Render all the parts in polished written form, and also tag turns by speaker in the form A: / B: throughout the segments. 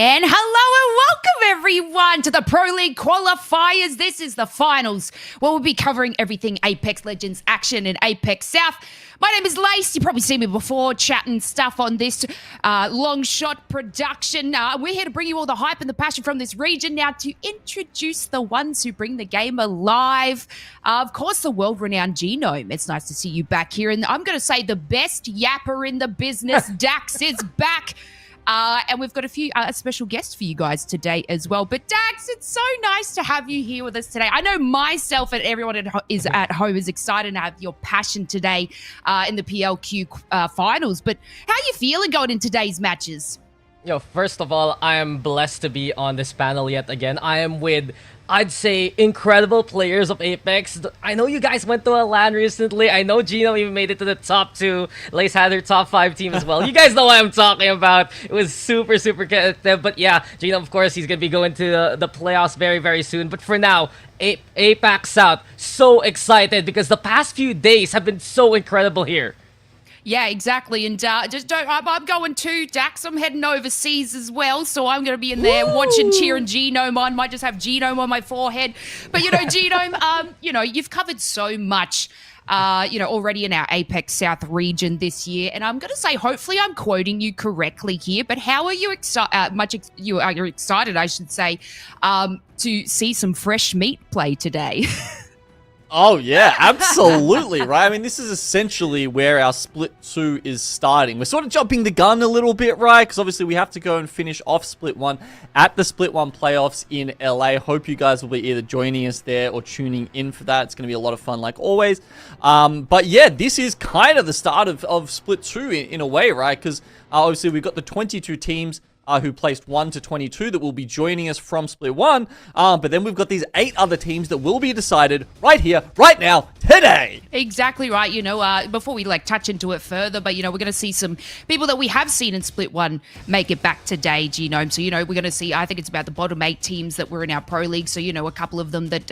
A: And hello and welcome everyone to the Pro League Qualifiers. This is the finals where we'll be covering everything Apex Legends action in APAC-South. My name is Lace. You've probably seen me before chatting stuff on this long shot production. We're here to bring you all the hype and the passion from this region. Now to introduce the ones who bring the game alive. Of course, the world-renowned Genome. It's nice to see you back here. And I'm going to say the best yapper in the business, Dax, is back. And we've got a few special guests for you guys today as well. But Dax, it's so nice to have you here with us today. I know myself and everyone is at home is excited to have your passion today in the PLQ finals. But how are you feeling going in today's matches?
B: Yo, first of all, I am blessed to be on this panel yet again. I am with, I'd say, incredible players of Apex. I know you guys went to a LAN recently. I know Gino even made it to the top 2. Lace had her top 5 team as well. You guys know what I'm talking about. It was super competitive. But yeah, Gino, of course, he's going to be going to the playoffs very soon. But for now, APAC-South, so excited because the past few days have been so incredible here.
A: Yeah, exactly. And I'm going too, Dax. I'm heading overseas as well, so I'm going to be in there watching, cheering Genome on. Might just have Genome on my forehead. But, Genome, you've covered so much, already in our APAC-South region this year. And I'm going to say, hopefully I'm quoting you correctly here, but how are you you're excited, I should say, to see some fresh meat play today?
C: Oh, yeah, absolutely, right? I mean, this is essentially where our Split 2 is starting. We're sort of jumping the gun a little bit, right? Because obviously we have to go and finish off Split 1 at the Split 1 playoffs in LA. Hope you guys will be either joining us there or tuning in for that. It's going to be a lot of fun, like always. But yeah, this is kind of the start of Split 2 in a way, right? Because obviously we've got the 22 teams who placed 1 to 22 that will be joining us from Split 1. But then we've got these 8 other teams that will be decided right here, right now, today.
A: Exactly right. Before we touch into it further, but we're going to see some people that we have seen in Split 1 make it back today, Genome. So, we're going to see, I think it's about the bottom 8 teams that were in our Pro League. So, a couple of them that,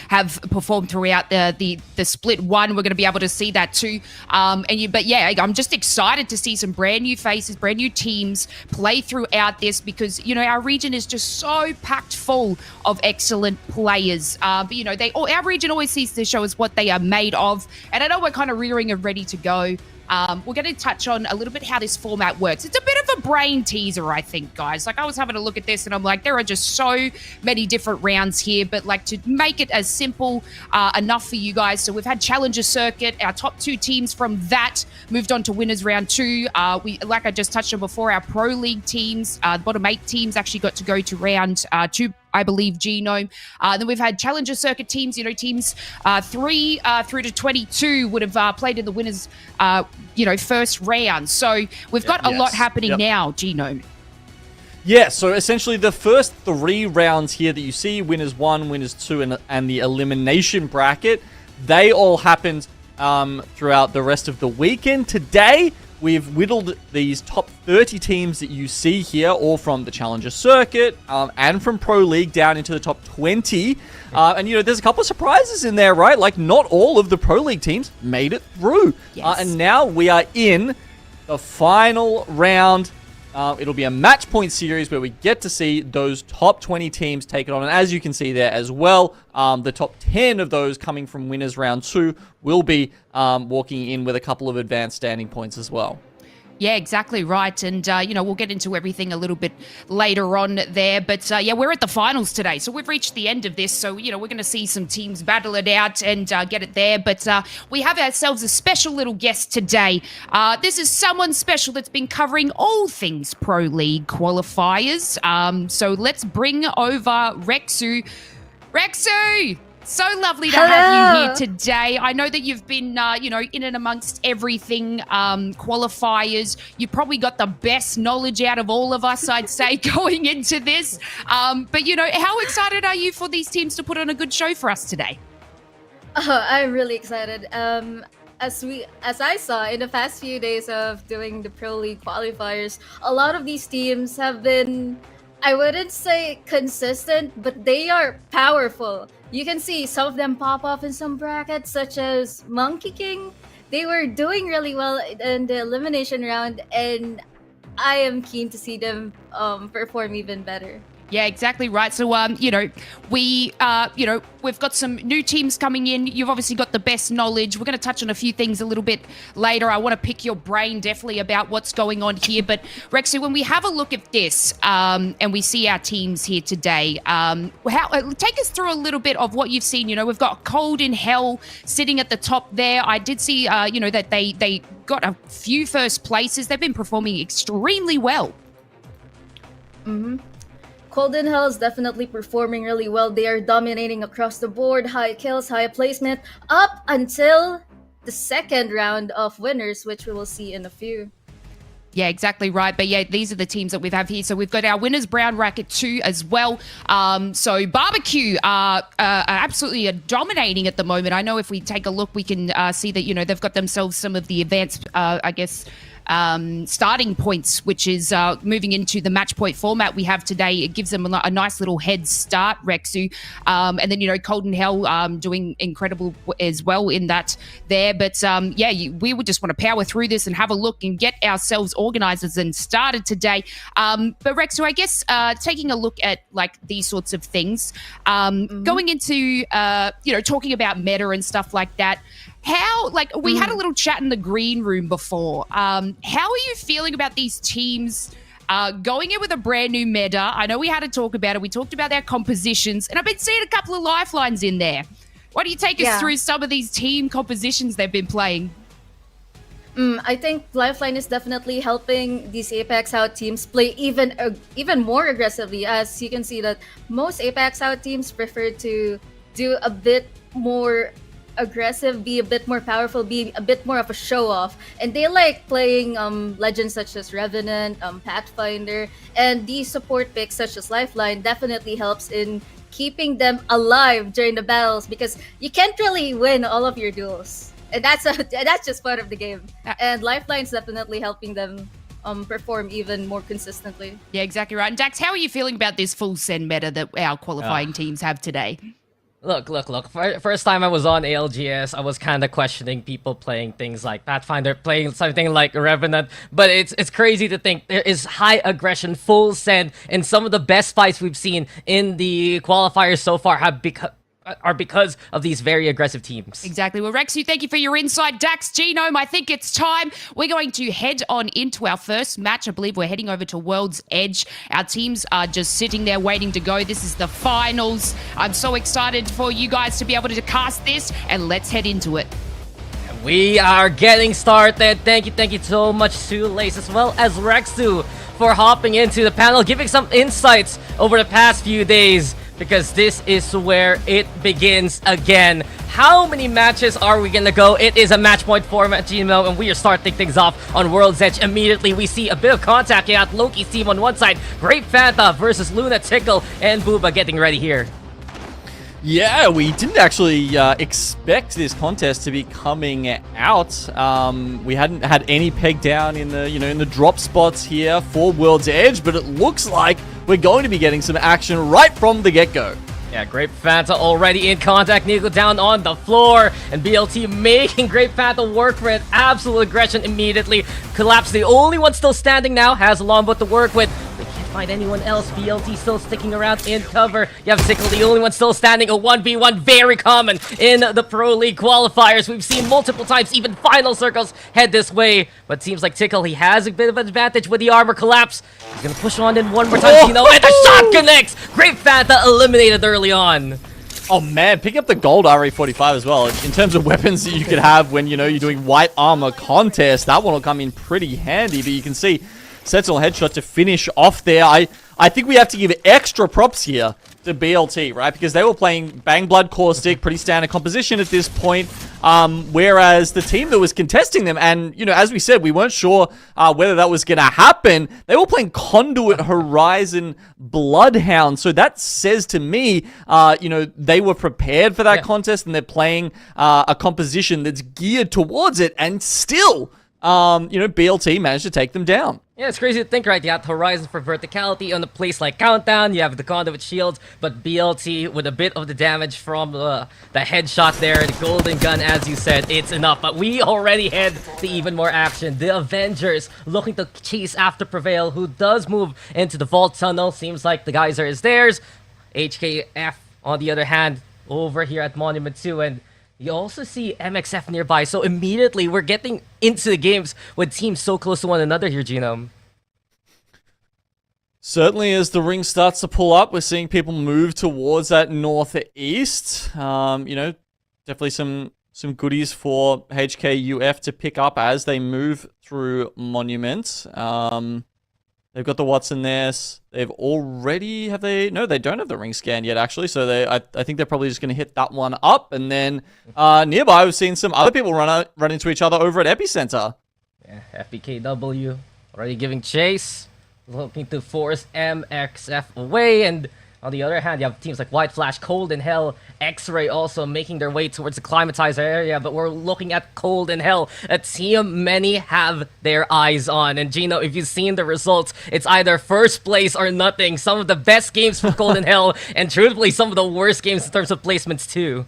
A: have performed throughout the Split 1. We're going to be able to see that too. But yeah, I'm just excited to see some brand new faces, brand new teams play throughout this because, our region is just so packed full of excellent players. But, our region always sees to show us what they are made of. And I know we're kind of rearing and ready to go. We're going to touch on a little bit how this format works. It's a bit of a brain teaser, I think, guys. I was having a look at this and I'm like, there are just so many different rounds here, but to make it as simple enough for you guys. So we've had Challenger Circuit. Our top 2 teams from that moved on to Winners Round 2. Like I just touched on before, our Pro League teams, the bottom 8 teams actually got to go to round 2, I believe, Genome. Then we've had Challenger Circuit teams, teams 3 through to 22 would have played in the winners, first round. So we've got a lot happening now, Genome.
C: Yeah, so essentially the first 3 rounds here that you see, Winners 1, Winners 2, and the elimination bracket, they all happened throughout the rest of the weekend. Today, we've whittled these top 30 teams that you see here, all from the Challenger Circuit and from Pro League down into the top 20. And, there's a couple of surprises in there, right? Not all of the Pro League teams made it through.
A: Yes.
C: And now we are in the final round. It'll be a match point series where we get to see those top 20 teams take it on. And as you can see there as well, the top 10 of those coming from Winners Round 2 will be walking in with a couple of advanced standing points as well.
A: Yeah, exactly right. And, we'll get into everything a little bit later on there. But, we're at the finals today. So we've reached the end of this. So, we're going to see some teams battle it out and get it there. But we have ourselves a special little guest today. This is someone special that's been covering all things Pro League qualifiers. So let's bring over Rexu. Rexu! So lovely to have you here today. I know that you've been, in and amongst everything, qualifiers. You've probably got the best knowledge out of all of us, I'd say, going into this. But, how excited are you for these teams to put on a good show for us today?
D: I'm really excited. As I saw in the past few days of doing the Pro League qualifiers, a lot of these teams have been, I wouldn't say consistent, but they are powerful. You can see some of them pop up in some brackets, such as Monkey King. They were doing really well in the elimination round, and I am keen to see them perform even better.
A: Yeah, exactly right. So, we've got some new teams coming in. You've obviously got the best knowledge. We're going to touch on a few things a little bit later. I want to pick your brain definitely about what's going on here. But Rexu, when we have a look at this and we see our teams here today, take us through a little bit of what you've seen. We've got Cold in Hell sitting at the top there. I did see, that they got a few first places. They've been performing extremely well.
D: Mm-hmm. Golden Hell is definitely performing really well. They are dominating across the board, high kills, high placement, up until the second round of winners, which we will see in a few.
A: Yeah, exactly right. But yeah, these are the teams that we have here. So we've got our winners Brown Racket 2 as well. So Barbecue are absolutely dominating at the moment. I know if we take a look, we can see that, they've got themselves some of the advanced, starting points, which is moving into the match point format we have today. It gives them a nice little head start, Rexu. And then, Cold and Hell doing incredible as well in that there. But we would just want to power through this and have a look and get ourselves organizers and started today. But Rexu, I guess taking a look at like these sorts of things, going into, talking about meta and stuff like that, we had a little chat in the green room before. How are you feeling about these teams going in with a brand new meta? I know we had to talk about it. We talked about their compositions, and I've been seeing a couple of lifelines in there. Why don't you take us through some of these team compositions they've been playing?
D: I think Lifeline is definitely helping these APAC-South teams play even more aggressively. As you can see that most APAC-South teams prefer to do a bit more aggressive, be a bit more powerful, be a bit more of a show off, and they like playing legends such as Revenant, Pathfinder, and these support picks such as Lifeline definitely helps in keeping them alive during the battles, because you can't really win all of your duels, and that's just part of the game. And Lifeline's definitely helping them perform even more consistently.
A: Yeah, exactly right. And Dax, how are you feeling about this full send meta that our qualifying teams have today?
B: Look. First time I was on ALGS, I was kind of questioning people playing things like Pathfinder, playing something like Revenant. But it's crazy to think there is high aggression, full send, and some of the best fights we've seen in the qualifiers so far are because of these very aggressive teams.
A: Exactly. Well, Rexu, thank you for your insight. Dax, Genome, I think it's time. We're going to head on into our first match. I believe we're heading over to World's Edge. Our teams are just sitting there waiting to go. This is the finals. I'm so excited for you guys to be able to cast this, and let's head into it.
B: We are getting started. Thank you so much to Lace as well as Rexu for hopping into the panel, giving some insights over the past few days, because this is where it begins again. How many matches are we gonna go? It is a match point format, Gino, and we are starting things off on World's Edge. Immediately, we see a bit of contact here at Loki's team on one side. Great Fanta versus Luna, Tickle, and Booba getting ready here.
C: Yeah, we didn't actually expect this contest to be coming out. We hadn't had any peg down in the in the drop spots here for World's Edge, but it looks like we're going to be getting some action right from the get-go.
B: Yeah, Great Fanta already in contact. Nico down on the floor, and BLT making Great Fanta work for it. Absolute aggression immediately. Collapse, the only one still standing now, has a longbow to work with. They can't find anyone else. BLT still sticking around in cover. You have Sickle, the only one still standing. A 1v1, very common in the Pro League qualifiers. We've seen multiple times, even final circles head this way. But seems like Tickle, he has a bit of an advantage with the armor collapse. He's gonna push on in one more time, and the shot connects! Great Fanta eliminated early on.
C: Oh man, pick up the gold RE45 as well. In terms of weapons that you could have when, you're doing white armor contest, that one will come in pretty handy. But you can see Sentinel headshot to finish off there. I think we have to give extra props here to BLT, right? Because they were playing Bang Blood Caustic, pretty standard composition at this point. Whereas the team that was contesting them, and, as we said, we weren't sure whether that was going to happen. They were playing Conduit Horizon Bloodhound. So that says to me, they were prepared for that contest, and they're playing a composition that's geared towards it. And still, BLT managed to take them down.
B: Yeah, it's crazy to think, right? You have Horizon for verticality on a place like Countdown. You have the Conduit shields, but BLT with a bit of the damage from the headshot there, the golden gun, as you said, it's enough. But we already had the even more action. The Avengers looking to chase after Prevail, who does move into the Vault Tunnel. Seems like the geyser is theirs. HKF, on the other hand, over here at Monument 2, and you also see MXF nearby, so immediately we're getting into the games with teams so close to one another here, Genome.
C: Certainly, as the ring starts to pull up, we're seeing people move towards that northeast. Definitely some goodies for HKUF to pick up as they move through Monument. They've got the Watson there. They've already... have they? No, they don't have the ring scan yet, actually. So I think they're probably just going to hit that one up. And then nearby, we've seen some other people run into each other over at Epicenter.
B: Yeah, FBKW already giving chase. Looking to force MXF away. And on the other hand, you have teams like White Flash, Cold in Hell, X-Ray also making their way towards the Climatizer area. But we're looking at Cold in Hell, a team many have their eyes on. And Gino, if you've seen the results, it's either first place or nothing. Some of the best games for Cold in Hell, and truthfully, some of the worst games in terms of placements too.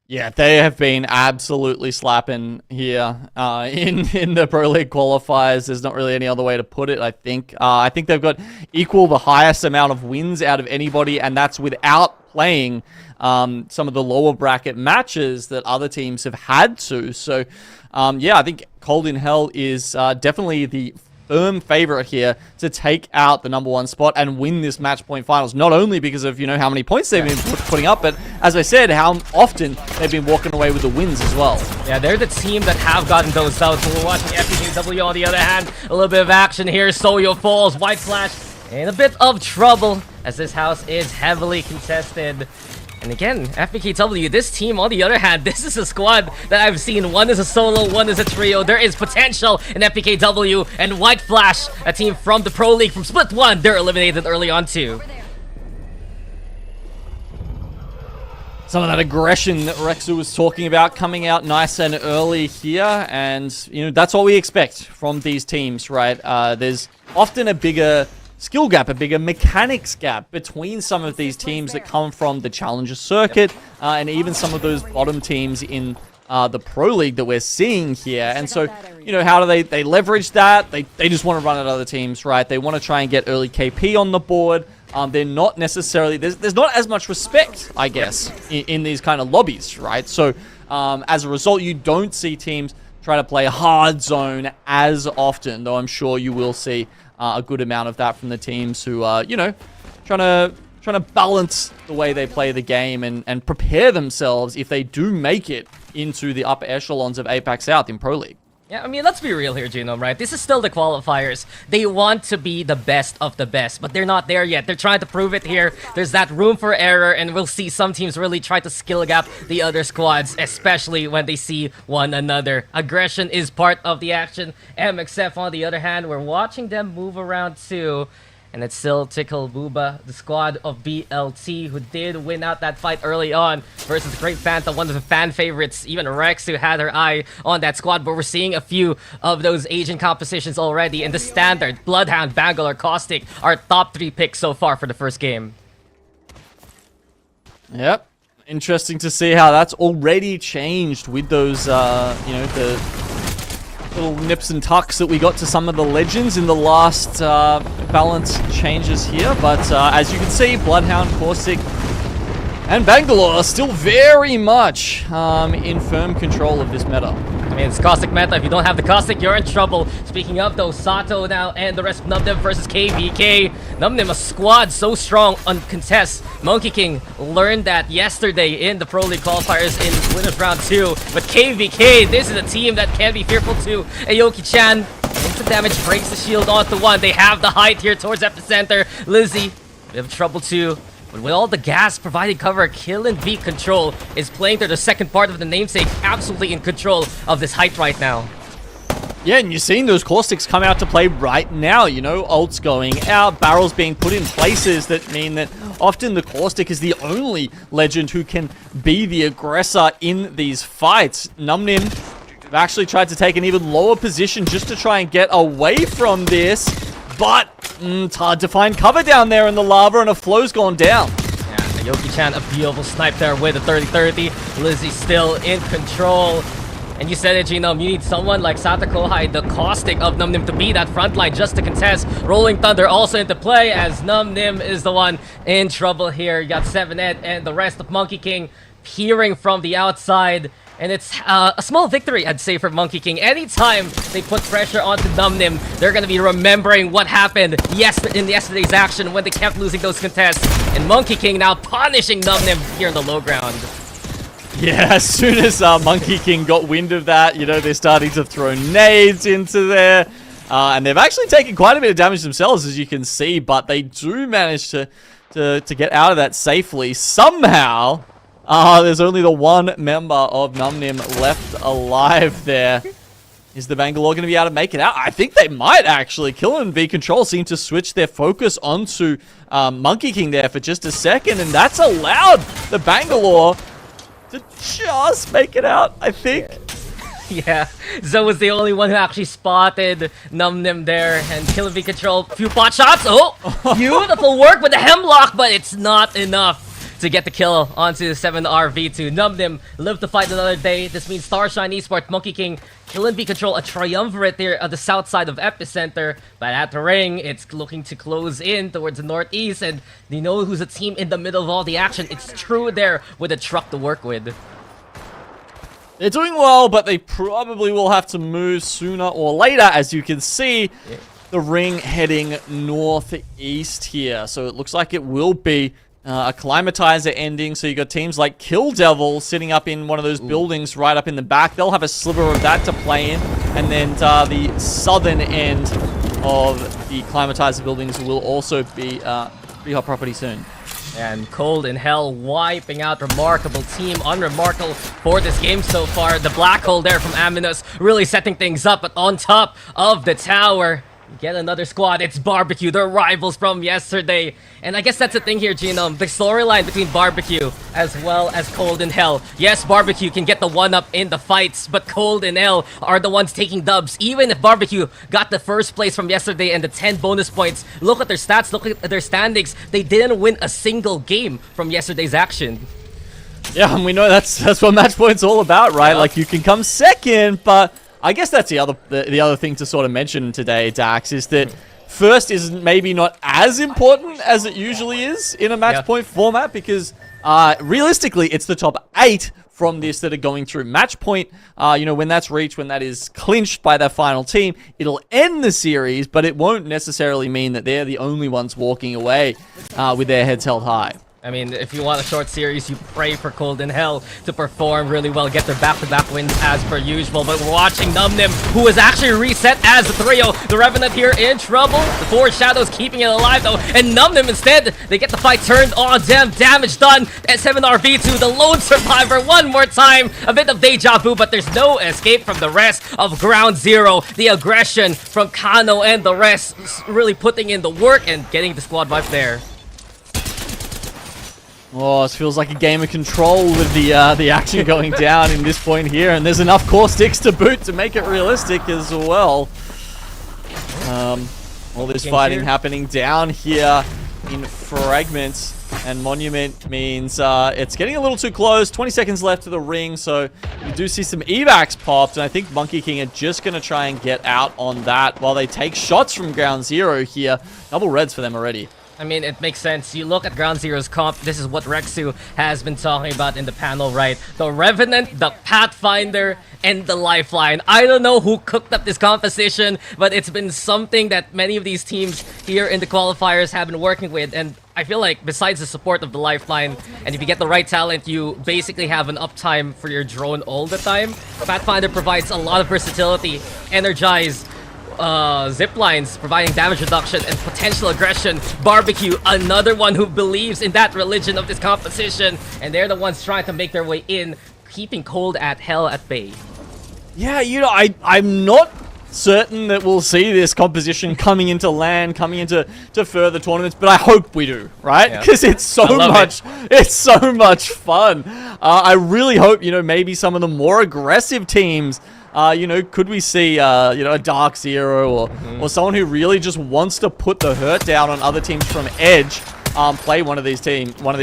C: Yeah, they have been absolutely slapping here in the Pro League qualifiers. There's not really any other way to put it, I think. I think they've got the highest amount of wins out of anybody, and that's without playing some of the lower bracket matches that other teams have had to. So, I think Cold in Hell is definitely the firm favorite here to take out the #1 spot and win this match point finals, not only because of how many points they've been putting up, but as I said, how often they've been walking away with the wins as well.
B: Yeah, they're the team that have gotten those out. So we're watching FPKW on the other hand, a little bit of action here. Soyo falls, White Flash in a bit of trouble as this house is heavily contested. And again, FPKW, this team, on the other hand, this is a squad that I've seen. One is a solo, one is a trio. There is potential in FPKW, and White Flash, a team from the Pro League from Split 1, they're eliminated early on too.
C: Some of that aggression that Rexu was talking about coming out nice and early here, and that's what we expect from these teams, right? There's often a bigger skill gap, a bigger mechanics gap between some of these teams that come from the Challenger circuit, and even some of those bottom teams in the Pro League that we're seeing here. And so, how do they leverage that? They just want to run at other teams, right? They want to try and get early KP on the board. They're not necessarily... There's not as much respect, I guess, in these kind of lobbies, right? So, as a result, you don't see teams try to play hard zone as often, though I'm sure you will see a good amount of that from the teams who are, trying to balance the way they play the game and prepare themselves if they do make it into the upper echelons of APAC South in Pro League.
B: Yeah, I mean, let's be real here, Genome, right? This is still the qualifiers. They want to be the best of the best, but they're not there yet. They're trying to prove it here. There's that room for error, and we'll see some teams really try to skill gap the other squads, especially when they see one another. Aggression is part of the action. MXF, on the other hand, we're watching them move around too. And it's still Tickle Booba, the squad of BLT, who did win out that fight early on versus the Great Phantom, one of the fan favorites. Even Rex, who had her eye on that squad. But we're seeing a few of those Asian compositions already. And the standard, Bloodhound, Bangalore, Caustic, our top 3 picks so far for the first game.
C: Yep. Interesting to see how that's already changed with those, the little nips and tucks that we got to some of the legends in the last balance changes here. But as you can see, Bloodhound, Caustic, and Bangalore are still very much in firm control of this meta.
B: I mean, it's Caustic meta. If you don't have the Caustic, you're in trouble. Speaking of, though, Sato now and the rest of Numnim versus KVK. Numnim, a squad so strong on contest. Monkey King learned that yesterday in the Pro League qualifiers in Winners Round 2. But KVK, this is a team that can be fearful too. Aoki-chan, instant damage, breaks the shield onto one. They have the height here towards Epicenter. Lizzie, we have trouble too. But with all the gas providing cover, Kill and V Control is playing through the second part of the namesake, absolutely in control of this height right now.
C: Yeah, and you're seeing those Caustics come out to play right now, ults going out, barrels being put in places that mean that often the Caustic is the only legend who can be the aggressor in these fights. Numnim They've actually tried to take an even lower position just to try and get away from this. But it's hard to find cover down there in the lava, and a flow's gone down.
B: Yeah, Yoki-chan, a beautiful snipe there with a 30-30. Lizzie still in control. And you said it, Genome, you need someone like Satakohai, the caustic of Numnim, to be that front line just to contest. Rolling Thunder also into play as Numnim is the one in trouble here. You got 7-Ed and the rest of Monkey King peering from the outside. And it's a small victory, I'd say, for Monkey King. Anytime they put pressure onto Numnim, they're going to be remembering what happened in yesterday's action when they kept losing those contests. And Monkey King now punishing Numnim here in the low ground.
C: Yeah, as soon as Monkey King got wind of that, you know, they're starting to throw nades into there. And they've actually taken quite a bit of damage themselves, as you can see. But they do manage to get out of that safely. Somehow, there's only the one member of Numnim left alive there. Is the Bangalore going to be able to make it out? I think they might, actually. Killer and V-Control seem to switch their focus onto Monkey King there for just a second. And that's allowed the Bangalore to just make it out, I think.
B: Yeah, Zoe was the only one who actually spotted Numnim there, and Killer V-Control, few pot shots. Oh, beautiful work with the hemlock, but it's not enough to get the kill onto the 7RV2. Numnim live to fight another day. This means Starshine Esports, Monkey King, Kill and V-Control, a triumvirate there on the south side of Epicenter. But at the ring, it's looking to close in towards the northeast. And you know who's a team in the middle of all the action? It's True there with a truck to work with.
C: They're doing well, but they probably will have to move sooner or later, as you can see. The ring heading northeast here. So it looks like it will be a climatizer ending. So you got teams like Kill Devil sitting up in one of those buildings right up in the back. They'll have a sliver of that to play in. And then the southern end of the climatizer buildings will also be pretty hot property soon.
B: And Cold in Hell wiping out remarkable team, unremarkable for this game so far. The black hole there from Aminus really setting things up, but on top of the tower, get another squad. It's Barbecue, their rivals from yesterday. And I guess that's the thing here, Genome. The storyline between Barbecue as well as Cold in Hell. Yes, Barbecue can get the one-up in the fights, but Cold in Hell are the ones taking dubs. Even if Barbecue got the first place from yesterday and the 10 bonus points, look at their stats, look at their standings. They didn't win a single game from yesterday's action.
C: Yeah, and we know that's what match point's all about, right? Yeah. Like, you can come second, but I guess that's the other thing to sort of mention today, Dax, is that first is maybe not as important as it usually is in a match point format, because realistically, it's the top 8 from this that are going through match point. You know, when that's reached, when that is clinched by their final team, it'll end the series, but it won't necessarily mean that they're the only ones walking away with their heads held high.
B: I mean, if you want a short series, you pray for Cold in Hell to perform really well, get their back-to-back wins as per usual. But we're watching Numnim, who is actually reset as the trio. The Revenant here in trouble. The Four Shadows keeping it alive, though. And Numnim, instead, they get the fight turned on them. Damage done at 7RV2, the lone survivor, one more time. A bit of deja vu, but there's no escape from the rest of Ground Zero. The aggression from Kano and the rest really putting in the work and getting the squad wipe there.
C: Oh, it feels like a game of Control with the action going down in this point here, and there's enough core sticks to boot to make it realistic as well. All this fighting happening down here in Fragments, and Monument means it's getting a little too close. 20 seconds left to the ring, so you do see some evacs popped, and I think Monkey King are just going to try and get out on that while they take shots from Ground Zero here. Double reds for them already.
B: I mean, it makes sense. You look at Ground Zero's comp, this is what Rexu has been talking about in the panel, right? The Revenant, the Pathfinder, and the Lifeline. I don't know who cooked up this composition, but it's been something that many of these teams here in the qualifiers have been working with. And I feel like besides the support of the Lifeline, and if you get the right talent, you basically have an uptime for your drone all the time. Pathfinder provides a lot of versatility, energize, zip lines, providing damage reduction and potential aggression. Barbecue, another one who believes in that religion of this composition, and they're the ones trying to make their way in, keeping Cold at Hell at bay.
C: Yeah, you know, I'm not certain that we'll see this composition coming into LAN, coming into further tournaments, but I hope we do, right? Because it's so much fun. I really hope, you know, maybe some of the more aggressive teams You know, could we see, you know, a Dark Zero or someone who really just wants to put the hurt down on other teams from Edge, play one of these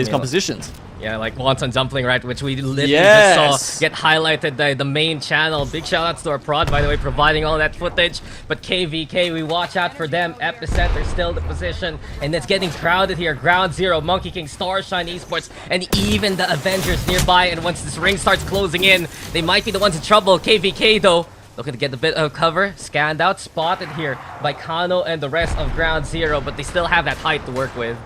C: compositions?
B: Yeah, like Wonton Dumpling, right? Which we literally just saw get highlighted by the main channel. Big shout outs to our prod, by the way, providing all that footage. But KVK, we watch out for them. Epicenter still the position. And it's getting crowded here. Ground Zero, Monkey King, Starshine Esports, and even the Avengers nearby. And once this ring starts closing in, they might be the ones in trouble. KVK, though, looking to get a bit of cover. Scanned out, spotted here by Kano and the rest of Ground Zero. But they still have that height to work with.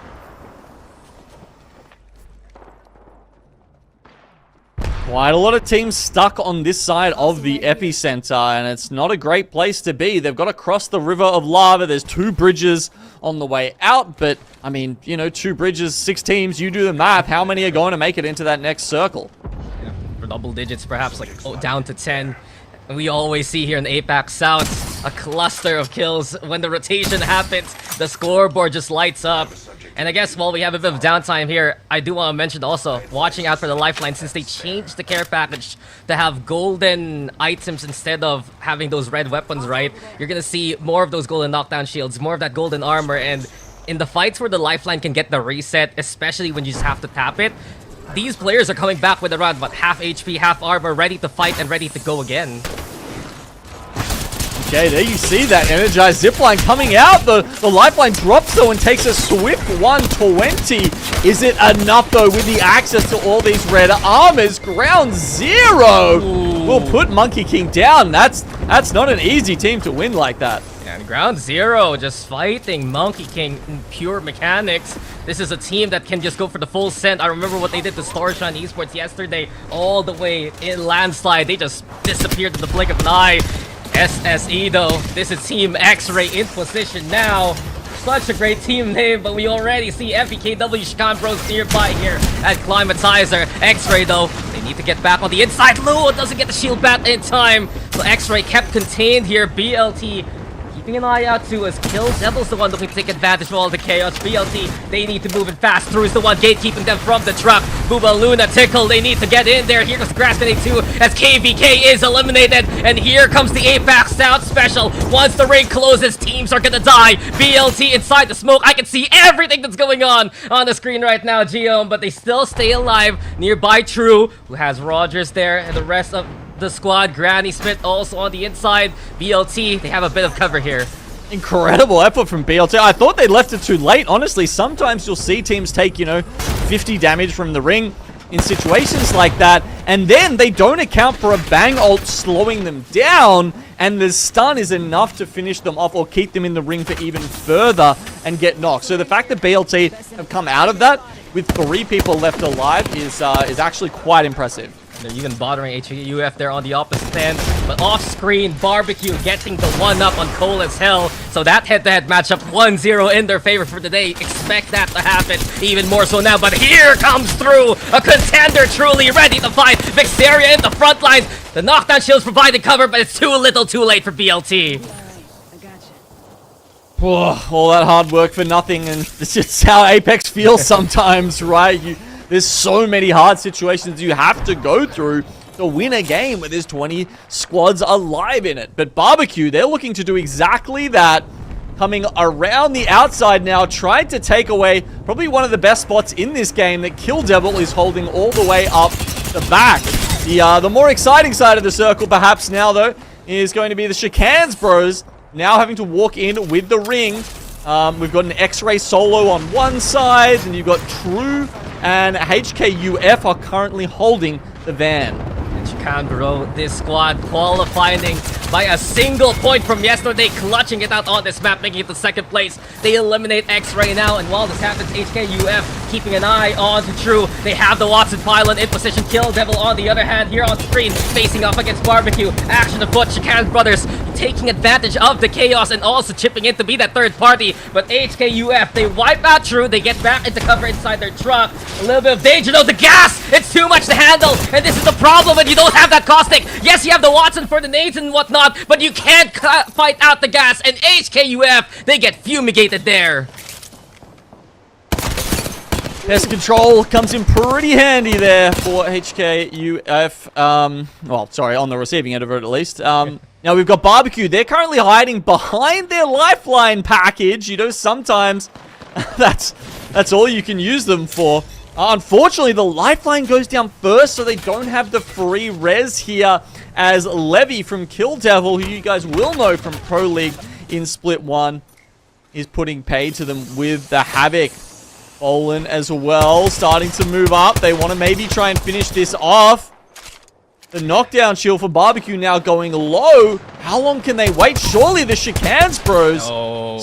C: Quite a lot of teams stuck on this side of the epicenter, and it's not a great place to be. They've got to cross the river of lava. There's 2 bridges on the way out, but, I mean, you know, 2 bridges, 6 teams, you do the math. How many are going to make it into that next circle?
B: Yeah, for double digits, perhaps, like down to 10. And we always see here in APAC-South a cluster of kills. When the rotation happens, the scoreboard just lights up. And I guess while we have a bit of downtime here, I do want to mention also, watching out for the lifeline, since they changed the care package to have golden items instead of having those red weapons, right? You're going to see more of those golden knockdown shields, more of that golden armor, and in the fights where the lifeline can get the reset, especially when you just have to tap it, these players are coming back with around, what, half HP, half armor, ready to fight and ready to go again.
C: Okay, there you see that energized zipline coming out. The lifeline drops though and takes a swift 120. Is it enough though with the access to all these red armors? Ground Zero will put Monkey King down. That's not an easy team to win like that.
B: And Ground Zero just fighting Monkey King in pure mechanics. This is a team that can just go for the full send. I remember what they did to Starshine Esports yesterday, all the way in landslide. They just disappeared in the blink of an eye. SSE though, this is Team X-Ray in position now. Such a great team name, but we already see FEKW Chican Bros nearby here at Climatizer. X-Ray though, they need to get back on the inside. Luo doesn't get the shield back in time. So X-Ray kept contained here. BLT keeping an eye out too, as Kill Devil's the one looking to take advantage of all the chaos. BLT, they need to move in fast. Through is the one gatekeeping them from the truck. Booba Luna Tickle, they need to get in there. Here goes Grass Grenade 2 as KVK is eliminated. And here comes the APAC-South special. Once the ring closes, teams are gonna die. BLT inside the smoke. I can see everything that's going on the screen right now, Geom, but they still stay alive. Nearby True, who has Rogers there, and the rest of the squad. Granny Smith also on the inside. BLT, they have a bit of cover here.
C: Incredible effort from BLT. I thought they left it too late. Honestly, sometimes you'll see teams take, you know, 50 damage from the ring in situations like that, and then they don't account for a bang ult slowing them down, and the stun is enough to finish them off or keep them in the ring for even further and get knocked. So the fact that BLT have come out of that with 3 people left alive is actually quite impressive.
B: They're even bothering HUF there on the opposite end. But off-screen, Barbecue getting the 1-up on Cole as hell. So that head-to-head matchup 1-0 in their favor for today. Expect that to happen even more so now. But here comes through a contender truly ready to fight. Vixaria in the front lines. The knockdown shields provided cover, but it's too little too late for BLT.
C: All that hard work for nothing, and it's just how Apex feels sometimes, right? There's so many hard situations you have to go through to win a game where there's 20 squads alive in it. But Barbecue, they're looking to do exactly that. Coming around the outside now, trying to take away probably one of the best spots in this game that Kill Devil is holding all the way up the back. The more exciting side of the circle perhaps now though is going to be the Chicans Bros now having to walk in with the ring. We've got an X-Ray solo on one side, and you've got True and HKUF are currently holding the van.
B: Chican Bro, this squad qualifying by a single point from yesterday, clutching it out on this map, making it to second place. They eliminate X-Ray now, and while this happens, HKUF keeping an eye on the True. They have the Watson pylon in position. Kill Devil on the other hand here on screen, facing off against Barbecue. Action afoot, Chican Brothers taking advantage of the chaos and also chipping in to be that third party. But HKUF, they wipe out True. They get back into cover inside their truck. A little bit of danger though. The gas, it's too much to handle, and this is the problem when you don't have that caustic. Yes, you have the Watson for the nades and whatnot, but you can't fight out the gas, and HKUF, they get fumigated there.
C: Pest control comes in pretty handy there for HKUF. Well, sorry, on the receiving end of it at least. Now we've got Barbecue. They're currently hiding behind their lifeline package. You know, sometimes that's all you can use them for. Unfortunately, the lifeline goes down first, so they don't have the free res here, as Levy from Kill Devil, who you guys will know from Pro League in Split 1, is putting pay to them with the Havoc. Olin as well, starting to move up. They want to maybe try and finish this off. The knockdown shield for Barbecue now going low. How long can they wait? Surely the Chicanes bros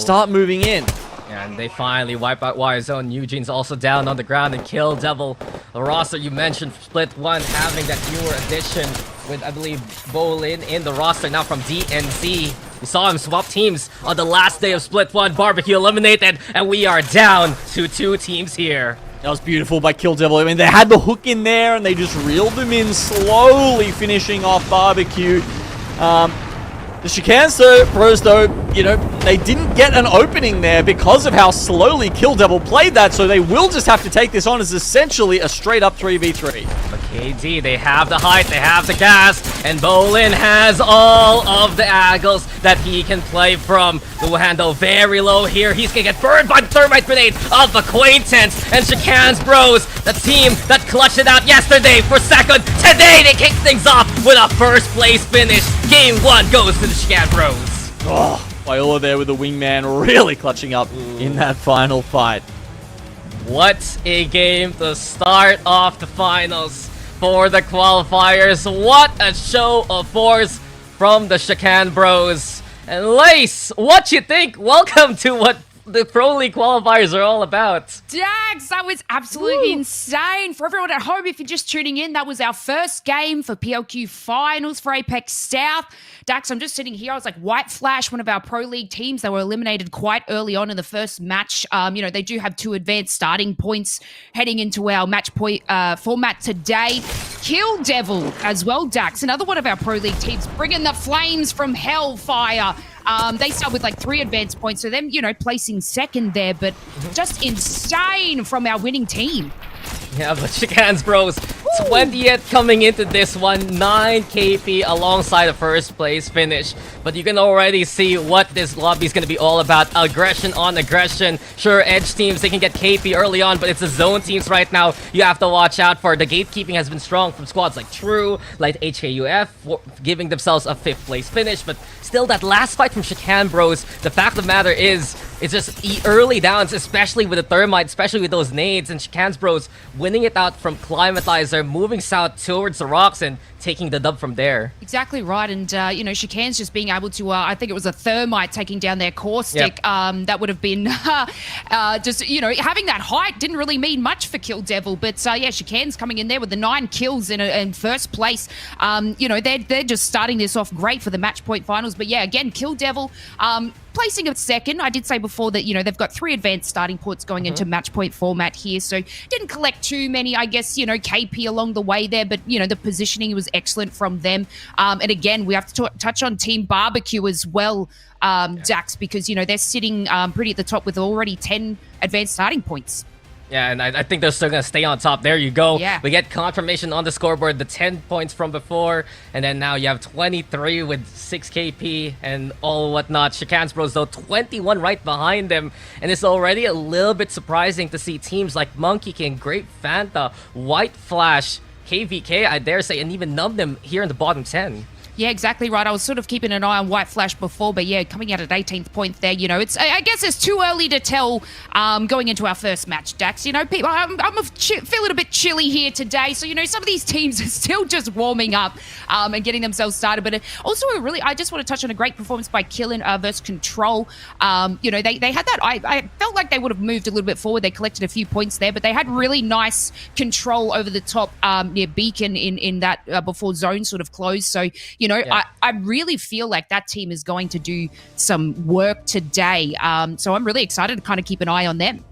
C: start moving in.
B: And they finally wipe out Wirezone. Eugene's also down on the ground, and Kill Devil. The roster you mentioned, Split 1, having that newer addition with, I believe, Bolin in the roster now from DNC. We saw him swap teams on the last day of Split 1. Barbecue eliminated, and we are down to 2 teams here.
C: That was beautiful by Kill Devil. I mean, they had the hook in there, and they just reeled them in, slowly finishing off Barbecue. The Chicanes, bros, though, you know, they didn't get an opening there because of how slowly Kill Devil played that, so they will just have to take this on as essentially a straight-up 3v3.
B: But KD, they have the height, they have the gas, and Bolin has all of the angles that he can play from. Luhando very low here. He's gonna get burned by the thermite grenade of Acquaintance. And Chicanes bros, the team that clutched it out yesterday for second, today they kick things off with a first place finish. Game 1 goes to the Chicane bros.
C: Oh, Viola there with the wingman really clutching up in that final fight.
B: What a game to start off the finals for the qualifiers. What a show of force from the Chicane bros. And Lace, what you think? Welcome to what the Pro League qualifiers are all about.
A: Dax, that was absolutely insane. For everyone at home, if you're just tuning in, that was our first game for PLQ Finals for APAC-South. Dax, I'm just sitting here. I was like, White Flash, one of our Pro League teams. They were eliminated quite early on in the first match. You know, they do have 2 advanced starting points heading into our match point format today. Kill Devil as well, Dax, another one of our Pro League teams, bringing the flames from Hellfire. They start with like 3 advanced points, so them, you know, placing second there, but just insane from our winning team.
B: Yeah, but Chicanes bros, 20th coming into this one, 9 KP alongside the first place finish. But you can already see what this lobby is going to be all about. Aggression on aggression. Sure, edge teams, they can get KP early on, but it's the zone teams right now you have to watch out for. The gatekeeping has been strong from squads like True, like HKUF, giving themselves a 5th place finish. But still, that last fight from Chicane bros, the fact of the matter is, it's just early downs, especially with the thermite, especially with those nades, and Chicanes bros winning it out from Climatizer, moving south towards the rocks and taking the dub from there.
A: Exactly right, and you know, Chicanes just being able to, I think it was a thermite taking down their caustic. Yep. That would have been just, you know, having that height didn't really mean much for Kill Devil, but yeah, Chicanes coming in there with the 9 kills in first place. You know, they're just starting this off great for the match point finals, but yeah, again, Kill Devil placing a second. I did say before that, you know, they've got 3 advanced starting points going into match point format here, so didn't collect too many, I guess, you know, KP along the way there, but, you know, the positioning was excellent from them. And again, we have to touch on Team Barbecue as well, Dax, because, you know, they're sitting pretty at the top with already 10 advanced starting points.
B: Yeah, and I think they're still going to stay on top. There you go.
A: Yeah.
B: We get confirmation on the scoreboard, the 10 points from before, and then now you have 23 with 6 KP and all whatnot. Chicanes bros, though, 21 right behind them, and it's already a little bit surprising to see teams like Monkey King, Great Fanta, White Flash, KVK, I dare say, and even Numb them here in the bottom 10.
A: Yeah, exactly right. I was sort of keeping an eye on White Flash before, but yeah, coming out at 18th point there, you know, I guess it's too early to tell going into our first match, Dax. You know, people, I'm feeling a bit chilly here today, so, you know, some of these teams are still just warming up and getting themselves started. But also, I just want to touch on a great performance by Killin versus Control. You know, they had that, I felt like they would have moved a little bit forward. They collected a few points there, but they had really nice control over the top near Beacon in that before zone sort of closed. So, you know, yeah. I really feel like that team is going to do some work today. So I'm really excited to kind of keep an eye on them.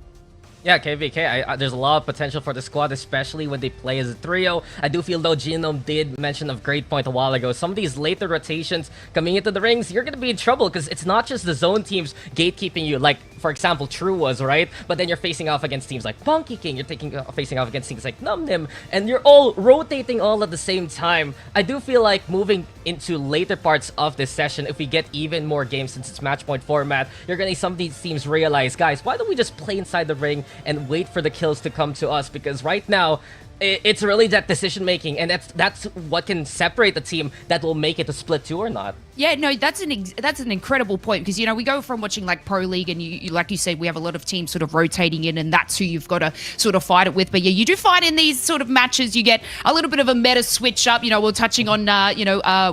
B: Yeah, KVK, there's a lot of potential for the squad, especially when they play as a trio. I do feel, though, Genome did mention of Great Point a while ago. Some of these later rotations coming into the rings, you're going to be in trouble because it's not just the zone teams gatekeeping you, like, for example, True was, right? But then you're facing off against teams like Monkey King, you're facing off against teams like Numnim, and you're all rotating all at the same time. I do feel like moving into later parts of this session, if we get even more games since it's match point format, you're going to see some of these teams realize, guys, why don't we just play inside the ring and wait for the kills to come to us? Because right now, it's really that decision making, and that's what can separate the team that will make it to split 2 or not.
A: Yeah, no, that's an incredible point because, we go from watching like Pro League and you like you said, we have a lot of teams sort of rotating in and that's who you've got to sort of fight it with. But yeah, you do find in these sort of matches, you get a little bit of a meta switch up. We're touching on,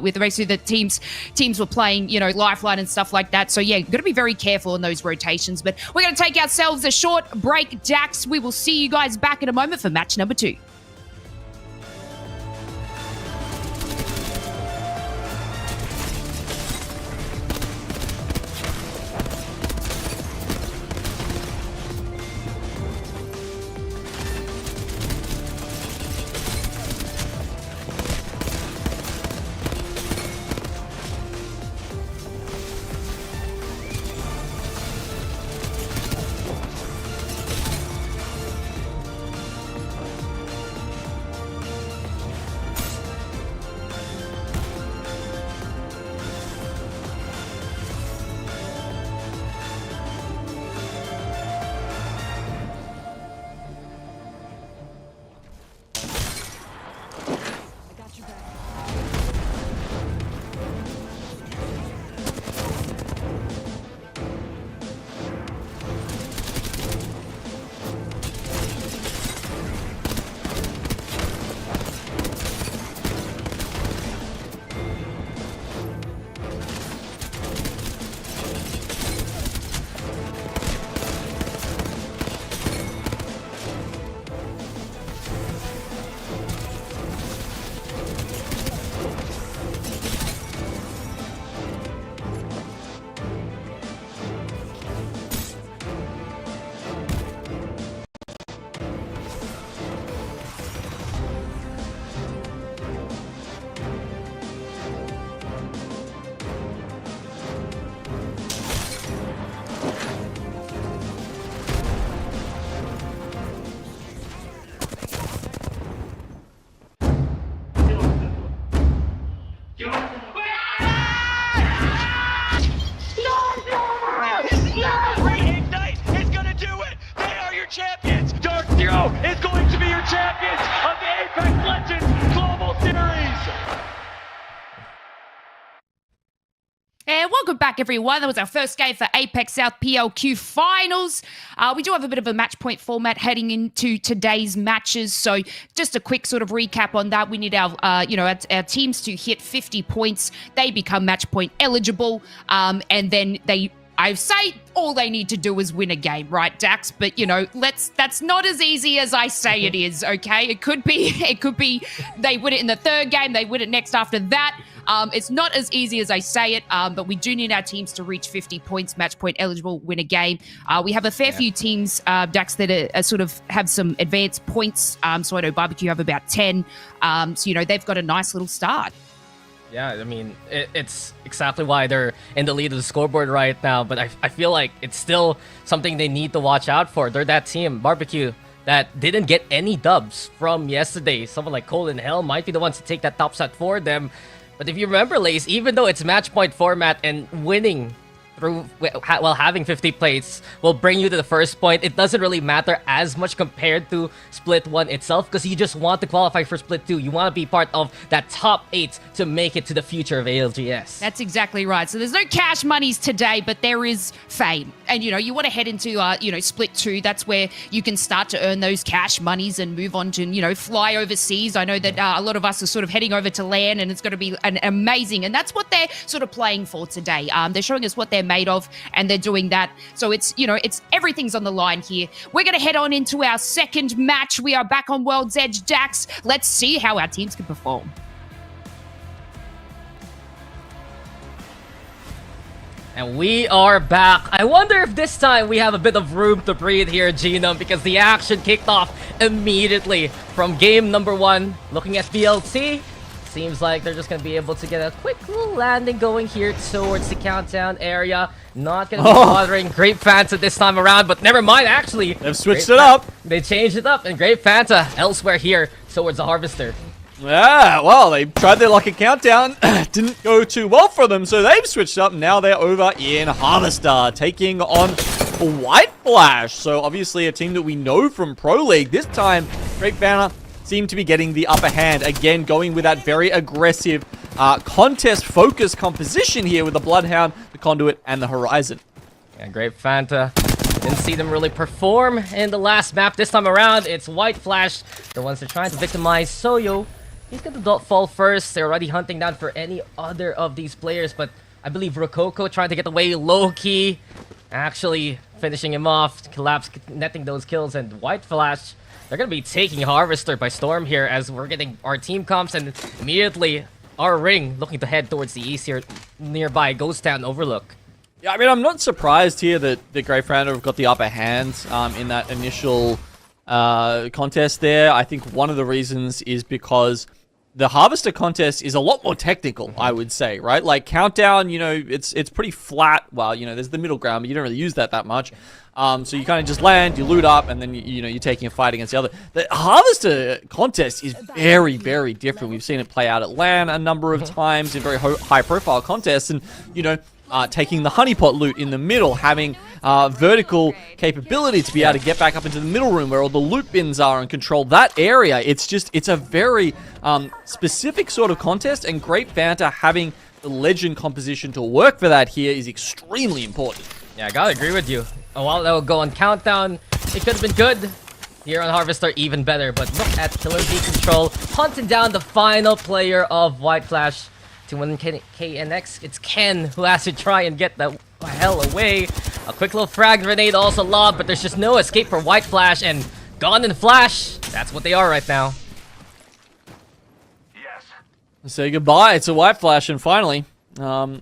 A: with the rest of the teams were playing, Lifeline and stuff like that. So yeah, got to be very careful in those rotations. But we're going to take ourselves a short break, Dax. We will see you guys back in a moment for match number 2.
E: Is going to be your champions of the Apex Legends Global Series.
A: And welcome back, everyone. That was our first game for APAC-South PLQ Finals. We do have a bit of a match point format heading into today's matches. So just a quick sort of recap on that. We need our teams to hit 50 points. They become match point eligible. And then I say all they need to do is win a game, right, Dax? But, that's not as easy as I say it is, okay? It could be they win it in the third game, they win it next after that. It's not as easy as I say it, but we do need our teams to reach 50 points, match point eligible, win a game. We have a fair few teams, Dax, that are sort of have some advanced points. So I know Barbecue have about 10. So, they've got a nice little start.
B: Yeah, I mean, it's exactly why they're in the lead of the scoreboard right now, but I feel like it's still something they need to watch out for. They're that team, Barbecue, that didn't get any dubs from yesterday. Someone like Cole and Hell might be the ones to take that top set for them. But if you remember, Lace, even though it's match point format and winning through while having 50 plates will bring you to the first point, it doesn't really matter as much compared to Split 1 itself because you just want to qualify for Split 2. You want to be part of that top 8 to make it to the future of ALGS.
A: That's exactly right. So there's no cash monies today, but there is fame. And, you want to head into, Split 2. That's where you can start to earn those cash monies and move on to, fly overseas. I know that a lot of us are sort of heading over to LAN and it's going to be an amazing. And that's what they're sort of playing for today. They're showing us what they're made of and they're doing that. So it's everything's on the line here. We're going to head on into our second match. We are back on World's Edge, Dax. Let's see how our teams can perform.
B: And we are back. I wonder if this time we have a bit of room to breathe here, Genome, because the action kicked off immediately from game number 1. Looking at BLT, seems like they're just going to be able to get a quick little landing going here towards the countdown area. Not going to be bothering Great Fanta this time around, but never mind, actually.
C: They've switched it up.
B: They changed it up, and Great Fanta elsewhere here towards the Harvester.
C: Yeah, well, they tried their lucky countdown. Didn't go too well for them, so they've switched up. Now they're over in Harvester, taking on White Flash. So obviously a team that we know from Pro League. This time, Great Banner seem to be getting the upper hand. Again, going with that very aggressive contest-focused composition here with the Bloodhound, the Conduit, and the Horizon.
B: Yeah, Great Fanta. Didn't see them really perform in the last map. This time around, it's White Flash, the ones that are trying to victimize Soyo. He's gonna fall first. They're already hunting down for any other of these players, but I believe Rococo trying to get away low-key, actually finishing him off, collapse, netting those kills, and White Flash, they're gonna be taking Harvester by storm here as we're getting our team comps, and immediately our ring looking to head towards the east here, nearby Ghost Town Overlook.
C: Yeah, I mean, I'm not surprised here that the Great Founder have got the upper hand in that initial contest there. I think one of the reasons is because the Harvester contest is a lot more technical, I would say, right? Like, Countdown, you know, it's pretty flat. Well, you know, there's the middle ground, but you don't really use that much. So you kind of just land, you loot up, and then, you know, you're taking a fight against the other. The Harvester contest is very, very different. We've seen it play out at LAN a number of times in very high-profile contests, and, you know, taking the honeypot loot in the middle, having vertical capability to be able to get back up into the middle room where all the loot bins are and control that area. It's a very specific sort of contest, and Great Fanta having the legend composition to work for that here is extremely important.
B: Yeah, I gotta agree with you. A while that will go on Countdown, it could have been good. Here on Harvester, even better, but look at Killer B Control, hunting down the final player of White Flash. To win KNX, it's Ken who has to try and get the hell away. A quick little frag grenade also lobbed, but there's just no escape for White Flash, and Gone in Flash, that's what they are right now.
E: Yes.
C: Say goodbye to White Flash, and finally, we'll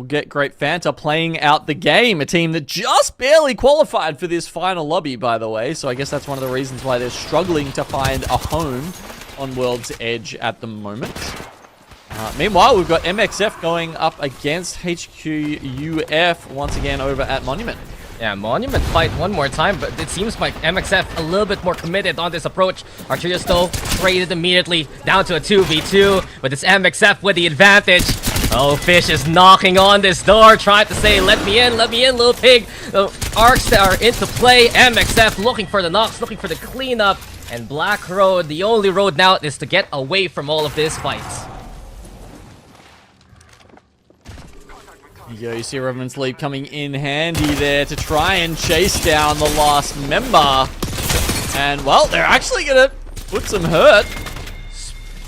C: get Great Fanta playing out the game. A team that just barely qualified for this final lobby, by the way, so I guess that's one of the reasons why they're struggling to find a home on World's Edge at the moment. Meanwhile, we've got MXF going up against HQUF once again over at Monument.
B: Yeah, Monument fight one more time, but it seems like MXF a little bit more committed on this approach. Arterios though traded immediately down to a 2v2, but it's MXF with the advantage. Oh, Fish is knocking on this door, trying to say, let me in, little pig. The arcs that are into play. MXF looking for the knocks, looking for the cleanup. And Black Road, the only road now is to get away from all of this fights.
C: You see Revenant's Leap coming in handy there to try and chase down the last member. And, well, they're actually going to put some hurt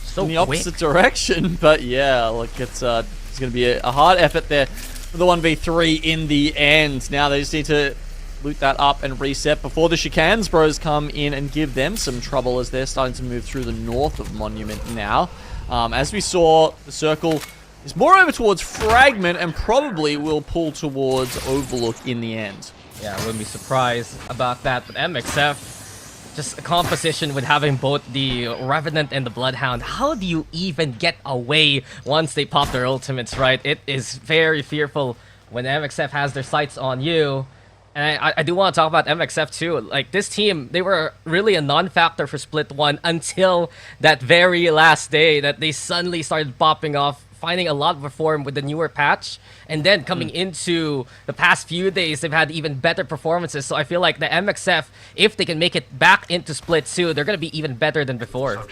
B: So
C: in the opposite direction. But, yeah, look, it's going to be a hard effort there for the 1v3 in the end. Now they just need to loot that up and reset before the Chicanes bros come in and give them some trouble as they're starting to move through the north of Monument now. As we saw, the circle is more over towards Fragment and probably will pull towards Overlook in the end.
B: Yeah, I wouldn't be surprised about that, but MXF, just a composition with having both the Revenant and the Bloodhound. How do you even get away once they pop their ultimates, right? It is very fearful when MXF has their sights on you. And I do want to talk about MXF too. Like, this team, they were really a non-factor for Split 1 until that very last day that they suddenly started popping off, finding a lot of reform with the newer patch, and then coming into the past few days, they've had even better performances. So I feel like the MXF, if they can make it back into Split 2, they're going to be even better than before.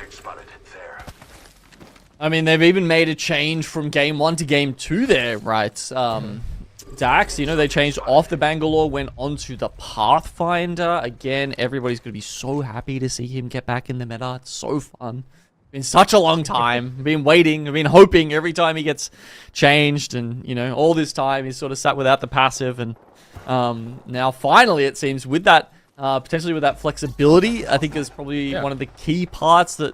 C: I mean, they've even made a change from Game 1 to Game 2 there, right? Dax, you know, they changed off the Bangalore, went onto the Pathfinder. Again, everybody's going to be so happy to see him get back in the meta. It's so fun. Been such a long time. I've been waiting. I've been hoping every time he gets changed, and you know, all this time he's sort of sat without the passive, and now finally it seems with that potentially with that flexibility, I think is probably one of the key parts that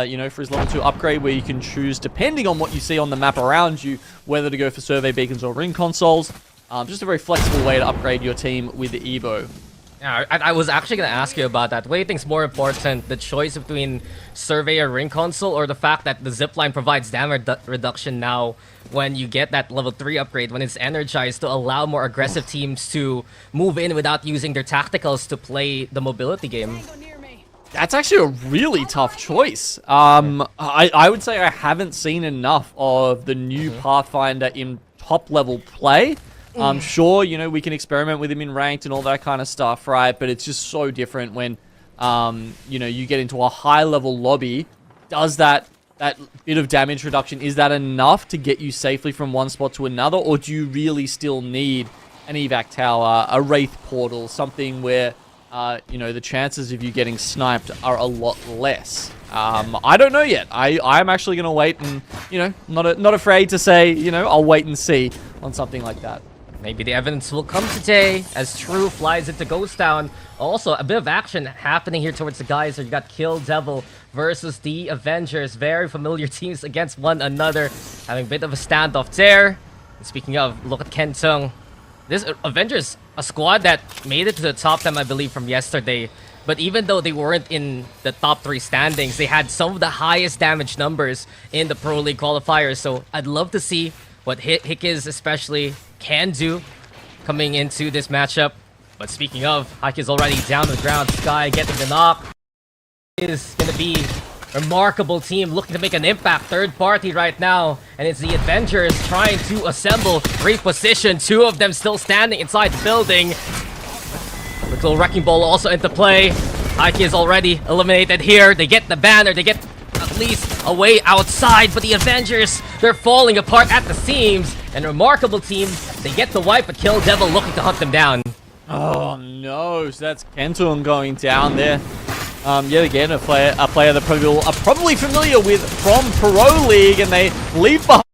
C: you know, for his level 2 upgrade, where you can choose depending on what you see on the map around you whether to go for survey beacons or ring consoles. Just a very flexible way to upgrade your team with the Evo.
B: Yeah, I was actually going to ask you about that. What do you think is more important, the choice between Surveyor Ring Console or the fact that the zipline provides damage reduction now when you get that level 3 upgrade, when it's energized to allow more aggressive teams to move in without using their tacticals to play the mobility game?
C: That's actually a really tough choice. I would say I haven't seen enough of the new Pathfinder in top-level play. I'm sure, you know, we can experiment with him in ranked and all that kind of stuff, right? But it's just so different when, you know, you get into a high-level lobby. Does that bit of damage reduction, is that enough to get you safely from one spot to another? Or do you really still need an evac tower, a wraith portal, something where, you know, the chances of you getting sniped are a lot less? I don't know yet. I'm actually going to wait and, you know, not afraid to say, you know, I'll wait and see on something like that.
B: Maybe the evidence will come today as True flies into Ghost Town. Also, a bit of action happening here towards the guys. You got Kill Devil versus the Avengers. Very familiar teams against one another. Having a bit of a standoff there. And speaking of, look at Kentung. This Avengers, a squad that made it to the top 10, I believe, from yesterday. But even though they weren't in the top 3 standings, they had some of the highest damage numbers in the Pro League qualifiers. So I'd love to see what Hikis especially can do coming into this matchup. But speaking of, Hike is already down to the ground. Sky getting the knock. Is going to be a remarkable team looking to make an impact. Third party right now. And it's the Avengers trying to assemble, reposition. 2 of them still standing inside the building. Little Wrecking Ball also into play. Hike is already eliminated here. They get the banner. They get at least a way outside. But the Avengers, they're falling apart at the seams. And remarkable team, they get the wipe, but Kill Devil looking to hunt them down.
C: Oh no, so that's Kentung going down there. Yet again, a player that people are probably familiar with from Pro League, and they leave behind.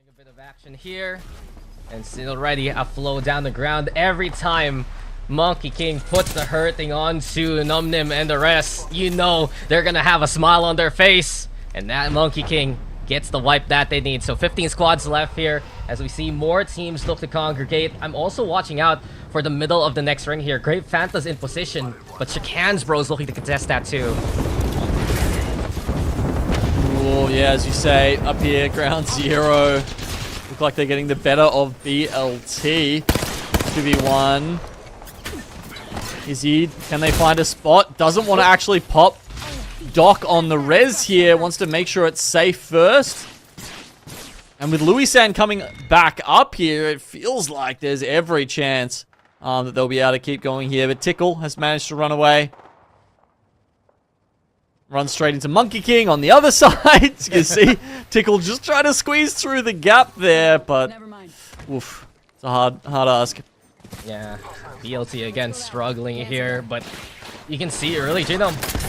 B: A bit of action here, and still already a flow down the ground every time Monkey King puts the hurting onto Numnim and the rest. You know they're gonna have a smile on their face, and that Monkey King gets the wipe that they need. So 15 squads left here as we see more teams look to congregate. I'm also watching out for the middle of the next ring here. Great Fanta's in position, but Shakan's bro is looking to contest that too.
C: Oh yeah, as you say, up here, ground zero. Look like they're getting the better of BLT. 2v1. Can they find a spot? Doesn't want to actually pop Doc on the res here. Wants to make sure it's safe first. And with Louis-san coming back up here, it feels like there's every chance that they'll be able to keep going here. But Tickle has managed to run away. Runs straight into Monkey King on the other side. You can see Tickle just trying to squeeze through the gap there, but oof, it's a hard ask.
B: Yeah, BLT again struggling here, but you can see early,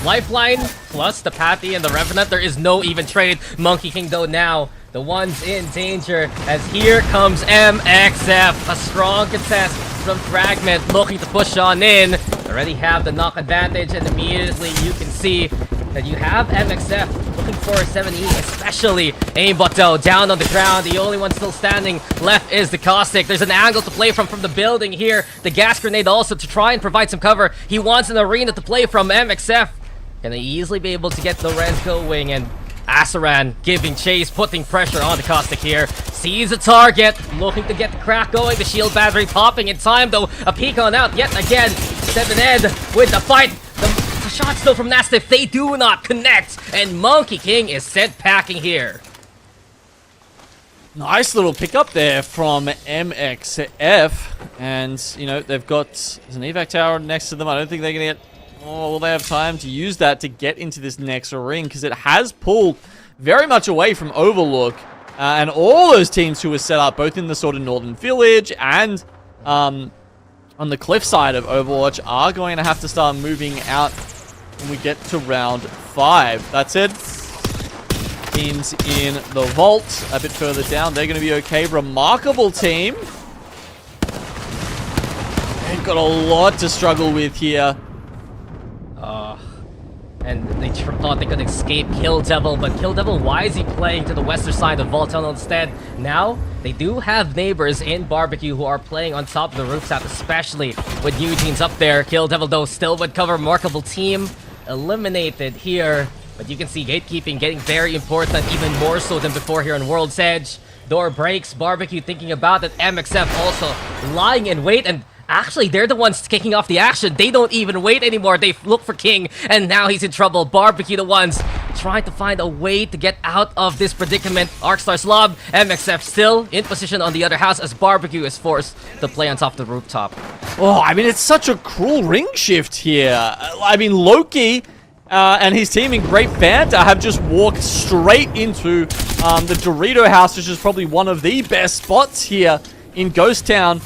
B: Lifeline plus the Patty and the Revenant. There is no even trade. Monkey King though now the one's in danger as here comes MXF. A strong contest from Fragment looking to push on in. Already have the knock advantage, and immediately you can see that you have MXF looking for a 7E, especially Aimbot though, down on the ground. The only one still standing left is the Caustic. There's an angle to play from the building here. The gas grenade also to try and provide some cover. He wants an arena to play from. MXF can they easily be able to get the res going, and Asaran giving chase, putting pressure on the Caustic here. Sees a target, looking to get the crack going. The shield battery popping in time though. A peek on out yet again. 7Ed with the fight. The shots though from Nastif, they do not connect. And Monkey King is sent packing here.
C: Nice little pickup there from MXF. And, you know, they've got... There's an evac tower next to them. I don't think they're going to get... Oh, will they have time to use that to get into this next ring? Because it has pulled very much away from Overlook. And all those teams who were set up, both in the sort of Northern Village and on the cliff side of Overwatch, are going to have to start moving out when we get to round 5. That's it. Teams in the vault a bit further down. They're going to be okay. Remarkable team. They've got a lot to struggle with here.
B: And they thought they could escape Kill Devil, but Kill Devil wisely playing to the western side of Vault Tunnel instead. Now, they do have neighbors in Barbecue who are playing on top of the rooftop, especially with Eugene's up there. Kill Devil, though, still would cover. Remarkable team eliminated here. But you can see gatekeeping getting very important, even more so than before here on World's Edge. Door breaks, Barbecue thinking about it. MXF also lying in wait, and actually, they're the ones kicking off the action. They don't even wait anymore. They look for King, and now he's in trouble. Barbecue the ones trying to find a way to get out of this predicament. Arcstar's lob. MXF still in position on the other house as Barbecue is forced to play on top of the rooftop.
C: Oh, I mean, it's such a cruel ring shift here. I mean, Loki and his team in Great Banter have just walked straight into the Dorito house, which is probably one of the best spots here in Ghost Town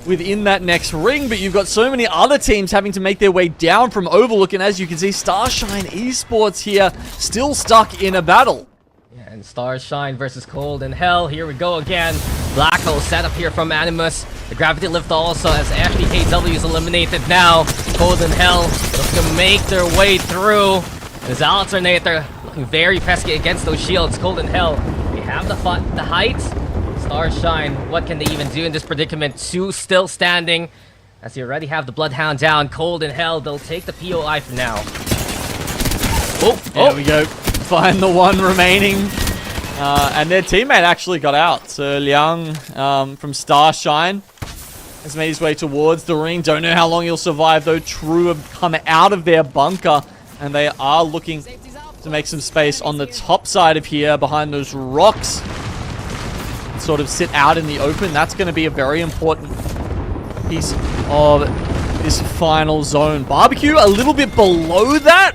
C: within that next ring, but you've got so many other teams having to make their way down from Overlook, and as you can see, Starshine Esports here still stuck in a battle.
B: Yeah, and Starshine versus Cold and Hell. Here we go again. Black Hole set up here from Animus. The Gravity Lift also, as Ashley KW is eliminated now. Cold and Hell looking to make their way through. His alternator looking very pesky against those shields. Cold and Hell, they have the height. Starshine, what can they even do in this predicament? Two still standing, as you already have the Bloodhound down. Cold and Hell, they'll take the POI for now.
C: There we go. Find the one remaining. And their teammate actually got out. So Liang from Starshine has made his way towards the ring. Don't know how long he'll survive, though. True have come out of their bunker, and they are looking to make some space on the top side of here behind those rocks. Sort of sit out in the open. That's going to be a very important piece of this final zone. Barbecue a little bit below that.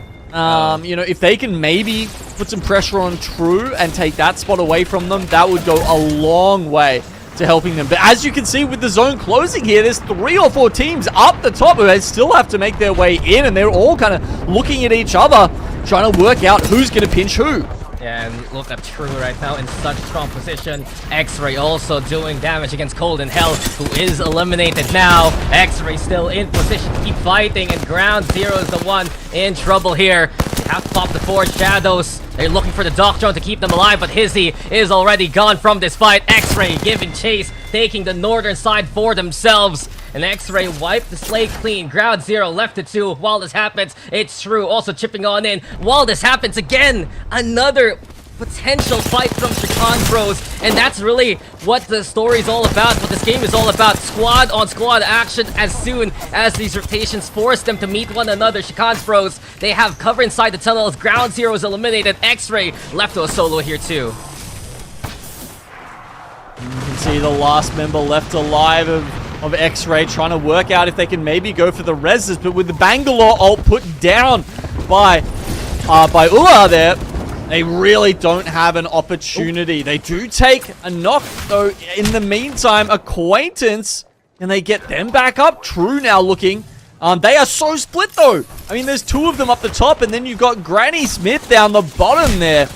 C: You know, if they can maybe put some pressure on True and take that spot away from them, that would go a long way to helping them. But as you can see with the zone closing here, there's 3 or 4 teams up the top who still have to make their way in, and they're all kind of looking at each other, trying to work out who's going to pinch who.
B: Yeah, and look at True right now in such strong position. X-Ray also doing damage against Cold and Hell, who is eliminated now. X-Ray still in position, keep fighting, and Ground Zero is the one in trouble here. They have to pop the 4 shadows. They're looking for the Doctron to keep them alive, but Hizzy is already gone from this fight. X-Ray giving chase, taking the northern side for themselves. And X-Ray wiped the slate clean. Ground Zero left to 2. While this happens, it's True also chipping on in. While this happens again, another potential fight from Chikan Bros, and that's really what the story is all about, what this game is all about. Squad on squad action as soon as these rotations force them to meet one another. Chikan Bros, they have cover inside the tunnels. Ground Zero is eliminated. X-Ray left to a solo here too.
C: You can see the last member left alive of X-Ray trying to work out if they can maybe go for the reses, but with the Bangalore ult put down by Ua there, they really don't have an opportunity. They do take a knock, though. In the meantime, Acquaintance, and they get them back up. True now looking. They are so split, though. I mean, there's two of them up the top, and then you've got Granny Smith down the bottom there.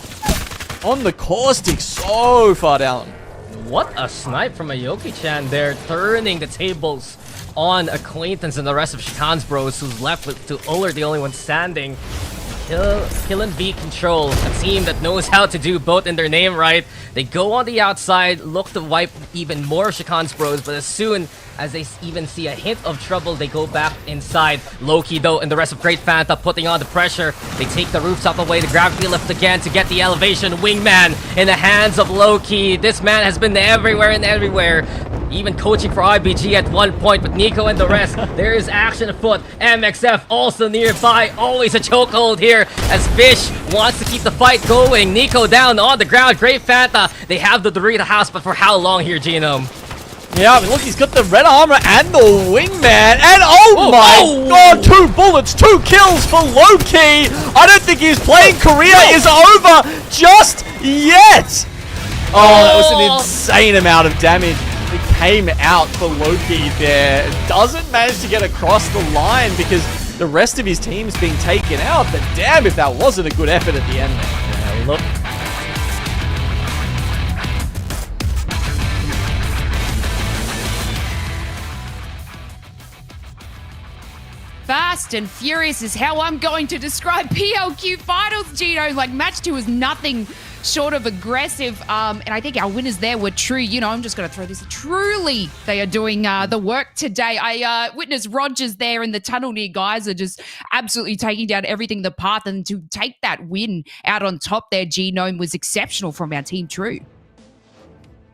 C: On the caustic, so far down.
B: What a snipe from Aoki-chan there, turning the tables on Acquaintance and the rest of Chikan's Bros, who's left with to Uller, the only one standing. Kill and B Control, a team that knows how to do both in their name, right? They go on the outside, look to wipe even more Chikan's Bros, but as soon as they even see a hint of trouble, they go back inside. Loki, though, and the rest of Great Fanta putting on the pressure. They take the rooftop away, the gravity lift again to get the elevation. Wingman in the hands of Loki. This man has been everywhere and everywhere. Even coaching for IBG at one point with Nico and the rest. There is action afoot. MXF also nearby. Always a chokehold here as Fish wants to keep the fight going. Nico down on the ground. Great Fanta. They have the Dorita house, but for how long here, Genome?
C: Yeah, I mean, look, he's got the red armor and the wingman, and oh my god, 2 bullets, 2 kills for Loki. I don't think his playing career is over just yet. Oh, that was an insane amount of damage. It came out for Loki there. Doesn't manage to get across the line because the rest of his team's being taken out, but damn if that wasn't a good effort at the end there.
B: Yeah, look.
A: Fast and furious is how I'm going to describe PLQ Finals, Gino. Like, match 2 was nothing short of aggressive. And I think our winners there were True. You know, I'm just going to throw this. Truly, they are doing the work today. I witnessed Rogers there in the tunnel near guys are just absolutely taking down everything in the path. And to take that win out on top there, Genome, was exceptional from our team True.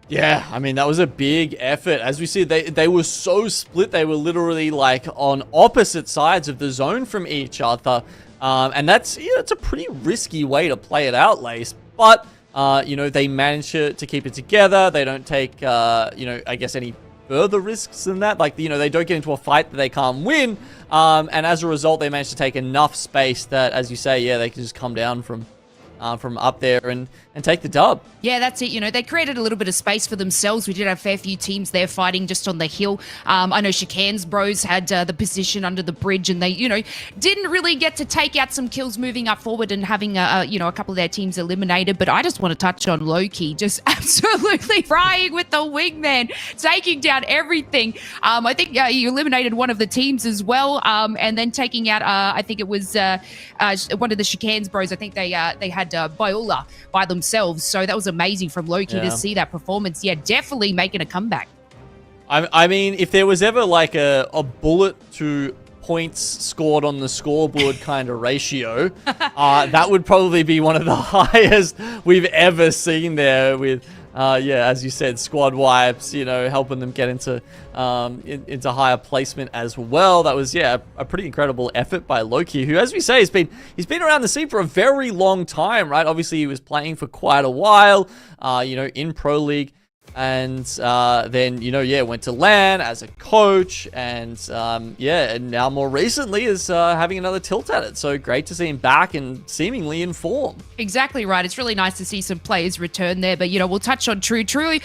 C: Yeah, I mean, that was a big effort. As we see, they were so split. They were literally like on opposite sides of the zone from each other. And that's, you know, it's a pretty risky way to play it out, Lace. But, you know, they managed to keep it together. They don't take, you know, I guess any further risks than that. Like, you know, they don't get into a fight that they can't win. And as a result, they managed to take enough space that, as you say, yeah, they can just come down from up there and take the dub.
A: Yeah, that's it. You know, they created a little bit of space for themselves. We did have a fair few teams there fighting just on the hill. I know Chikan's Bros had the position under the bridge, and they, you know, didn't really get to take out some kills moving up forward and having, you know, a couple of their teams eliminated. But I just want to touch on Loki, just absolutely frying with the wingman, taking down everything. I think you eliminated one of the teams as well, and then taking out, I think it was one of the Chikan's Bros. I think they had Biola by themselves. So that was amazing from Loki to see that performance. Yeah, definitely making a comeback.
C: I mean, if there was ever like a bullet to points scored on the scoreboard kind of ratio, that would probably be one of the highest we've ever seen there with, yeah, as you said, squad wipes, you know, helping them get into higher placement as well. That was, yeah, a pretty incredible effort by Loki, who, as we say, he's been around the scene for a very long time, right? Obviously, he was playing for quite a while, you know, in Pro League. And then, you know, yeah, went to LAN as a coach, and yeah, and now more recently is having another tilt at it. So great to see him back and seemingly in form. Exactly
A: right. It's really nice to see some players return there. But, you know, we'll touch on True. True,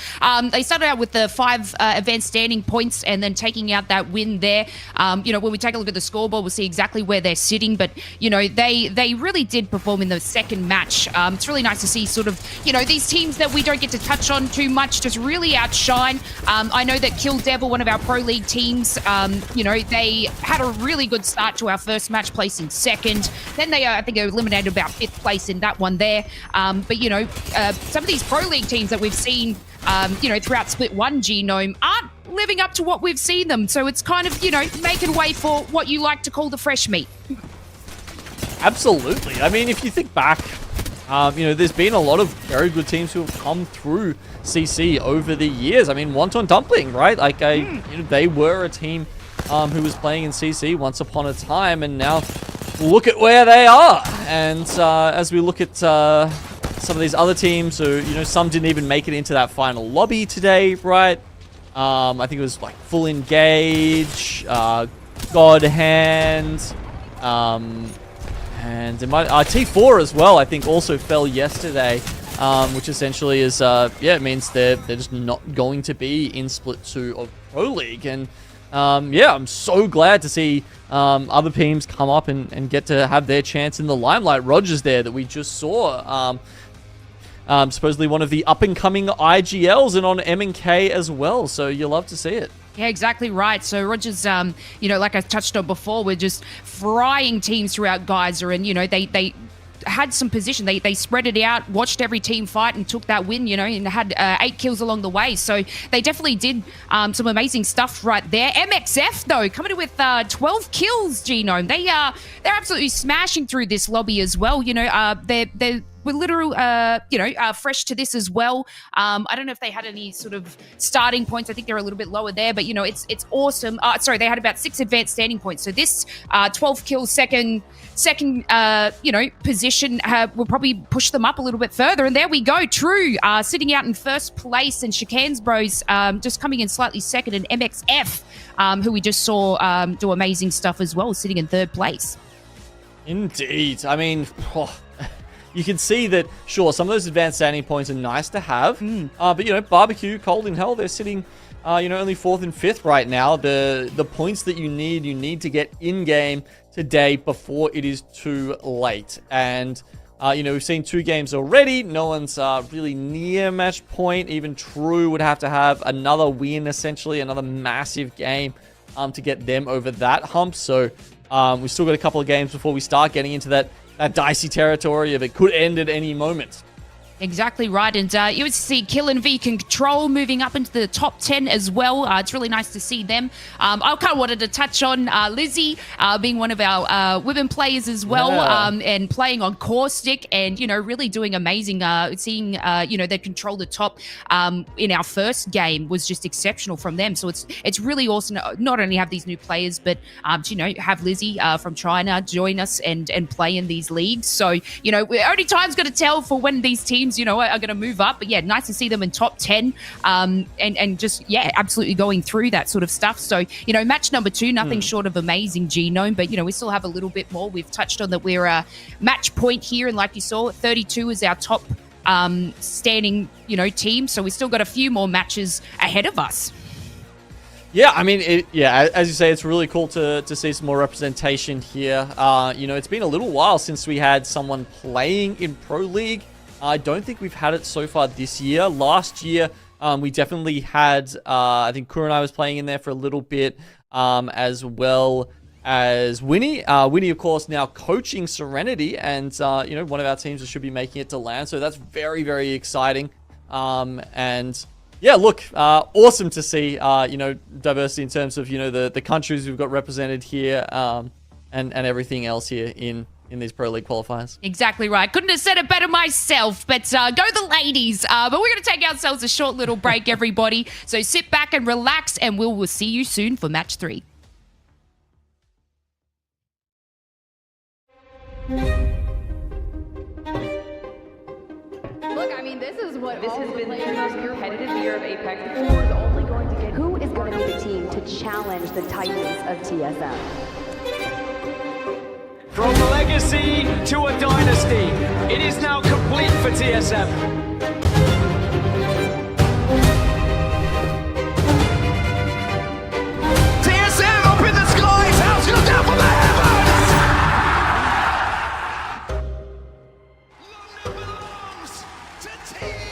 A: they started out with the 5 advanced standing points and then taking out that win there. You know, when we take a look at the scoreboard, we'll see exactly where they're sitting. But, you know, they really did perform in the second match. It's really nice to see sort of, you know, these teams that we don't get to touch on too much just really outshine. I know that Kill Devil, one of our Pro League teams, you know, they had a really good start to our first match, placing second. Then they, I think, eliminated about 5th place in that one there. But, you know, some of these Pro League teams that we've seen, you know, throughout Split 1 Genome aren't living up to what we've seen them. So it's kind of, you know, making way for what you like to call the fresh meat.
C: Absolutely. I mean, if you think back there's been a lot of very good teams who have come through CC over the years. I mean, Wonton Dumpling, right? Like, they were a team who was playing in CC once upon a time, and now look at where they are. And as we look at some of these other teams who, some didn't even make it into that final lobby today, right? I think it was like Full Engage, God Hand, and it might, T4 as well, I think, also fell yesterday, which essentially is, it means they're just not going to be in Split 2 of Pro League. And I'm so glad to see other teams come up and get to have their chance in the limelight. Rogers there that we just saw, supposedly one of the up-and-coming IGLs, and on M&K as well, so you love to see it.
A: Yeah, exactly right. So Rogers, like I touched on before, we're just frying teams throughout Geyser, and they had some position. They spread it out, watched every team fight, and took that win. And had 8 kills along the way. So they definitely did some amazing stuff right there. MXF though coming in with 12 kills. Genome, they're absolutely smashing through this lobby as well. We're literal, fresh to this as well. I don't know if they had any sort of starting points. I think they're a little bit lower there, but it's awesome. They had about 6 advanced standing points. So this 12 kills second position will probably push them up a little bit further. And there we go. True sitting out in first place, and Chicane's Bros just coming in slightly second, and MXF, who we just saw do amazing stuff as well, sitting in third place.
C: Indeed. I mean, you can see that, sure, some of those advanced standing points are nice to have. But, Barbecue, Cold in Hell, they're sitting, only 4th and 5th right now. The points that you need to get in-game today before it is too late. And, we've seen 2 games already. No one's really near match point. Even True would have to have another win, essentially, another massive game to get them over that hump. So, we've still got a couple of games before we start getting into that dicey territory of it could end at any moment.
A: Exactly right. And you would see Kill and V Control moving up into the top 10 as well. It's really nice to see them. I kind of wanted to touch on Lizzie being one of our women players as well, and playing on Caustic and, really doing amazing. Seeing, they control the top in our first game was just exceptional from them. So it's really awesome to not only have these new players, but, have Lizzie from China join us and play in these leagues. So, only time's going to tell for when these teams are going to move up. But nice to see them in top 10 and just, absolutely going through that sort of stuff. So, match number 2, nothing short of amazing, Genome. But, we still have a little bit more. We've touched on that we're a match point here. And like you saw, 32 is our top standing, team. So we still got a few more matches ahead of us.
C: Yeah, I mean, as you say, it's really cool to see some more representation here. It's been a little while since we had someone playing in Pro League. I don't think we've had it so far this year. Last year, we definitely had, I think Kurenai was playing in there for a little bit, as well as Winnie. Winnie, of course, now coaching Serenity, and, one of our teams that should be making it to LAN. So that's very, very exciting. And yeah, look, awesome to see, diversity in terms of, the countries we've got represented here, and everything else here in these Pro League qualifiers.
A: Exactly right. Couldn't have said it better myself, but go the ladies. But we're going to take ourselves a short little break, everybody. So sit back and relax, and we'll see you soon for match 3.
F: Look, I mean, this has been the most competitive year of Apex. Who is only going to get? Who is going to be the team to challenge the titans of TSM?
E: From legacy to a dynasty, it is now complete for TSM. TSM up in the skies, house comes down from the heavens! London belongs to TSM!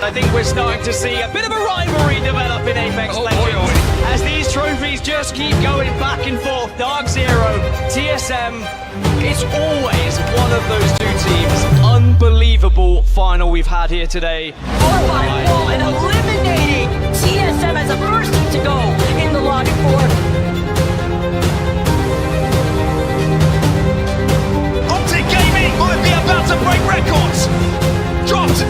G: I think we're starting to see a bit of a rivalry develop in Apex Legends as these trophies just keep going back and forth. Dark Zero, TSM, it's always one of those two teams. Unbelievable final we've had here today.
H: 4-5-4 and eliminating TSM as the first team to go in the lobby for.
G: Optic Gaming might be about to break records. Dropped.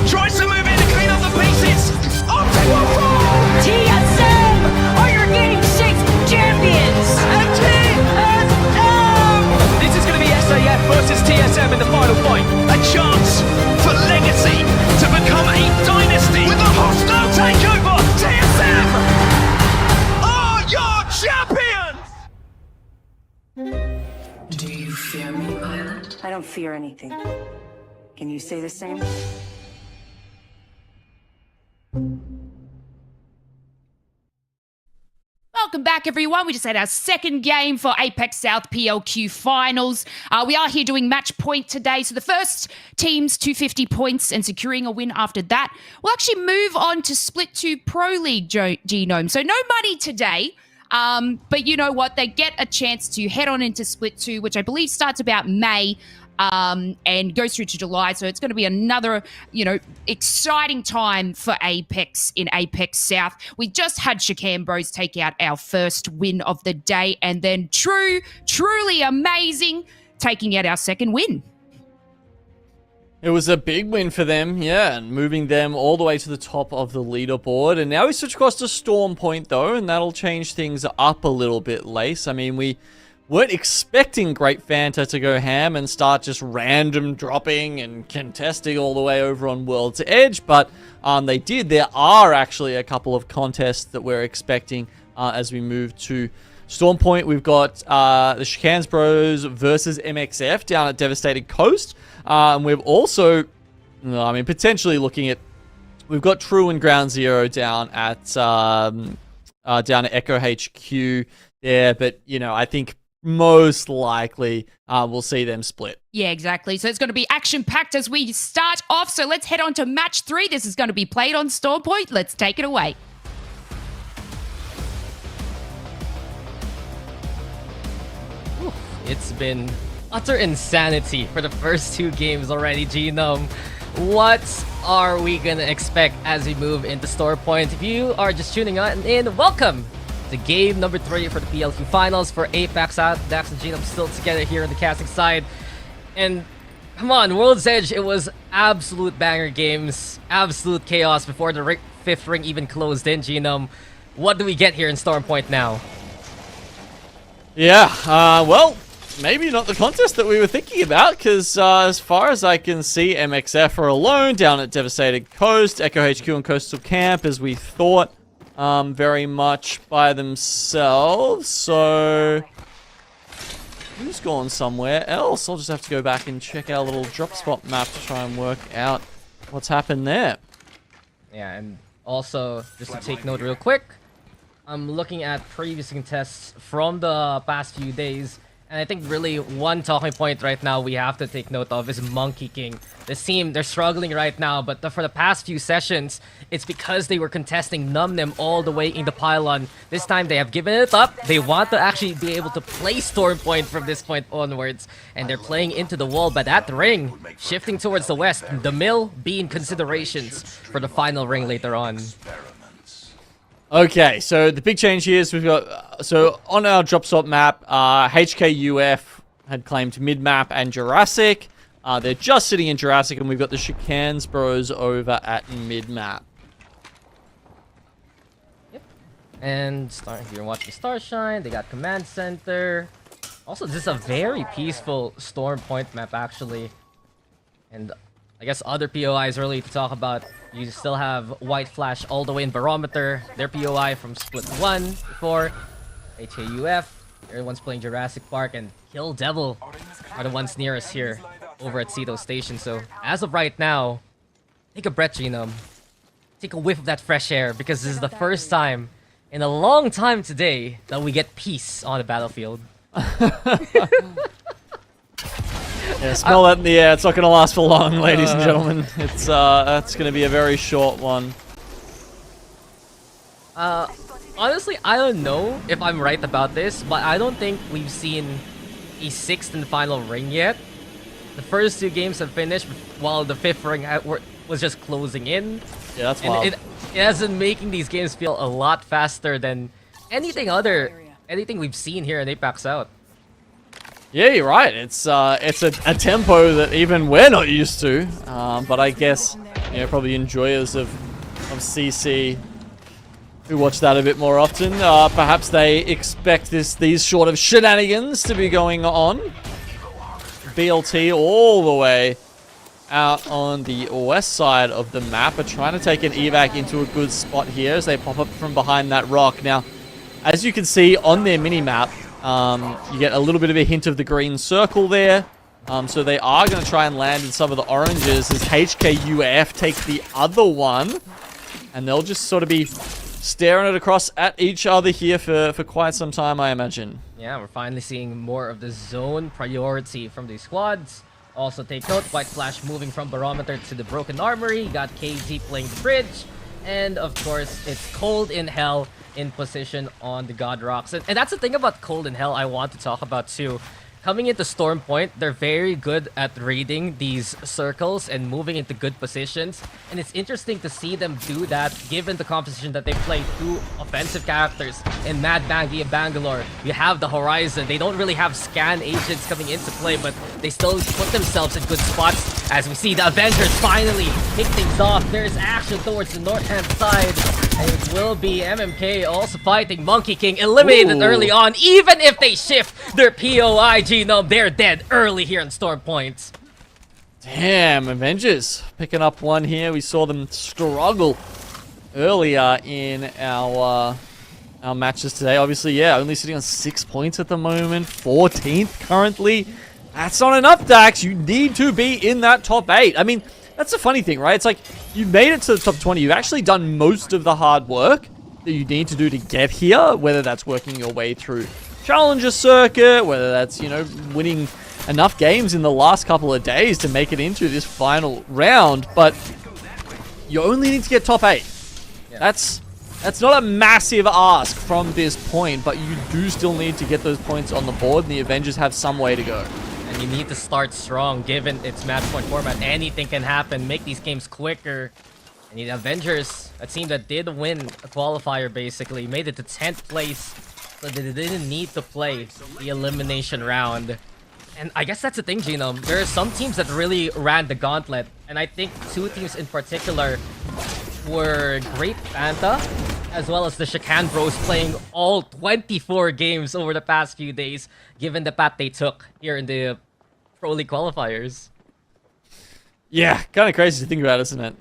G: Tries to move in to clean up the pieces. Optic will fall.
H: TSM are your Game 6 champions.
G: And TSM. This is going to be SAF versus TSM in the final fight. A chance for Legacy to become a dynasty with a hostile takeover. TSM are your champions.
I: Do you fear me, pilot?
J: I don't fear anything. Can you say the same?
A: Welcome back, everyone. We just had our second game for APAC-South PLQ Finals. We are here doing match point today. So the first team's 250 points and securing a win after that will actually move on to Split 2 Pro League Genome. So no money today. But you know what? They get a chance to head on into Split 2, which I believe starts about May. And goes through to July. So it's going to be another, exciting time for Apex in Apex South. We just had Shakan Bros take out our first win of the day, and then truly amazing, taking out our second win.
C: It was a big win for them, yeah, and moving them all the way to the top of the leaderboard. And now we switch across to Storm Point, though, and that'll change things up a little bit, Lace. I mean, we weren't expecting Great Fanta to go ham and start just random dropping and contesting all the way over on World's Edge, but they did. There are actually a couple of contests that we're expecting as we move to Storm Point. We've got the Shikans Bros versus MXF down at Devastated Coast. And we've also, potentially looking at, we've got True and Ground Zero down at Echo HQ there, but, I think most likely we'll see them split.
A: Yeah, exactly. So it's going to be action-packed as we start off. So let's head on to match 3. This is going to be played on Storm Point. Let's take it away.
B: It's been utter insanity for the first 2 games already, Genome. What are we going to expect as we move into Storm Point? If you are just tuning in, welcome to game number 3 for the PLQ Finals for APAC-South. Dax and Genome still together here on the casting side. And come on, World's Edge, it was absolute banger games, absolute chaos before the 5th ring even closed in, Genome. What do we get here in Storm Point now?
C: Yeah, well, maybe not the contest that we were thinking about, because as far as I can see, MXF are alone down at Devastated Coast, Echo HQ and Coastal Camp, as we thought, very much by themselves. So who's gone somewhere else? I'll just have to go back and check our little drop spot map to try and work out what's happened there.
B: Yeah, and also, just to take note real quick, I'm looking at previous contests from the past few days, and I think really one talking point right now we have to take note of is Monkey King. This team, they're struggling right now, but for the past few sessions, it's because they were contesting Numnem all the way in the pylon. This time they have given it up. They want to actually be able to play Storm Point from this point onwards, and they're playing into the wall, but that ring shifting towards the west, the mill being considerations for the final ring later on.
C: Okay, so the big change here is we've got, so on our drop spot map, HKUF had claimed mid-map and Jurassic. They're just sitting in Jurassic, and we've got the Shikans Bros over at mid-map.
B: Yep. And if you're watching Starshine, they got Command Center. Also, this is a very peaceful Storm Point map, actually. And I guess other POIs really to talk about. You still have White Flash all the way in Barometer. Their POI from Split 1 before. HAUF. Everyone's playing Jurassic Park, and Kill Devil are the ones near us here over at Ceto Station. So as of right now, take a breath, Genome. Take a whiff of that fresh air, because this is the first time in a long time today that we get peace on the battlefield.
C: Yeah, smell that in the air. It's not going to last for long, ladies and gentlemen. It's that's going to be a very short one.
B: Honestly, I don't know if I'm right about this, but I don't think we've seen a 6th and final ring yet. The first 2 games have finished while the 5th ring was just closing in.
C: Yeah, that's wild.
B: It has been making these games feel a lot faster than anything we've seen here in APAC-South.
C: Yeah, you're right. It's a tempo that even we're not used to. But I guess, you know, probably enjoyers of CC who watch that a bit more often, perhaps they expect these sort of shenanigans to be going on. BLT all the way out on the west side of the map are trying to take an evac into a good spot here as they pop up from behind that rock. Now, as you can see on their mini-map, you get a little bit of a hint of the green circle there. So they are going to try and land in some of the oranges as HKUF take the other one. And they'll just sort of be staring it across at each other here for quite some time, I imagine.
B: Yeah, we're finally seeing more of the zone priority from these squads. Also take note, White Flash moving from Barometer to the Broken Armory. You got KG playing the bridge. And of course, it's Cold in Hell in position on the God Rocks. And that's the thing about Cold in Hell I want to talk about too. Coming into Storm Point, they're very good at reading these circles and moving into good positions. And it's interesting to see them do that given the composition that they play 2 offensive characters in Mad Bangi and Bangalore. You have the Horizon. They don't really have scan agents coming into play, but they still put themselves in good spots. As we see the Avengers finally kick things off. There's action towards the north-hand side. And it will be MMK also fighting Monkey King, eliminated early on. Even if they shift their POI genome, they're dead early here in Storm Point.
C: Damn, Avengers picking up one here. We saw them struggle earlier in our matches today. Obviously, yeah, only sitting on 6 points at the moment. 14th currently. That's not enough, Dax. You need to be in that top 8. I mean, that's the funny thing, right? It's like, you made it to the top 20. You've actually done most of the hard work that you need to do to get here, whether that's working your way through Challenger Circuit, whether that's, you know, winning enough games in the last couple of days to make it into this final round, but you only need to get top 8. Yeah. That's not a massive ask from this point, but you do still need to get those points on the board, and the Avengers have some way to go.
B: And you need to start strong, given its match point format. Anything can happen. Make these games quicker. And the Avengers, a team that did win a qualifier, basically, made it to 10th place, so they didn't need to play the elimination round. And I guess that's the thing, Genome. There are some teams that really ran the gauntlet, and I think 2 teams in particular were Great Fanta, as well as the Shakan Bros playing all 24 games over the past few days, given the path they took here in the Pro League Qualifiers.
C: Yeah, kind of crazy to think about, isn't it?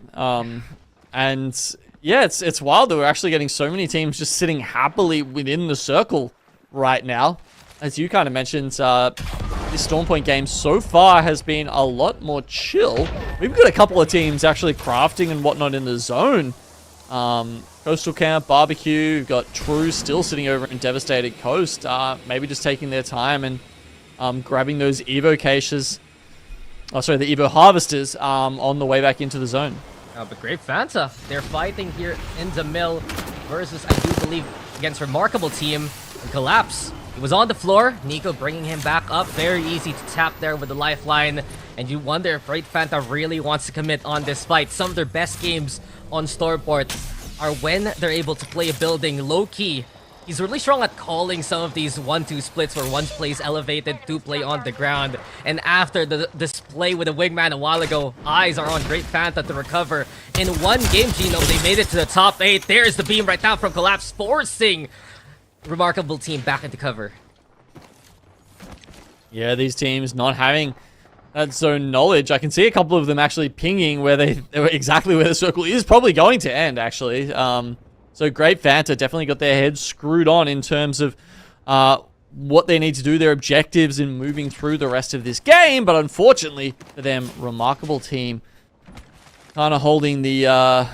C: And yeah, it's wild that we're actually getting so many teams just sitting happily within the circle right now. As you kind of mentioned, this Storm Point game so far has been a lot more chill. We've got a couple of teams actually crafting and whatnot in the zone. Coastal Camp, Barbecue, we've got True still sitting over in Devastated Coast. Maybe just taking their time and grabbing those Evo caches. Oh, sorry, the Evo Harvesters on the way back into the zone.
B: But Great Fanta, they're fighting here in the mill versus, I do believe, against Remarkable Team and Collapse. He was on the floor, Nico bringing him back up. Very easy to tap there with the lifeline. And you wonder if Great Fanta really wants to commit on this fight. Some of their best games on Stormport are when they're able to play a building low-key. He's really strong at calling some of these 1-2 splits where 1 plays elevated, 2 play on the ground. And after the display with the wingman a while ago, eyes are on Great Fanta to recover. In 1 game, Genome, they made it to the top 8. There's the beam right now from Collapse, forcing Remarkable Team back into cover.
C: Yeah, these teams not having that zone knowledge. I can see a couple of them actually pinging where they were exactly where the circle is probably going to end, actually. So Great Fanta definitely got their heads screwed on in terms of what they need to do, their objectives in moving through the rest of this game. But unfortunately for them, Remarkable Team kind of holding the...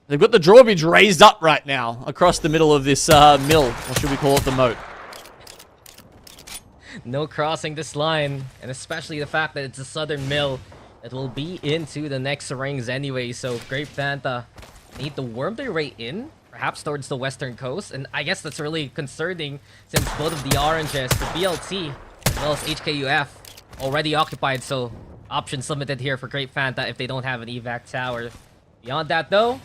C: they've got the drawbridge raised up right now across the middle of this mill. Or should we call it the moat?
B: No crossing this line, and especially the fact that it's a southern mill that will be into the next rings anyway. So Great Fanta need to worm their way in, perhaps towards the western coast, and I guess that's really concerning since both of the oranges, the BLT as well as HKUF, already occupied. So options limited here for Great Fanta if they don't have an evac tower. Beyond that though,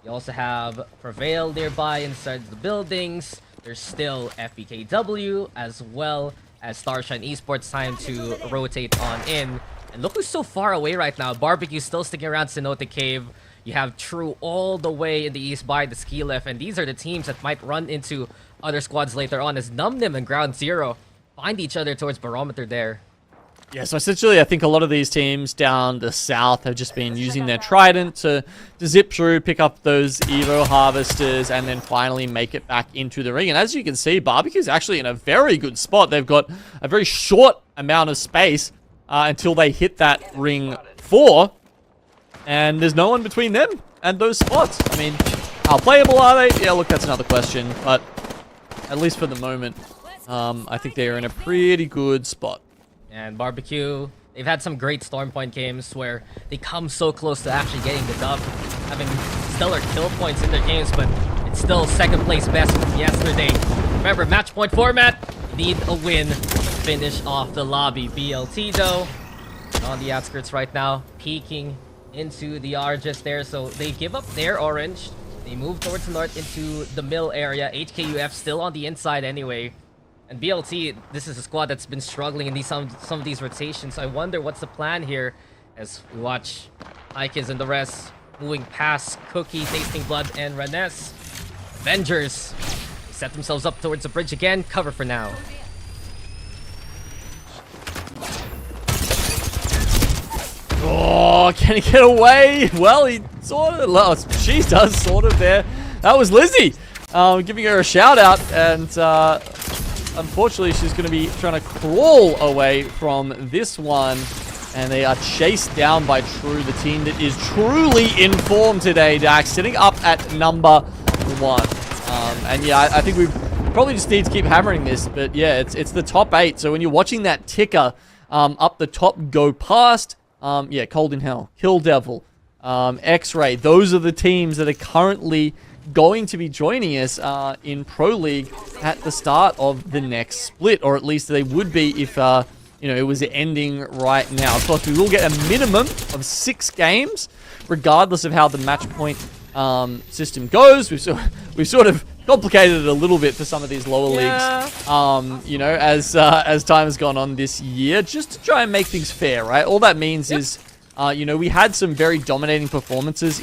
B: you also have Prevail nearby inside the buildings. There's still FBKW as well as Starshine Esports. Time to rotate on in. And look who's so far away right now. Barbecue still sticking around Cenote Cave. You have True all the way in the east by the ski lift. And these are the teams that might run into other squads later on as Numnim and Ground Zero find each other towards Barometer there.
C: Yeah, so essentially, I think a lot of these teams down the south have just been using their Trident to zip through, pick up those Evo Harvesters, and then finally make it back into the ring. And as you can see, Barbecue's actually in a very good spot. They've got a very short amount of space until they hit that ring 4, and there's no one between them and those spots. I mean, how playable are they? Yeah, look, that's another question, but at least for the moment, I think they're in a pretty good spot.
B: And Barbecue, they've had some great Stormpoint games where they come so close to actually getting the dub, having stellar kill points in their games, but it's still second place best from yesterday. Remember, match point format, you need a win to finish off the lobby. BLT though, on the outskirts right now, peeking into the RGS there, so they give up their orange. They move towards the north into the mill area. HKUF still on the inside anyway. And BLT, this is a squad that's been struggling in some of these rotations. I wonder what's the plan here as we watch Ikez and the rest moving past Cookie, Tasting Blood, and Renes. Avengers set themselves up towards the bridge again. Cover for now.
C: Oh, can he get away? Well, he sort of... Well, she does sort of there. That was Lizzie. Giving her a shout out, and unfortunately she's going to be trying to crawl away from this one, and they are chased down by True, the team that is truly in form today, Dax, sitting up at number 1. And yeah, I think we probably just need to keep hammering this, but yeah, it's the top 8. So when you're watching that ticker up the top go past, yeah, Cold in Hell, Kill Devil, X-Ray, those are the teams that are currently going to be joining us in Pro League at the start of the next split, or at least they would be if you know, it was ending right now. Of course, we will get a minimum of 6 games, regardless of how the match point system goes. We've sort of complicated it a little bit for some of these lower leagues, you know, as time has gone on this year, just to try and make things fair, right? All that means is, you know, we had some very dominating performances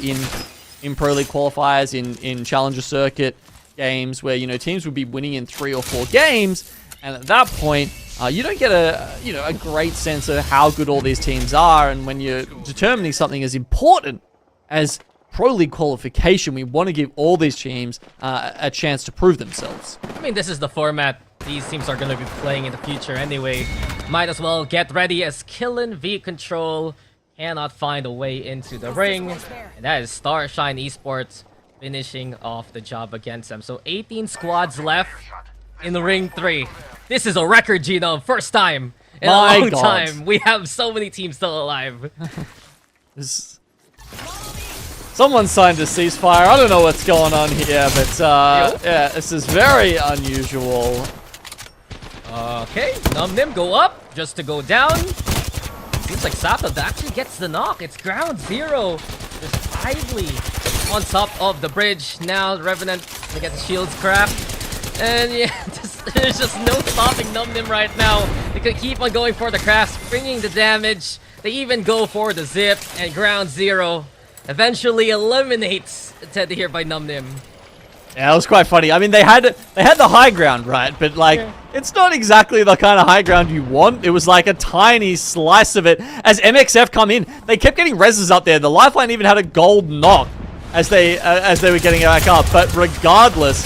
C: in Pro League qualifiers, in Challenger Circuit games, where, you know, teams would be winning in 3 or 4 games, and at that point, you don't get a great sense of how good all these teams are. And when you're determining something as important as Pro League qualification, we want to give all these teams a chance to prove themselves.
B: I mean, this is the format these teams are going to be playing in the future anyway. Might as well get ready as Killin V Control cannot find a way into the ring. And that is Starshine Esports finishing off the job against them. So 18 squads left in the ring 3. This is a record, Gino. First time in a long time. We have so many teams still alive.
C: Someone signed a ceasefire. I don't know what's going on here, but yeah, this is very unusual.
B: Okay, Numnim go up just to go down. Seems like Sato actually gets the knock. It's Ground Zero just idly on top of the bridge. Now the Revenant gonna get the shields cracked. And yeah, there's just no stopping Numnim right now. They could keep on going for the crafts, bringing the damage. They even go for the zip, and Ground Zero eventually eliminates Teddy here by Numnim.
C: Yeah, it was quite funny. I mean, they had the high ground, right? But like, it's not exactly the kind of high ground you want. It was like a tiny slice of it. As MXF come in, they kept getting reses up there. The lifeline even had a gold knock as they were getting back up. But regardless,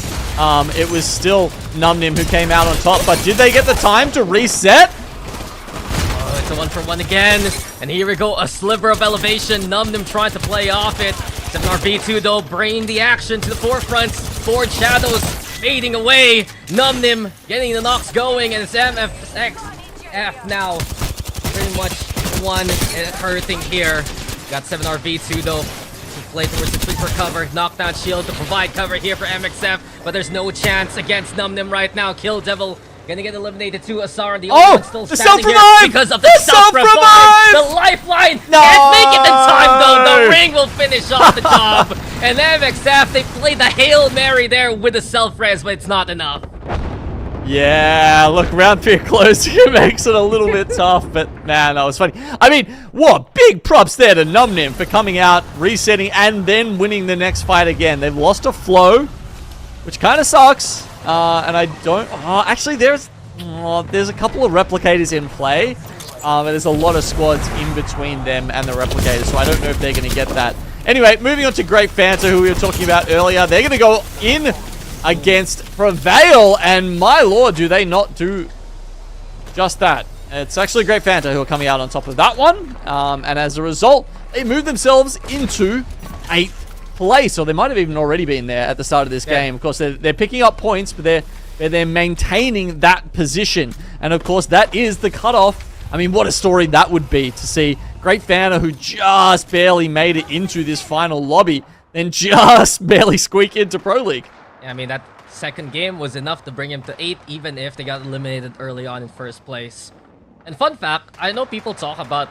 C: it was still Numnim who came out on top. But did they get the time to reset?
B: Oh, it's a 1-for-1 again. And here we go, a sliver of elevation. Numnim trying to play off it. 7RB2 though, bringing the action to the forefront. Forge Shadows fading away. Numnim getting the knocks going, and it's MFXF now pretty much one hurting here. Got 7RV2 though to play towards the sweeper cover. Knockdown shield to provide cover here for MXF, but there's no chance against Numnim right now. Kill Devil gonna get eliminated too. Asar, the only one still standing here because of the self-revive! The lifeline can't make it in time though. The ring will finish off the job. And MXF, they played the Hail Mary there with the self-res, but it's not enough.
C: Yeah, look, round 3 closing makes it a little bit tough, but man, that was funny. I mean, what big props there to Numnim for coming out, resetting, and then winning the next fight again. They've lost a flow, which kind of sucks. And I don't... actually, there's a couple of replicators in play. But there's a lot of squads in between them and the replicators, so I don't know if they're going to get that. Anyway, moving on to Great Fanta, who we were talking about earlier. They're going to go in against Prevail, and my lord, do they not do just that. It's actually Great Fanta who are coming out on top of that one. And as a result, they move themselves into 8th place, or they might have even already been there at the start of this game. Of course, they're picking up points, but they're maintaining that position. And of course, that is the cutoff. I mean, what a story that would be to see Great Fanta, who just barely made it into this final lobby, then just barely squeak into Pro League.
B: Yeah, I mean, that second game was enough to bring him to 8th, even if they got eliminated early on in first place. And fun fact, I know people talk about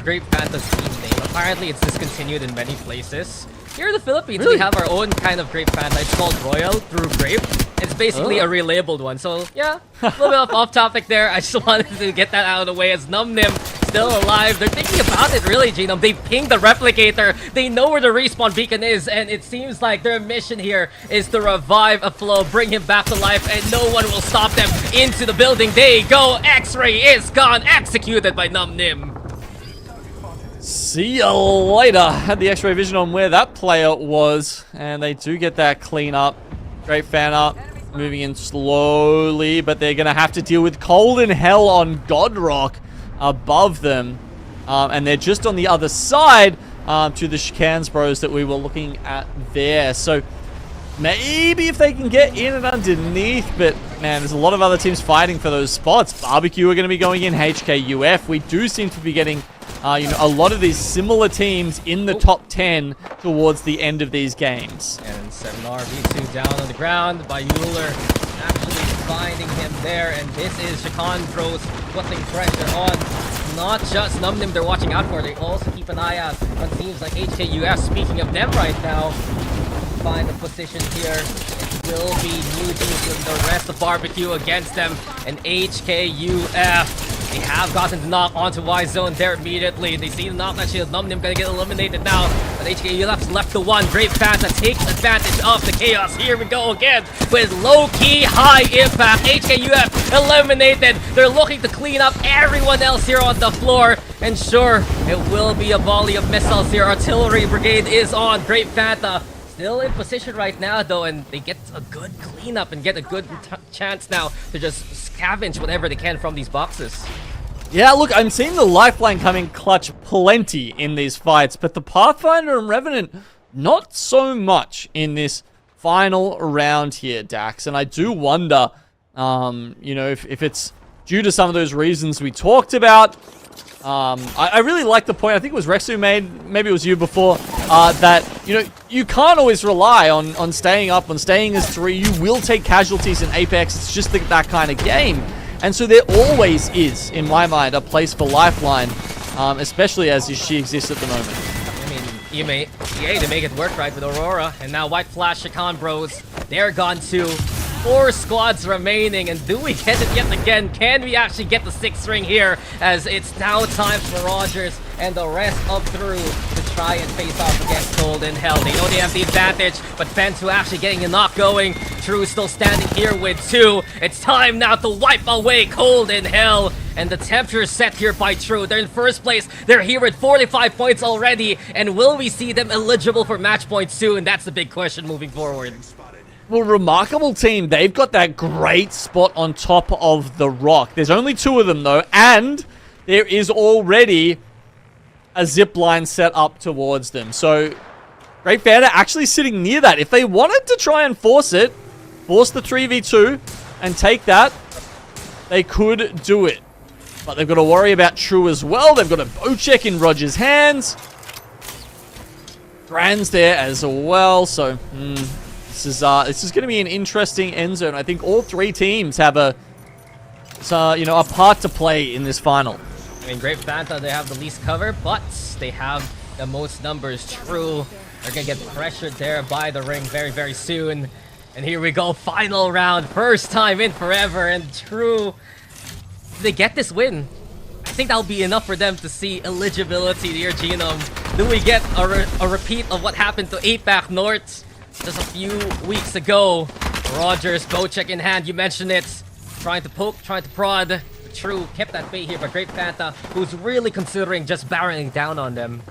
B: Great Fanta's team name. Apparently, it's discontinued in many places. Here in the Philippines, we have our own kind of Great Fanta. It's called Royal through Grape. It's basically a relabeled one. So, yeah, a little bit of off-topic there. I just wanted to get that out of the way as Numnim still alive. They're thinking about it, really, Genome. They pinged the replicator. They know where the respawn beacon is, and it seems like their mission here is to revive a flow, bring him back to life, and no one will stop them. Into the building they go. X-Ray is gone, executed by Numnim.
C: See you later. Had the X-ray vision on where that player was, and they do get that clean up. Great Fanta moving in slowly, but they're gonna have to deal with Cold in Hell on Godrock above them, and they're just on the other side to the Chicanes Bros that we were looking at there. So maybe if they can get in and underneath, but man, there's a lot of other teams fighting for those spots. Barbecue are going to be going in, HKUF. We do seem to be getting a lot of these similar teams in the top 10 towards the end of these games.
B: And 7RV2 down on the ground by Euler, actually finding him there. And this is Chicane Bros putting pressure on not just Numnim they're watching out for. They also keep an eye out on teams like HKUF. Speaking of them right now, find the position here. It will be New Jeans with the rest of Barbecue against them. And HKUF, they have gotten the knock onto Y Zone there immediately. They see the knockdown shield. Numnim gonna get eliminated now. But HKUF's left to one. Great Fanta takes advantage of the chaos. Here we go again with low-key high impact. HKUF eliminated. They're looking to clean up everyone else here on the floor. And sure, it will be a volley of missiles here. Artillery Brigade is on. Great Fanta still in position right now, though, and they get a good cleanup and get a good chance now to just scavenge whatever they can from these boxes.
C: Yeah, look, I'm seeing the Lifeline coming clutch plenty in these fights, but the Pathfinder and Revenant, not so much in this final round here, Dax. And I do wonder, if it's due to some of those reasons we talked about. I really like the point, I think it was Rex who made, maybe it was you before, that, you can't always rely on staying up, on staying as 3. You will take casualties in Apex. It's just that kind of game. And so there always is, in my mind, a place for Lifeline, especially as she exists at the moment.
B: I mean, EA to make it work right with Aurora, and now White Flash, Chicane Bros, they're gone too. 4 squads remaining, and do we get it yet again? Can we actually get the 6th ring here, as it's now time for Rogers and the rest up through to try and face off against Cold in Hell. They know they have the advantage, but Fentu actually getting a knock going. True still standing here with 2. It's time now to wipe away Cold in Hell, and the temperature is set here by True. They're in first place. They're here with 45 points already, and will we see them eligible for match points soon? That's the big question moving forward.
C: Well, Remarkable team, they've got that great spot on top of the rock. There's only 2 of them, though, and there is already a zip line set up towards them. So, Great Fanta actually sitting near that. If they wanted to try and force it, force the 3v2 and take that, they could do it. But they've got to worry about True as well. They've got a bow check in Roger's hands. Grand's there as well. So this is going to be an interesting end zone. I think all three teams have a part to play in this final.
B: I mean, Great Fanta, they have the least cover, but they have the most numbers. True, they're gonna get pressured there by the ring very, very soon. And here we go, final round, first time in forever, and True, they get this win. I think that'll be enough for them to see eligibility to your Genome. Do we get a repeat of what happened to APAC North just a few weeks ago? Rogers, bow check in hand, you mentioned it. Trying to poke, trying to prod. True kept that bait here, but Great Fanta, who's really considering just barreling down on them.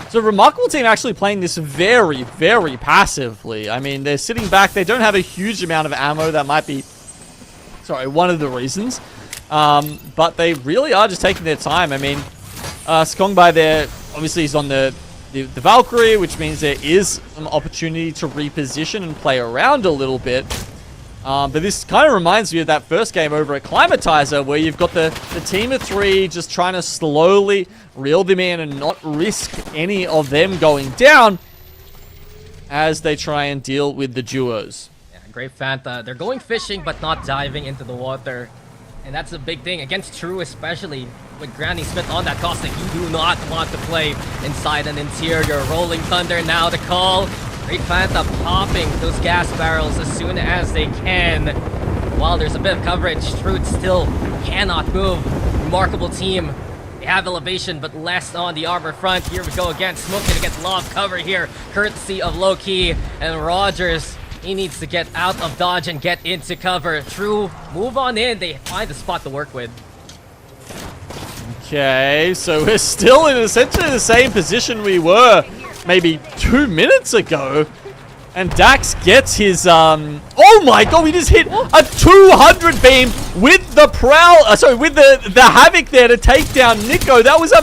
C: So Remarkable team actually playing this very, very passively. I mean, they're sitting back. They don't have a huge amount of ammo. That might be, one of the reasons. But they really are just taking their time. I mean, Skongbai there, obviously he's on the Valkyrie, which means there is some opportunity to reposition and play around a little bit. But this kind of reminds me of that first game over at Climatizer, where you've got the team of three just trying to slowly reel them in and not risk any of them going down as they try and deal with the duos.
B: Yeah, Great Fanta, they're going fishing but not diving into the water. And that's a big thing against True, especially with Granny Smith on that Caustic. You do not want to play inside an interior. Rolling Thunder now to call. Great Fanta popping those gas barrels as soon as they can. While there's a bit of coverage, True still cannot move. Remarkable team. They have elevation, but less on the armor front. Here we go again. Smoke gonna get lob cover here, courtesy of Low-Key. And Rogers, he needs to get out of dodge and get into cover. True, move on in. They find a spot to work with.
C: Okay, so we're still in essentially the same position we were maybe 2 minutes ago. And Dax gets his, oh my god, we just hit a 200 beam with the with the Havoc there to take down Nico. That was a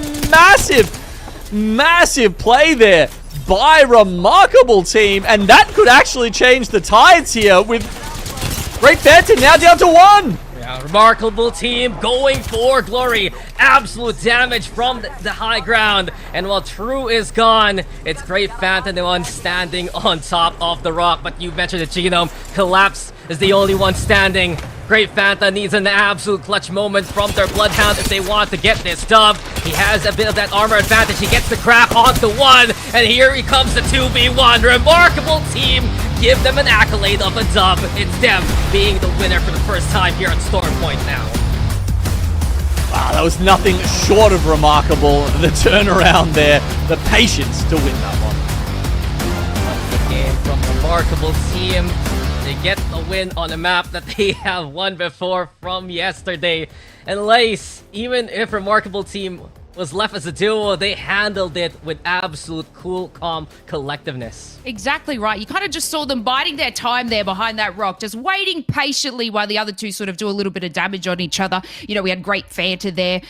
C: massive play there by Remarkable team. And that could actually change the tides here with Great Fanta now down to 1.
B: Yeah, Remarkable team going for glory. Absolute damage from the high ground. And while True is gone, it's Great Fanta, the one standing on top of the rock. But you mentioned the Genome. Collapse is the only one standing. Great Fanta needs an absolute clutch moment from their Bloodhound if they want to get this dub. He has a bit of that armor advantage. He gets the crack onto 1. And here he comes the 2v1. Remarkable team. Give them an accolade of a dub. It's them being the winner for the first time here at Storm Point now.
C: Wow, that was nothing short of remarkable. The turnaround there, the patience to win that one.
B: Good game from Remarkable team. They get a win on a map that they have won before from yesterday. And Lace, even if Remarkable team was left as a duo, they handled it with absolute cool, calm collectiveness.
A: Exactly right. You kind of just saw them biding their time there behind that rock, just waiting patiently while the other two sort of do a little bit of damage on each other. You know, we had Great Fanta there,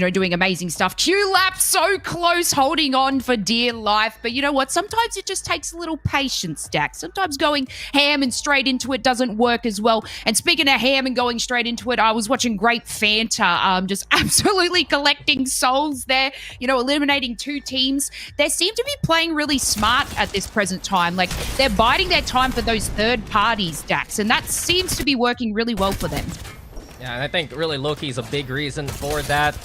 A: doing amazing stuff. Q-Lap so close, holding on for dear life. But you know what? Sometimes it just takes a little patience, Dax. Sometimes going ham and straight into it doesn't work as well. And speaking of ham and going straight into it, I was watching Great Fanta just absolutely collecting souls there, eliminating 2 teams. They seem to be playing really smart at this present time. Like, they're biding their time for those third parties, Dax, and that seems to be working really well for them.
B: Yeah, and I think really Loki is a big reason for that.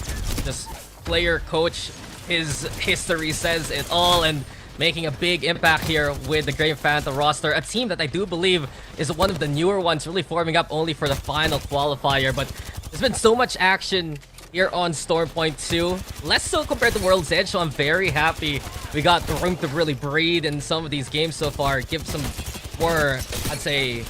B: Just player, coach, his history says it all, and making a big impact here with the Great Fanta roster. A team that I do believe is one of the newer ones, really forming up only for the final qualifier. But there's been so much action here on Storm Point 2. Less so compared to World's Edge, so I'm very happy we got the room to really breathe in some of these games so far. Give some more, I'd say,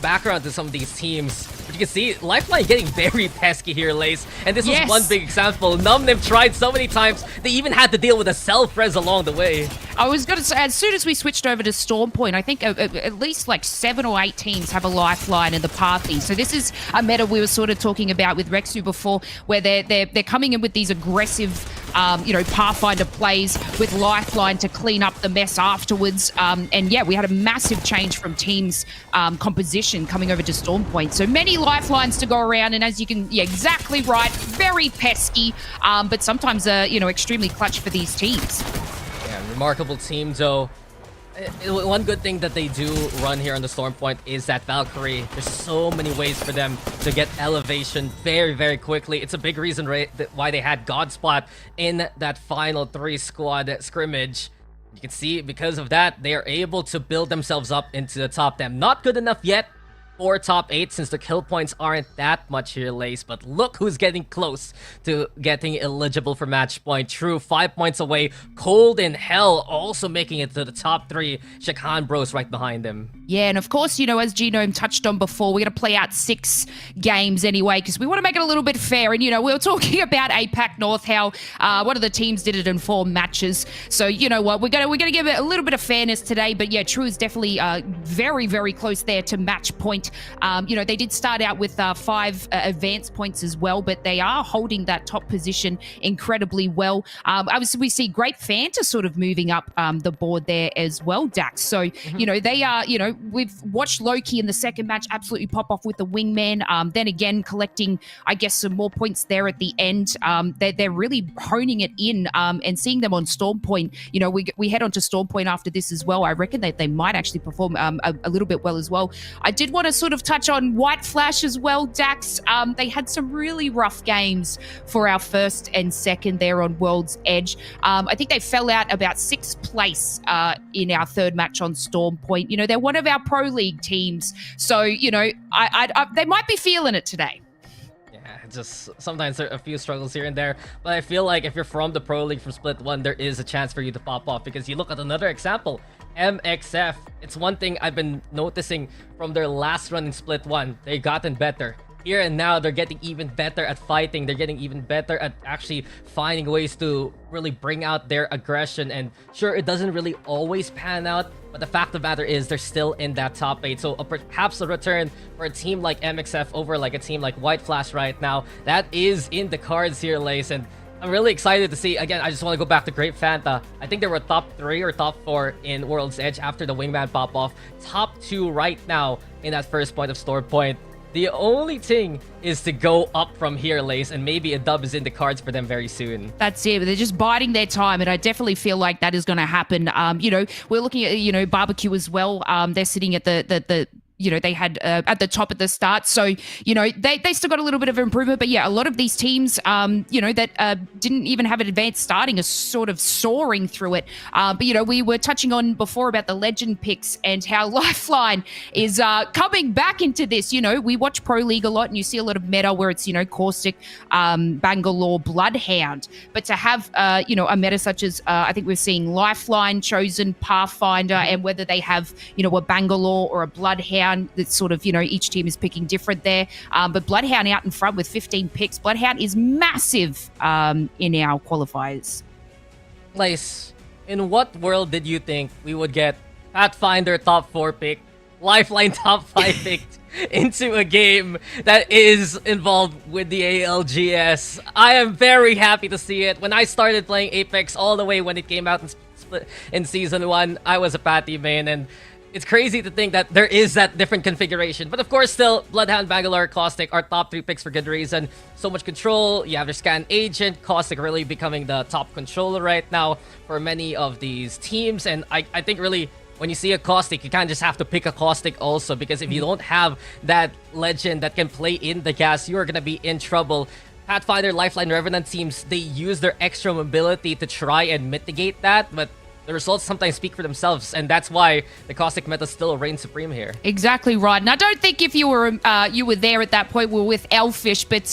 B: background to some of these teams. But you can see Lifeline getting very pesky here, Lace. And this was one big example. Numnim tried so many times, they even had to deal with a self-res along the way.
A: I was going to say, as soon as we switched over to Storm Point, I think at least like 7 or 8 teams have a lifeline in the party. So this is a meta we were sort of talking about with Rexu before, where they're coming in with these aggressive Pathfinder plays with Lifeline to clean up the mess afterwards. And yeah, we had a massive change from teams' composition coming over to Stormpoint. So many Lifelines to go around, and as you can, exactly right, very pesky, but sometimes, extremely clutch for these teams.
B: Yeah, remarkable team, though. One good thing that they do run here on the Stormpoint is that Valkyrie. There's so many ways for them to get elevation very, very quickly. It's a big reason why they had Godspot in that final 3-squad scrimmage. You can see because of that, they are able to build themselves up into the top 10. Not good enough yet for top 8 since the kill points aren't that much here, Lace. But look who's getting close to getting eligible for match point. True, 5 points away. Cold in Hell also making it to the top 3. Shakan Bros right behind him.
A: Yeah, and of course, as Genome touched on before, we're going to play out 6 games anyway because we want to make it a little bit fair. And, we were talking about APAC North, how one of the teams did it in 4 matches. So, you know what, we're going to give it a little bit of fairness today. But yeah, True is definitely very, very close there to match point. They did start out with 5 advance points as well, but they are holding that top position incredibly well. Obviously, we see Great Fanta sort of moving up the board there as well, Dax. So, they are, we've watched Loki in the second match absolutely pop off with the Wingman. Then again, collecting, I guess, some more points there at the end. They're really honing it in and seeing them on Stormpoint. We head on to Stormpoint after this as well. I reckon that they might actually perform a little bit well as well. I did want to sort of touch on White Flash as well, Dax. They had some really rough games for our first and second there on World's Edge. I think they fell out about 6th place in our third match on Stormpoint. They're one of our Pro League teams. So, they might be feeling it today.
B: Just sometimes there are a few struggles here and there, but I feel like if you're from the Pro League from Split 1, there is a chance for you to pop off because you look at another example, MXF. It's one thing I've been noticing from their last run in Split 1. They've gotten better. Here and now, they're getting even better at fighting. They're getting even better at actually finding ways to really bring out their aggression. And sure, it doesn't really always pan out, but the fact of the matter is they're still in that top 8. So perhaps a return for a team like MXF over like a team like White Flash right now. That is in the cards here, Lace. And I'm really excited to see. Again, I just want to go back to Great Fanta. I think they were top 3 or top 4 in World's Edge after the Wingman pop-off. Top 2 right now in that first point of Stormpoint. The only thing is to go up from here, Lace, and maybe a dub is in the cards for them very soon.
A: That's it. They're just biding their time, and I definitely feel like that is going to happen. We're looking at, Barbecue as well. They're sitting at the they had at the top at the start. So, they still got a little bit of improvement. But yeah, a lot of these teams, that didn't even have an advanced starting are sort of soaring through it. But, we were touching on before about the legend picks and how Lifeline is coming back into this. We watch Pro League a lot and you see a lot of meta where it's, Caustic, Bangalore, Bloodhound. But to have, a meta such as, I think we're seeing Lifeline, Chosen, Pathfinder, and whether they have, a Bangalore or a Bloodhound, that's sort of, each team is picking different there. But Bloodhound out in front with 15 picks. Bloodhound is massive in our qualifiers.
B: Lace, in what world did you think we would get Pathfinder top 4 pick, Lifeline top 5 picked into a game that is involved with the ALGS? I am very happy to see it. When I started playing Apex all the way when it came out in Season 1, I was a Patty main, and it's crazy to think that there is that different configuration. But of course, still, Bloodhound, Bangalore, Caustic are top 3 picks for good reason. So much control. You have their scan agent. Caustic really becoming the top controller right now for many of these teams. And I think really, when you see a Caustic, you can't just have to pick a Caustic also. Because if you don't have that legend that can play in the gas, you are going to be in trouble. Pathfinder, Lifeline, Revenant teams, they use their extra mobility to try and mitigate that. But the results sometimes speak for themselves, and that's why the Caustic meta still reigns supreme here.
A: Exactly right. And I don't think if you were there at that point, we were with Elfish, but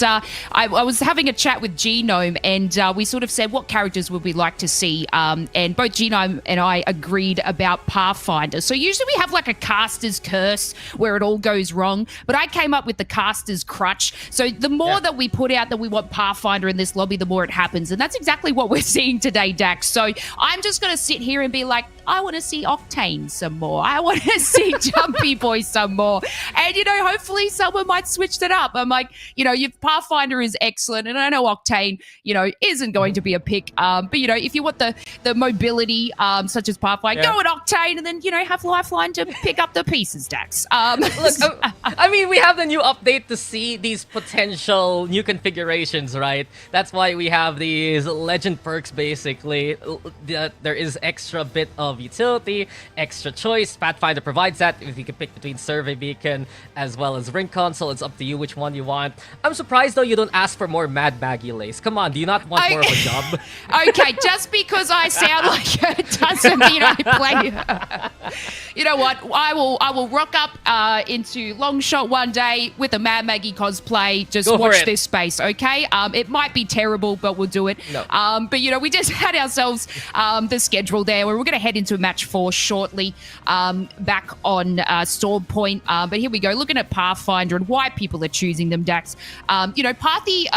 A: I was having a chat with Genome, and we sort of said, what characters would we like to see? And both Genome and I agreed about Pathfinder. So usually we have like a caster's curse where it all goes wrong, but I came up with the caster's crutch. So the more that we put out that we want Pathfinder in this lobby, the more it happens. And that's exactly what we're seeing today, Dax. So I'm just going to sit here and be like, I want to see Octane some more. I want to see Jumpy Boy some more. And, hopefully someone might switch that up. I'm like, your Pathfinder is excellent. And I know Octane, isn't going to be a pick. But, if you want the mobility, such as Pathfinder, go with Octane and then, have Lifeline to pick up the pieces, Dax.
B: Look, I mean, we have the new update to see these potential new configurations, right? That's why we have these legend perks, basically. There is extra bit of utility, extra choice. Pathfinder provides that. If you can pick between Survey Beacon as well as Ring Console, it's up to you which one you want. I'm surprised, though, you don't ask for more Mad Maggie Lace. Come on, do you not want more of a job?
A: Okay, just because I sound like her doesn't mean I play her. You know what? I will rock up into Longshot one day with a Mad Maggie cosplay. Just watch this space, okay? It might be terrible, but we'll do it.
B: No.
A: But we just had ourselves the schedule there where we're going to head into match 4 shortly, back on Storm Point. But here we go, looking at Pathfinder and why people are choosing them, Dax. Pathy,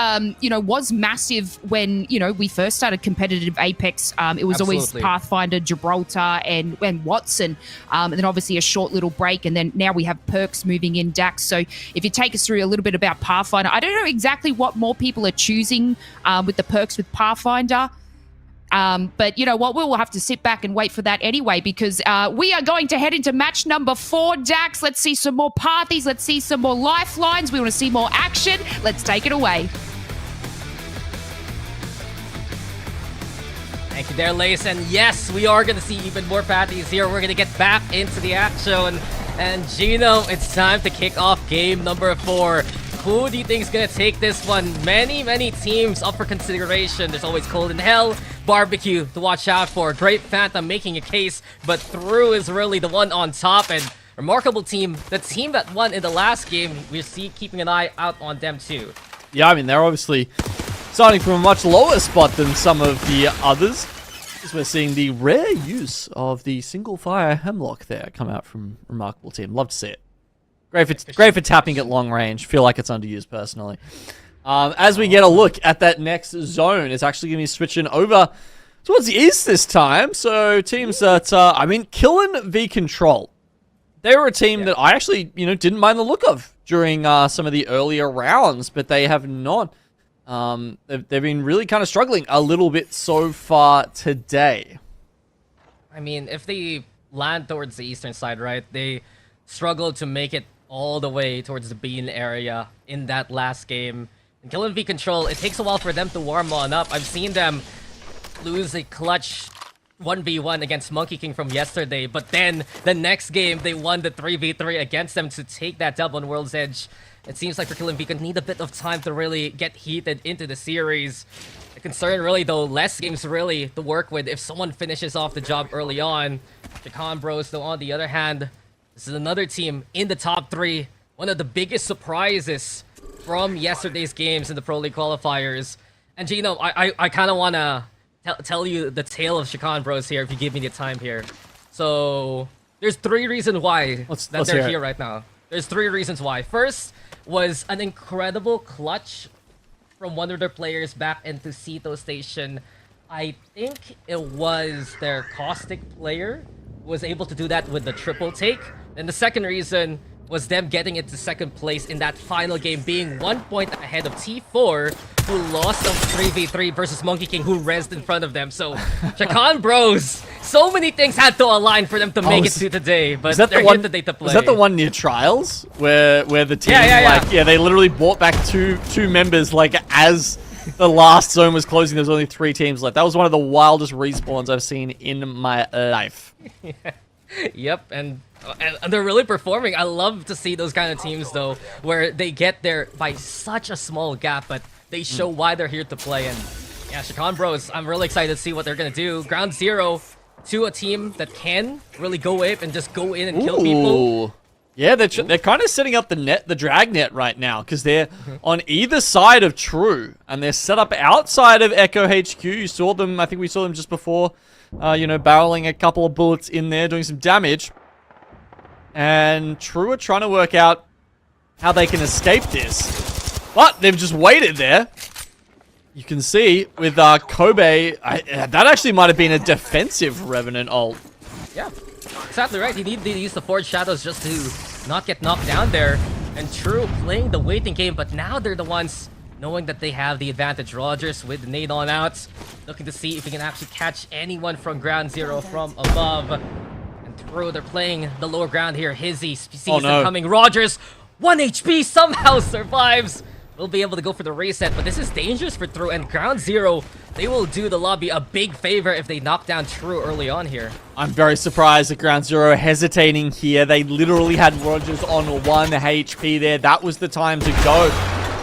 A: was massive when we first started competitive Apex. It was always Pathfinder, Gibraltar, and Watson. And then obviously a short little break, and then now we have perks moving in, Dax. So if you take us through a little bit about Pathfinder, I don't know exactly what more people are choosing with the perks with Pathfinder. But you know what? We'll have to sit back and wait for that anyway, because we are going to head into match number 4, Dax. Let's see some more Pathies. Let's see some more lifelines. We want to see more action. Let's take it away.
B: Thank you there, Lace. And yes, we are going to see even more Pathies here. We're going to get back into the action. And Gino, it's time to kick off game number 4. Who do you think is going to take this one? Many teams up for consideration. There's always Cold in Hell, Barbecue to watch out for. Great Phantom making a case, but Through is really the one on top. And remarkable team, the team that won in the last game, we're keeping an eye out on them too.
C: Yeah, I mean, they're obviously starting from a much lower spot than some of the others. As we're seeing the rare use of the single fire Hemlock there come out from remarkable team. Love to see it. Great for tapping at long range. Feel like it's underused personally. As we get a look at that next zone, it's actually going to be switching over towards the east this time. So teams that, Killen v Control. They were a team that I actually, didn't mind the look of during some of the earlier rounds, but they have not. They've been really kind of struggling a little bit so far today.
B: I mean, if they land towards the eastern side, right, they struggled to make it all the way towards the Bean area in that last game. In Killen v Control, it takes a while for them to warm on up. I've seen them lose a clutch 1v1 against Monkey King from yesterday, but then the next game, they won the 3v3 against them to take that dub on World's Edge. It seems like for Killen v need a bit of time to really get heated into the series. The concern really, though, less games really to work with if someone finishes off the job early on. Chacon Bros, though, on the other hand, this is another team in the top 3. One of the biggest surprises from yesterday's games in the Pro League Qualifiers. And Gino, I kind of want to tell you the tale of Chacon Bros here if you give me the time here. So there's 3 reasons why they're here right now. There's 3 reasons why. First was an incredible clutch from one of their players back into Sito Station. I think it was their Caustic player was able to do that with the triple take. And the second reason was them getting into second place in that final game, being 1 point ahead of T4, who lost a 3v3 versus Monkey King, who rezzed in front of them. So, Chacon Bros, so many things had to align for them to make it to today, but they're here today to play.
C: Was that the one near Trials? Where the team, they literally brought back two members, as the last zone was closing, there's only 3 teams left. That was one of the wildest respawns I've seen in my life.
B: Yep, and they're really performing. I love to see those kind of teams, though, where they get there by such a small gap, but they show why they're here to play. And yeah, Chacon Bros, I'm really excited to see what they're going to do. Ground Zero to a team that can really go in and just go in and kill people.
C: Yeah, they're kind of setting up the drag net right now, because they're on either side of True, and they're set up outside of Echo HQ. You saw them, I think we saw them just before, barreling a couple of bullets in there, doing some damage. And True are trying to work out how they can escape this. But they've just waited there. You can see with Kobe, that actually might have been a defensive Revenant ult.
B: Yeah, exactly right. He needed to use the Forged Shadows just to not get knocked down there. And True playing the waiting game, but now they're the ones knowing that they have the advantage. Rogers with the nade on out, looking to see if he can actually catch anyone from ground zero from above. And True, they're playing the lower ground here. Hizzy sees them coming. Rogers, 1 HP, somehow survives. Will be able to go for the reset, but this is dangerous for True, and ground zero, they will do the lobby a big favor if they knock down True early on here. I'm
C: very surprised at ground zero hesitating here. They literally had Rogers on 1 HP there. That was the time to go.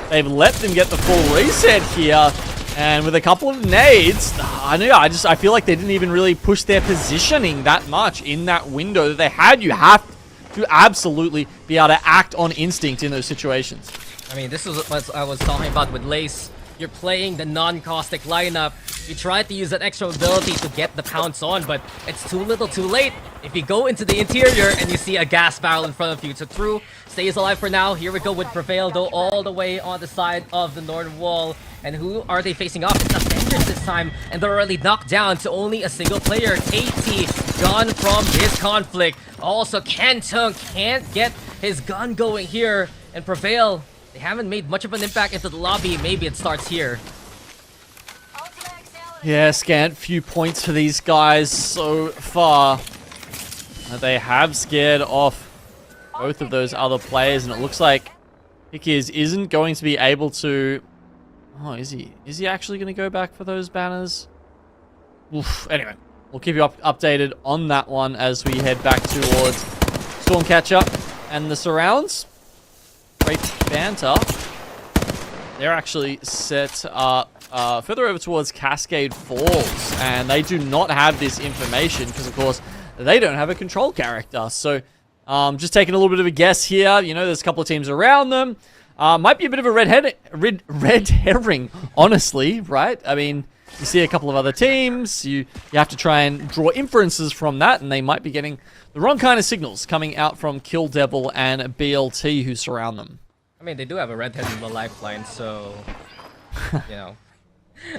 C: They've let them get the full reset here, and with a couple of nades, I feel like they didn't even really push their positioning that much in that window that they had. You have to absolutely be able to act on instinct in those situations.
B: I mean, this is what I was talking about with Lace. You're playing the non-caustic lineup. You try to use that extra ability to get the pounce on, but it's too little too late. If you go into the interior and you see a gas barrel in front of you, so True stays alive for now. Here we go with Prevail, though, all the way on the side of the northern wall. And who are they facing off? It's Avengers this time, and they're already knocked down to only a single player. KT gone from his conflict. Also, Kentung can't get his gun going here, and Prevail, they haven't made much of an impact into the lobby. Maybe it starts here.
C: Yeah, scant few points for these guys so far. They have scared off both of those other players, and it looks like Hickeys isn't going to be able to... Oh, is he? Is he actually going to go back for those banners? Oof. Anyway, we'll keep you updated on that one as we head back towards Stormcatcher and the surrounds. Great banter. They're actually set further over towards Cascade Falls, and they do not have this information because, of course, they don't have a control character. So, just taking a little bit of a guess here. You know, there's a couple of teams around them. Might be a bit of a red herring, honestly, right? I mean, you see a couple of other teams, you have to try and draw inferences from that, and they might be getting the wrong kind of signals coming out from Kill Devil and BLT who surround them.
B: I mean, they do have a redhead in the lifeline, so, you know,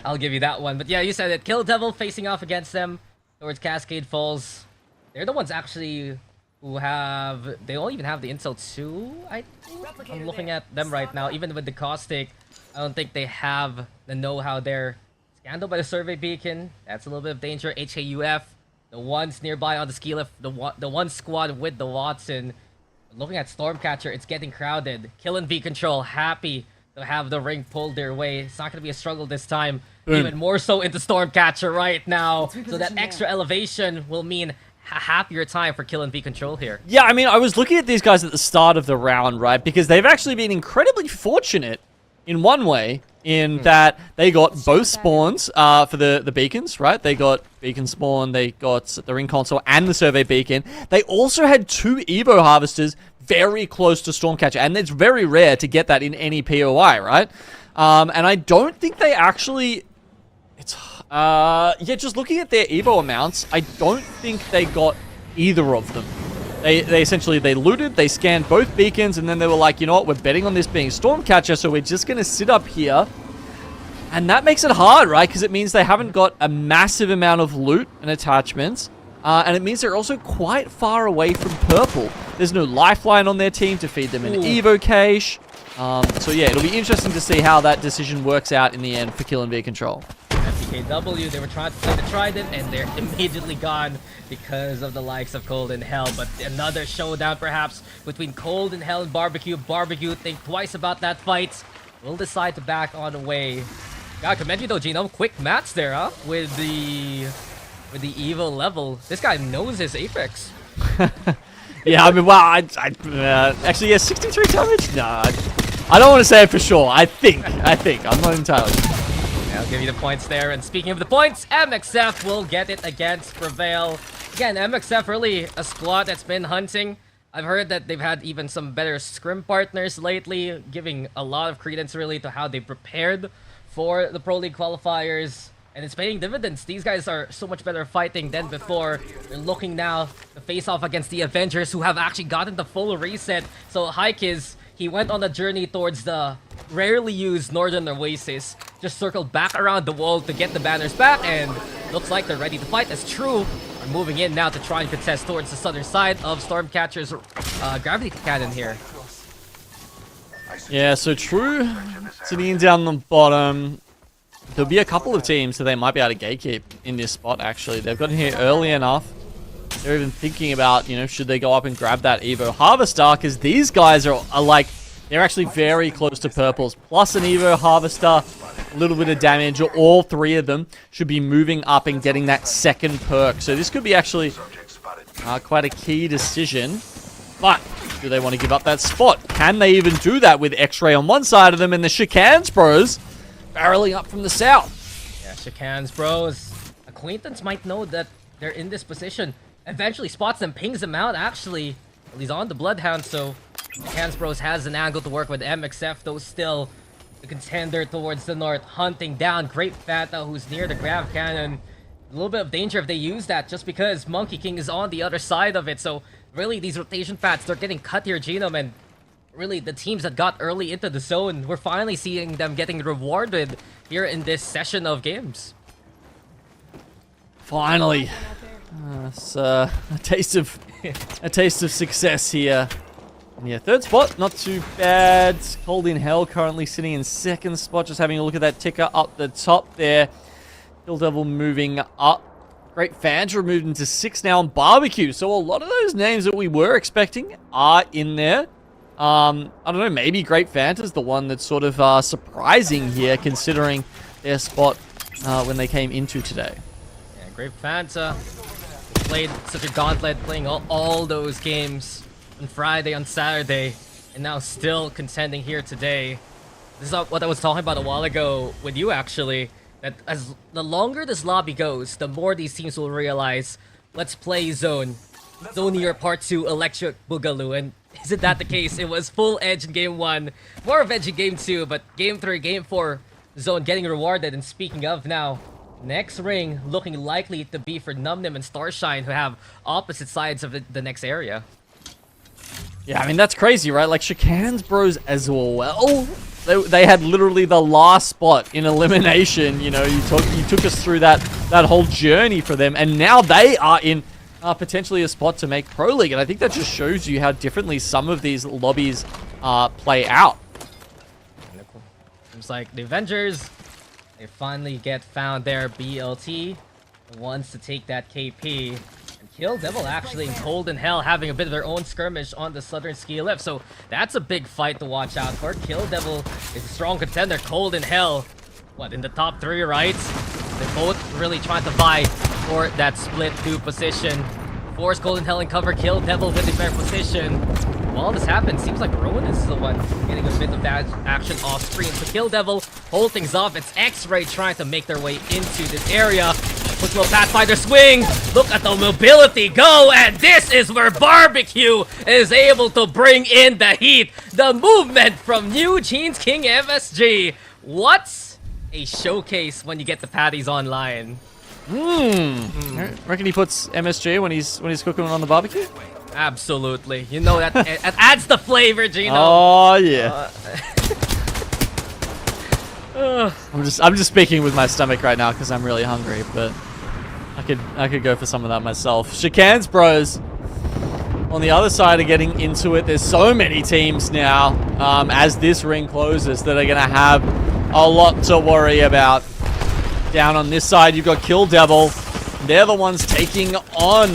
B: I'll give you that one. But yeah, you said it. Kill Devil facing off against them towards Cascade Falls. They're the ones actually who have... They don't even have the Intel 2, I think? I'm looking at them right now. Even with the Caustic, I don't think they have the know-how there. Scandal by the Survey Beacon. That's a little bit of danger. HAUF. The ones nearby on the ski lift. The one squad with the Watson. Looking at Stormcatcher, it's getting crowded. Kill and V Control happy to have the ring pulled their way. It's not going to be a struggle this time. Boom. Even more so into Stormcatcher right now. So that extra elevation will mean a happier time for Kill and V Control here.
C: Yeah, I mean, I was looking at these guys at the start of the round, right? Because they've actually been incredibly fortunate in one way, in that they got both spawns for the beacons, right? They got beacon spawn, they got the ring console and the survey beacon. They also had 2 Evo harvesters very close to Stormcatcher, and it's very rare to get that in any POI, right? And I don't think they actually... yeah, just looking at their Evo amounts, I don't think they got either of them. They essentially, they looted, they scanned both beacons, and then they were like, you know what, we're betting on this being Stormcatcher, so we're just going to sit up here. And that makes it hard, right? Because it means they haven't got a massive amount of loot and attachments. And it means they're also quite far away from purple. There's no lifeline on their team to feed them an Evo cache. So yeah, it'll be interesting to see how that decision works out in the end for Kill and V Control.
B: FPKW, they were trying to play the Trident, and they're immediately gone because of the likes of Cold and Hell. But another showdown, perhaps, between Cold and Hell and Barbecue. Barbecue, think twice about that fight. Will decide to back on away. Gotta commend you though, Gino. Quick mats there, huh? With the Evo level. This guy knows his Apex.
C: Yeah, I mean, well, actually, yeah, 63 damage? Nah, I don't want to say it for sure. I think. I'm not entirely sure.
B: I'll give you the points there. And speaking of the points, MXF will get it against Prevail. Again, MXF really a squad that's been hunting. I've heard that they've had even some better scrim partners lately, giving a lot of credence really to how they prepared for the Pro League qualifiers. And it's paying dividends. These guys are so much better fighting than before. They're looking now to face off against the Avengers, who have actually gotten the full reset. So Haikiz, he went on a journey towards the rarely used Northern Oasis, just circled back around the wall to get the banners back, and looks like they're ready to fight. As True We're moving in now to try and contest towards the southern side of Stormcatcher's gravity cannon here.
C: Yeah, so True sitting in down the bottom. There'll be a couple of teams that they might be able to gatekeep in this spot, actually. They've got in here early enough. They're even thinking about, you know, should they go up and grab that Evo Harvester, because these guys are like, they're actually very close to purples. Plus an Evo Harvester, a little bit of damage. All three of them should be moving up and getting that second perk. So this could be actually quite a key decision. But do they want to give up that spot? Can they even do that with X-Ray on one side of them and the Chicanes Bros barreling up from the south?
B: Yeah, Chicanes Bros. Acquaintance might know that they're in this position. Eventually spots them, pings them out, actually. Well, he's on the Bloodhound, so Chicanes Bros has an angle to work with. MXF, though, still the contender towards the north, hunting down Great Fanta, who's near the Grav Cannon. A little bit of danger if they use that, just because Monkey King is on the other side of it. So really, these rotation paths, they're getting cut here, Genome, and really the teams that got early into the zone, we're finally seeing them getting rewarded here in this session of games.
C: Finally. It's a taste of success here. And yeah, third spot, not too bad. Cold in Hell currently sitting in second spot, just having a look at that ticker up the top there. Kill Devil moving up. Great Fandra moved into 6 now on Barbecue. So a lot of those names that we were expecting are in there. I don't know, maybe Great Fanta's the one that's sort of surprising here, considering their spot when they came into today.
B: Yeah, Great Fanta played such a gauntlet, playing all those games on Friday, on Saturday, and now still contending here today. This is what I was talking about a while ago with you, actually, that as the longer this lobby goes, the more these teams will realize, let's play Zone. Zonier Part 2 Electric Boogaloo, and isn't that the case? It was full edge in Game 1, more of edge in Game 2, but Game 3, Game 4, Zone getting rewarded. And speaking of now, next ring looking likely to be for Numnim and Starshine, who have opposite sides of the next area.
C: Yeah, I mean, that's crazy, right? Like, Chicanes Bros as well. They had literally the last spot in elimination. You know, you took us through that whole journey for them, and now they are in potentially a spot to make Pro League. And I think that just shows you how differently some of these lobbies play out.
B: Seems like the Avengers, they finally get found there. BLT wants to take that KP. And Kill Devil actually in Cold in Hell having a bit of their own skirmish on the southern ski lift. So that's a big fight to watch out for. Kill Devil is a strong contender. Cold in Hell, what, in the top 3, right? They're both really trying to vie for that split 2 position. Force Cold in Hell in cover. Kill Devil with the fair position. While this happens, seems like Rowan is the one getting a bit of that action off screen. So Kill Devil hold things off. It's X-Ray trying to make their way into this area. Quick little Pathfinder swing. Look at the mobility go. And this is where Barbecue is able to bring in the heat. The movement from New Jeans King MSG. What's a showcase when you get the patties online?
C: Reckon he puts MSG when he's cooking on the barbecue?
B: Absolutely. You know that it adds the flavor, Gino.
C: Oh yeah. I'm just speaking with my stomach right now because I'm really hungry, but I could go for some of that myself. Chicanes Bros on the other side are getting into it. There's so many teams now as this ring closes that are gonna have a lot to worry about. Down on this side, you've got Kill Devil. They're the ones taking on.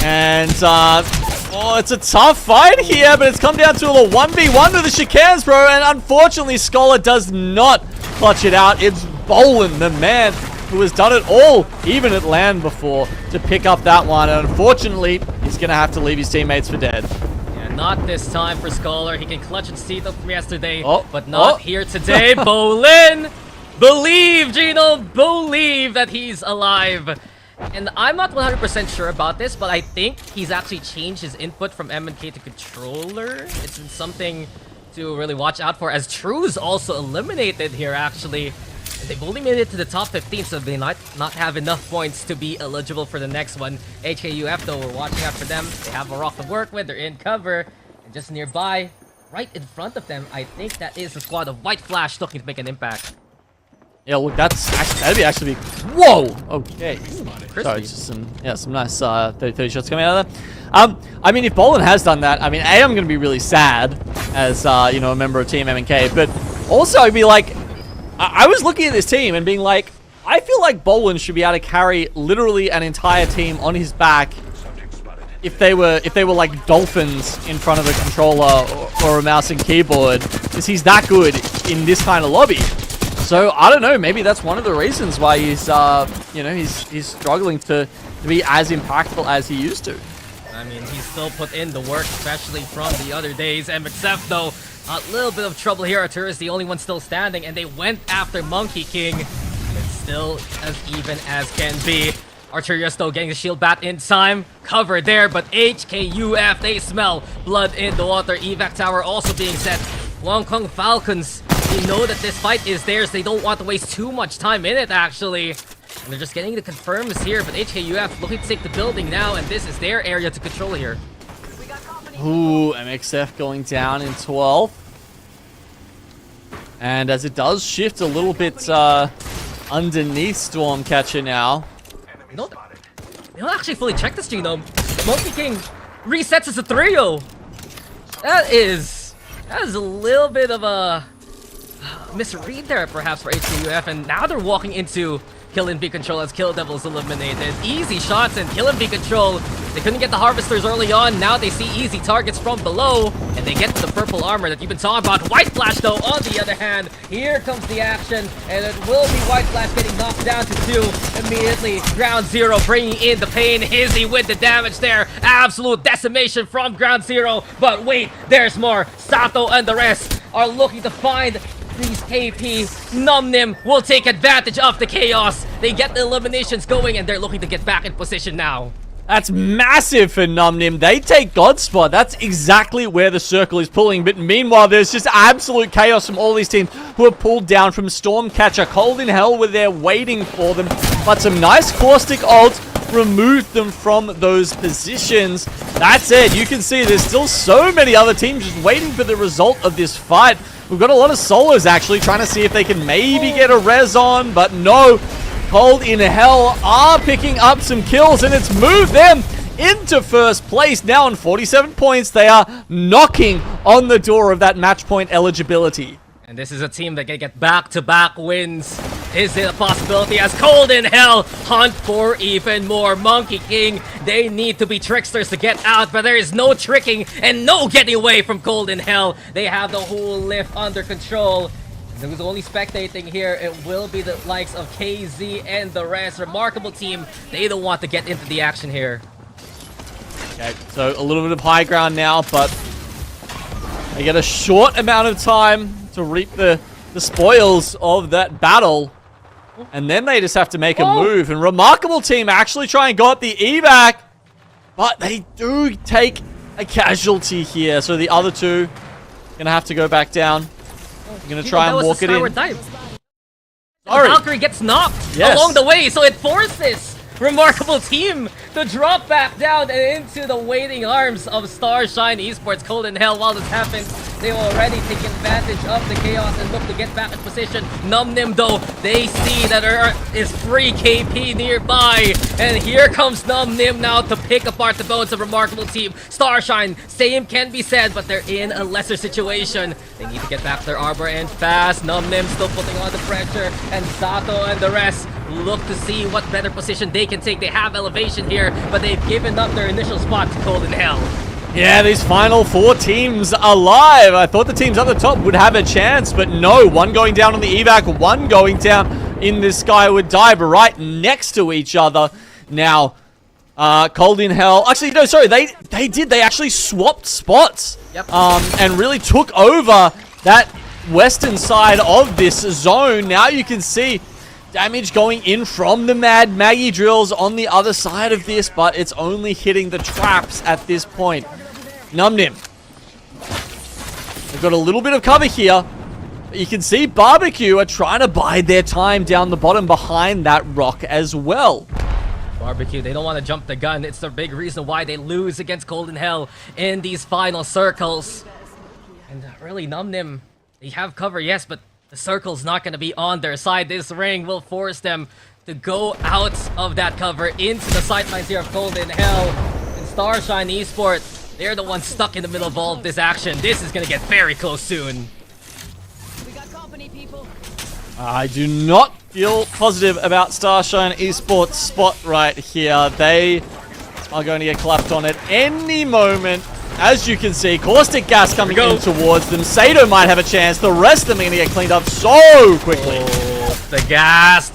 C: And, it's a tough fight here, but it's come down to a 1v1 to the Chicanes, bro. And unfortunately, Scholar does not clutch it out. It's Bolin, the man who has done it all, even at land before, to pick up that one. And unfortunately, he's going to have to leave his teammates for dead.
B: Not this time for Scholar. He can clutch and see them from yesterday, but not here today. Bolin! Believe, Gino! Believe that he's alive! And I'm not 100% sure about this, but I think he's actually changed his input from MNK to controller. It's been something to really watch out for, as True's also eliminated here, actually. And they've only made it to the top 15, so they might not have enough points to be eligible for the next one. HKUF, though, we're watching out for them. They have a rock to work with. They're in cover. And just nearby, right in front of them, I think that is the squad of White Flash looking to make an impact.
C: Yeah, look, that'd be whoa. Okay.
B: Crispy.
C: Sorry, just some nice 30 shots coming out of there. I mean, if Bolin has done that, I mean, I'm gonna be really sad as you know, a member of Team MNK, but also I'd be like, I was looking at this team and being like, I feel like Bolin should be able to carry literally an entire team on his back if they were like dolphins in front of a controller or a mouse and keyboard, because he's that good in this kind of lobby. So I don't know, maybe that's one of the reasons why he's you know, he's struggling to be as impactful as he used to.
B: I mean, he's still put in the work, especially from the other days. MXF, though, a little bit of trouble here. Artur is the only one still standing, and they went after Monkey King. It's still as even as can be. Arturius, though, getting the shield bat in time. Cover there, but HKUF, they smell blood in the water. Evac tower also being set. Hong Kong Falcons, they know that this fight is theirs. They don't want to waste too much time in it, actually. And they're just getting the confirms here, but HKUF looking to take the building now, and this is their area to control here.
C: Ooh, MXF going down in 12th. And as it does shift a little bit underneath Stormcatcher now.
B: You know, they don't actually fully check this genome. Monkey King resets as a 3-0. That is a little bit of a misread there, perhaps, for HKUF, and now they're walking into Kill and Be Control as Kill Devil is eliminated. Easy shots and Kill and Be Control. They couldn't get the Harvesters early on. Now they see easy targets from below, and they get the purple armor that you've been talking about. White Flash, though, on the other hand, here comes the action, and it will be White Flash getting knocked down to 2 immediately. Ground Zero bringing in the pain. Hizzy with the damage there. Absolute decimation from Ground Zero. But wait, there's more. Sato and the rest are looking to find these KP. Numnim will take advantage of the chaos. They get the eliminations going, and they're looking to get back in position now.
C: That's massive for Numnim. They take Godspot. That's exactly where the circle is pulling. But meanwhile, there's just absolute chaos from all these teams who are pulled down from Stormcatcher. Cold in Hell were there waiting for them. But some nice caustic ults removed them from those positions. That said, you can see there's still so many other teams just waiting for the result of this fight. We've got a lot of solos actually trying to see if they can maybe get a res on, but no. Cold in Hell are picking up some kills, and it's moved them into first place. Now on 47 points, they are knocking on the door of that match point eligibility.
B: And this is a team that can get back-to-back wins. Is it a possibility as Cold in Hell hunt for even more? Monkey King, they need to be tricksters to get out, but there is no tricking and no getting away from Cold in Hell. They have the whole lift under control. Who's only spectating here, it will be the likes of KZ and the rest. Remarkable team. They don't want to get into the action here.
C: Okay, so a little bit of high ground now, but they get a short amount of time to reap the spoils of that battle. And then they just have to make a move. And Remarkable team actually try and got the evac, but they do take a casualty here. So the other two gonna have to go back down. Gonna try and walk it in.
B: Sorry.
C: Sorry.
B: Valkyrie gets knocked along the way, so it forces Remarkable team to drop back down and into the waiting arms of Starshine Esports. Cold in Hell, while this happens, they already take advantage of the chaos and look to get back in position. Numnim, though, they see that there is free KP nearby, and here comes Numnim now to pick apart the bones of Remarkable team. Starshine, same can be said, but they're in a lesser situation. They need to get back their arbor and fast. Numnim still putting on the pressure, and Sato and the rest look to see what better position they can take. They have elevation here, but they've given up their initial spot to Cold in Hell.
C: Yeah, these final 4 teams alive. I thought the teams at the top would have a chance, but no. One going down on the evac, one going down in this Skyward Dive right next to each other. Now, Cold in Hell. Actually, no, sorry. They actually swapped spots.
B: Yep.
C: And really took over that western side of this zone. Now you can see damage going in from the Mad Maggie drills on the other side of this, but it's only hitting the traps at this point. Numnim. They've got a little bit of cover here. But you can see Barbecue are trying to bide their time down the bottom behind that rock as well.
B: Barbecue, they don't want to jump the gun. It's the big reason why they lose against Cold in Hell in these final circles. And really, Numnim, they have cover, yes, but The circle's not going to be on their side. This ring will force them to go out of that cover into the sidelines here of Golden Hell. And Starshine Esports, they're the ones stuck in the middle of all of this action. This is going to get very close soon.
F: We got company, people.
C: I do not feel positive about Starshine Esports' spot right here. They are going to get clapped on at any moment. As you can see, Caustic Gas coming in towards them. Sato might have a chance. The rest of them are going to get cleaned up so quickly.
B: Oh, the gas.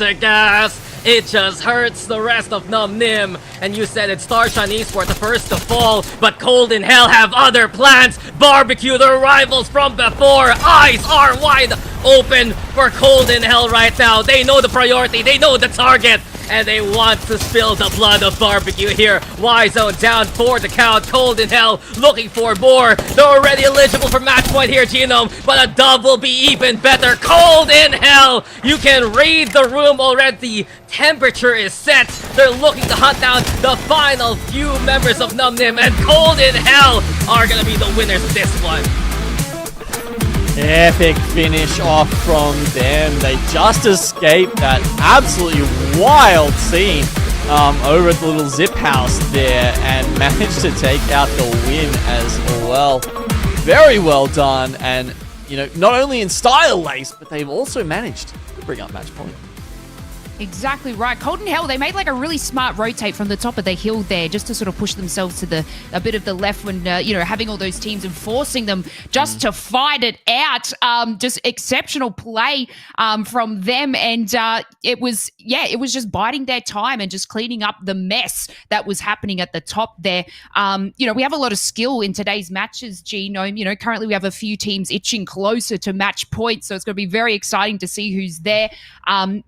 B: It just hurts the rest of Num Nim. And you said it's Starshine Esports the first to fall, but Cold in Hell have other plans. Barbecue, their rivals from before. Eyes are wide open for Cold in Hell right now. They know the priority, they know the target, and they want to spill the blood of Barbecue here. Y-Zone down for the count. Cold in Hell looking for more. They're already eligible for match point here, Genome, but a dub will be even better. Cold in Hell, you can read the room already. Temperature is set. They're looking to hunt down the final few members of Num Nim, and Cold in Hell are gonna be the winners of this one.
C: Epic finish off from them. They just escaped that absolutely wild scene over at the little zip house there and managed to take out the win as well. Very well done, and you know, not only in style, Lace, but they've also managed to bring up match point.
A: Exactly right. Cold in Hell, they made like a really smart rotate from the top of the hill there just to sort of push themselves to a bit of the left when, you know, having all those teams and forcing them just to fight it out. Just exceptional play from them. And it was just biding their time and just cleaning up the mess that was happening at the top there. You know, we have a lot of skill in today's matches, Genome. You know, currently we have a few teams itching closer to match points. So it's going to be very exciting to see who's there.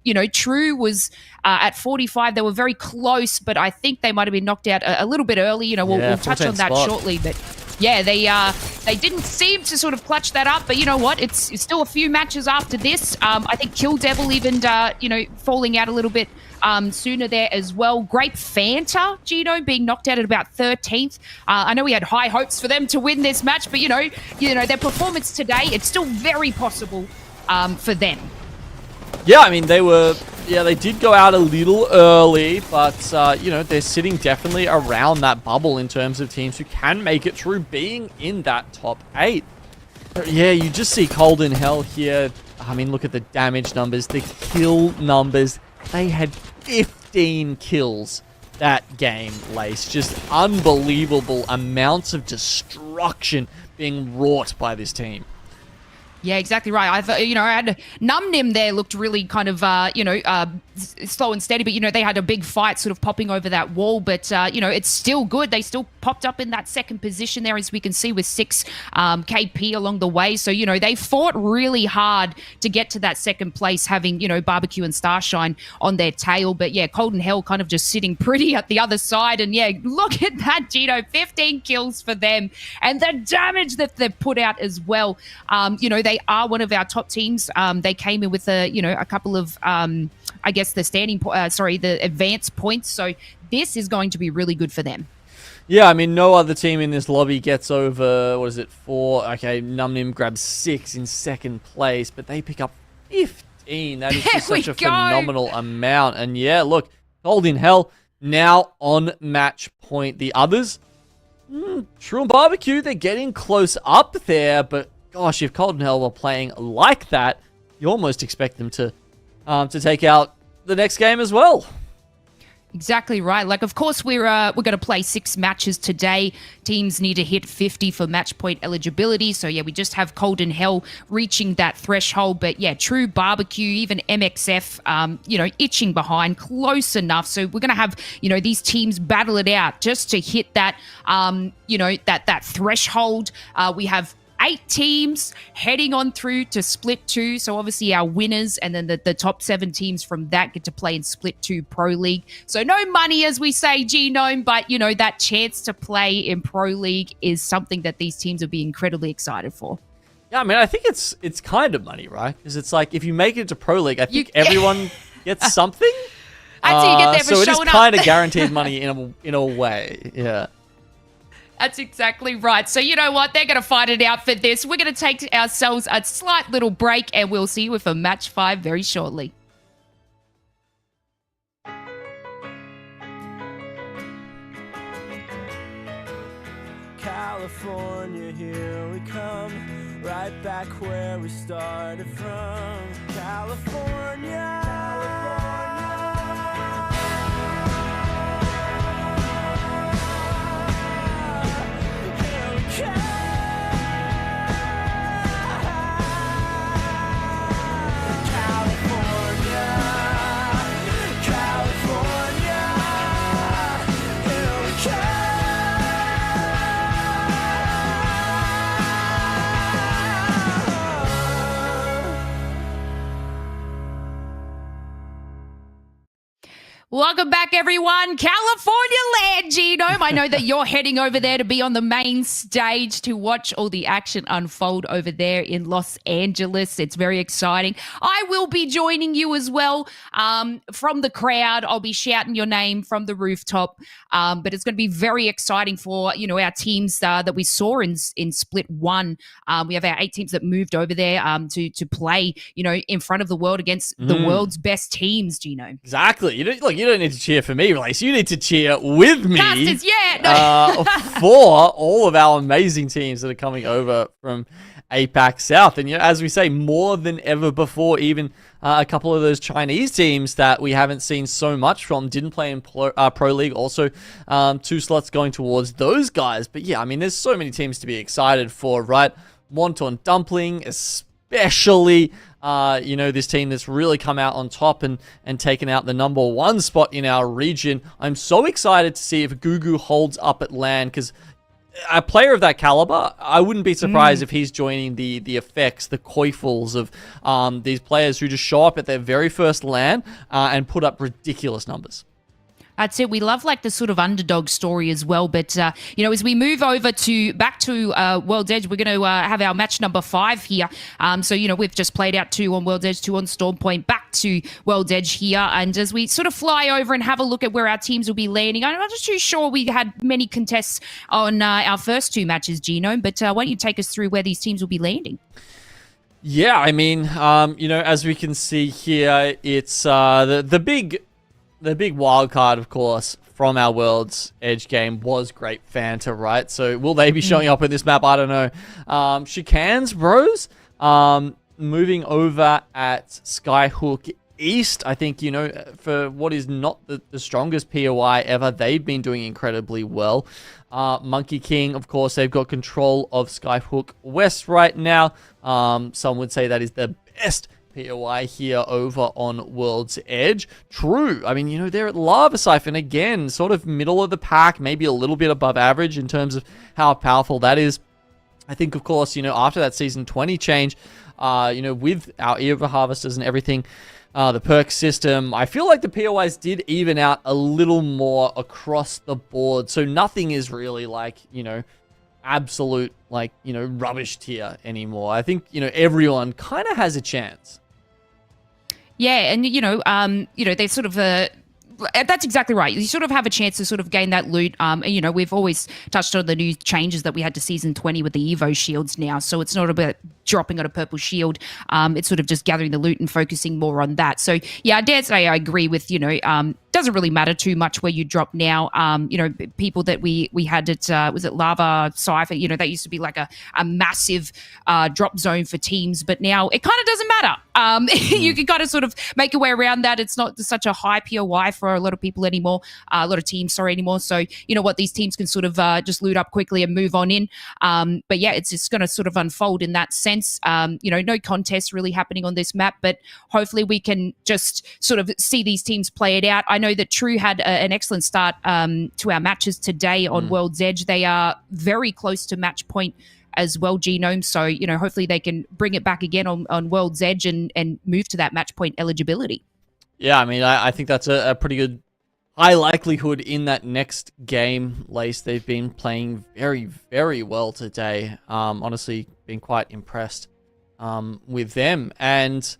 A: You know, True was at 45. They were very close, but I think they might have been knocked out a little bit early. You know, we'll touch on that shortly, but yeah, they didn't seem to sort of clutch that up. But you know what? It's still a few matches after this. I think Kill Devil even you know, falling out a little bit sooner there as well. Great Fanta, Gino, being knocked out at about 13th. I know we had high hopes for them to win this match, but you know their performance today, it's still very possible for them.
C: Yeah, I mean, they did go out a little early, but, you know, they're sitting definitely around that bubble in terms of teams who can make it through being in that top 8. Yeah, you just see Cold in Hell here. I mean, look at the damage numbers, the kill numbers. They had 15 kills that game, Lace. Just unbelievable amounts of destruction being wrought by this team.
A: Yeah, exactly right. I thought, you know, I had Num Nim there looked really kind of, you know, slow and steady, but, you know, they had a big fight sort of popping over that wall, but, you know, it's still good. They still popped up in that second position there, as we can see, with 6 KP along the way. So, you know, they fought really hard to get to that second place, having, you know, Barbecue and Starshine on their tail. But, yeah, Cold in Hell kind of just sitting pretty at the other side. And, yeah, look at that, Gino, 15 kills for them. And the damage that they've put out as well. You know, they are one of our top teams. They came in with a couple of, I guess, the advanced points. So this is going to be really good for them.
C: Yeah, I mean, no other team in this lobby gets over, 4? Okay, Num Nim grabs 6 in second place, but they pick up 15. That is just such a phenomenal amount. And yeah, look, Cold in Hell now on match point. The others, True and Barbecue, they're getting close up there, but gosh, if Cold in Hell were playing like that, you almost expect them to take out the next game as well.
A: Exactly right. Like, of course, we're going to play 6 matches today. Teams need to hit 50 for match point eligibility. So, yeah, we just have Cold in Hell reaching that threshold. But, yeah, True, Barbecue, even MXF, you know, itching behind, close enough. So we're going to have, you know, these teams battle it out just to hit that, you know, that threshold. We have 8 teams heading on through to Split 2. So obviously our winners and then the top 7 teams from that get to play in Split 2 Pro League. So no money, as we say, Genome, but, you know, that chance to play in Pro League is something that these teams will be incredibly excited for.
C: Yeah, I mean, I think it's kind of money, right? Because it's like, if you make it to Pro League, I think everyone gets something.
A: Until you get there for
C: so
A: showing up.
C: it is kind of guaranteed money in a way, yeah.
A: That's exactly right. So you know what? They're going to fight it out for this. We're going to take ourselves a slight little break, and we'll see you with a match 5 very shortly.
K: California, here we come, right back where we started from. California. Here we come. California, California, here we come.
A: Welcome back, everyone. California land, Genome. I know that you're heading over there to be on the main stage to watch all the action unfold over there in Los Angeles. It's very exciting. I will be joining you as well from the crowd. I'll be shouting your name from the rooftop. But it's going to be very exciting for, our teams that we saw in Split 1. We have our 8 teams that moved over there to play, in front of the world against the world's best teams, Genome.
C: Exactly. You don't need to cheer for me, Release. You need to cheer with me.
A: Casters, yeah.
C: For all of our amazing teams that are coming over from APAC South. And as we say, more than ever before, even a couple of those Chinese teams that we haven't seen so much from didn't play in Pro League. Also, 2 slots going towards those guys. But yeah, there's so many teams to be excited for, right? Wonton Dumpling, especially, this team that's really come out on top and taken out the #1 spot in our region. I'm so excited to see if Gugu holds up at LAN, because a player of that caliber, I wouldn't be surprised if he's joining the effects, the Koifels of these players who just show up at their very first LAN and put up ridiculous numbers.
A: That's it. We love the sort of underdog story as well. But, as we move over back to World's Edge, we're going to have our match number 5 here. So, we've just played out 2 on World's Edge, 2 on Storm Point, back to World's Edge here. And as we sort of fly over and have a look at where our teams will be landing, I'm not too sure we had many contests on our first 2 matches, Genome. But why don't you take us through where these teams will be landing?
C: Yeah, as we can see here, it's the big wild card, of course, from our World's Edge game was Great Fanta, right? So will they be showing up in this map? I don't know. Chicanes, bros. Moving over at Skyhook East, I think, for what is not the strongest POI ever, they've been doing incredibly well. Monkey King, of course, they've got control of Skyhook West right now. Some would say that is the best POI here over on World's Edge. True. They're at Lava Siphon again, sort of middle of the pack, maybe a little bit above average in terms of how powerful that is. I think, of course, after that Season 20 change, with our Ear of the Harvesters and everything, the perk system, I feel like the POIs did even out a little more across the board. So nothing is really absolute, rubbish tier anymore. I think, everyone kind of has a chance.
A: Yeah, and they sort of that's exactly right. You sort of have a chance to sort of gain that loot. And, we've always touched on the new changes that we had to Season 20 with the Evo shields now. So it's not about dropping on a purple shield. It's sort of just gathering the loot and focusing more on that. So, yeah, I dare say I agree with, doesn't really matter too much where you drop now. People that we had at, was it Lava Siphon? That used to be like a massive drop zone for teams. But now it kind of doesn't matter. You can kind of sort of make your way around that. It's not such a high POI for a lot of people anymore, a lot of teams, anymore. So, these teams can sort of just loot up quickly and move on in. But yeah, it's just going to sort of unfold in that sense. No contest really happening on this map, but hopefully we can just sort of see these teams play it out. I know that True had an excellent start to our matches today on World's Edge. They are very close to match point as well, Genome. So, hopefully they can bring it back again on World's Edge and move to that match point eligibility. Yeah,
C: I think that's a pretty good high likelihood in that next game. Lace, they've been playing very, very well today. Honestly, been quite impressed with them. And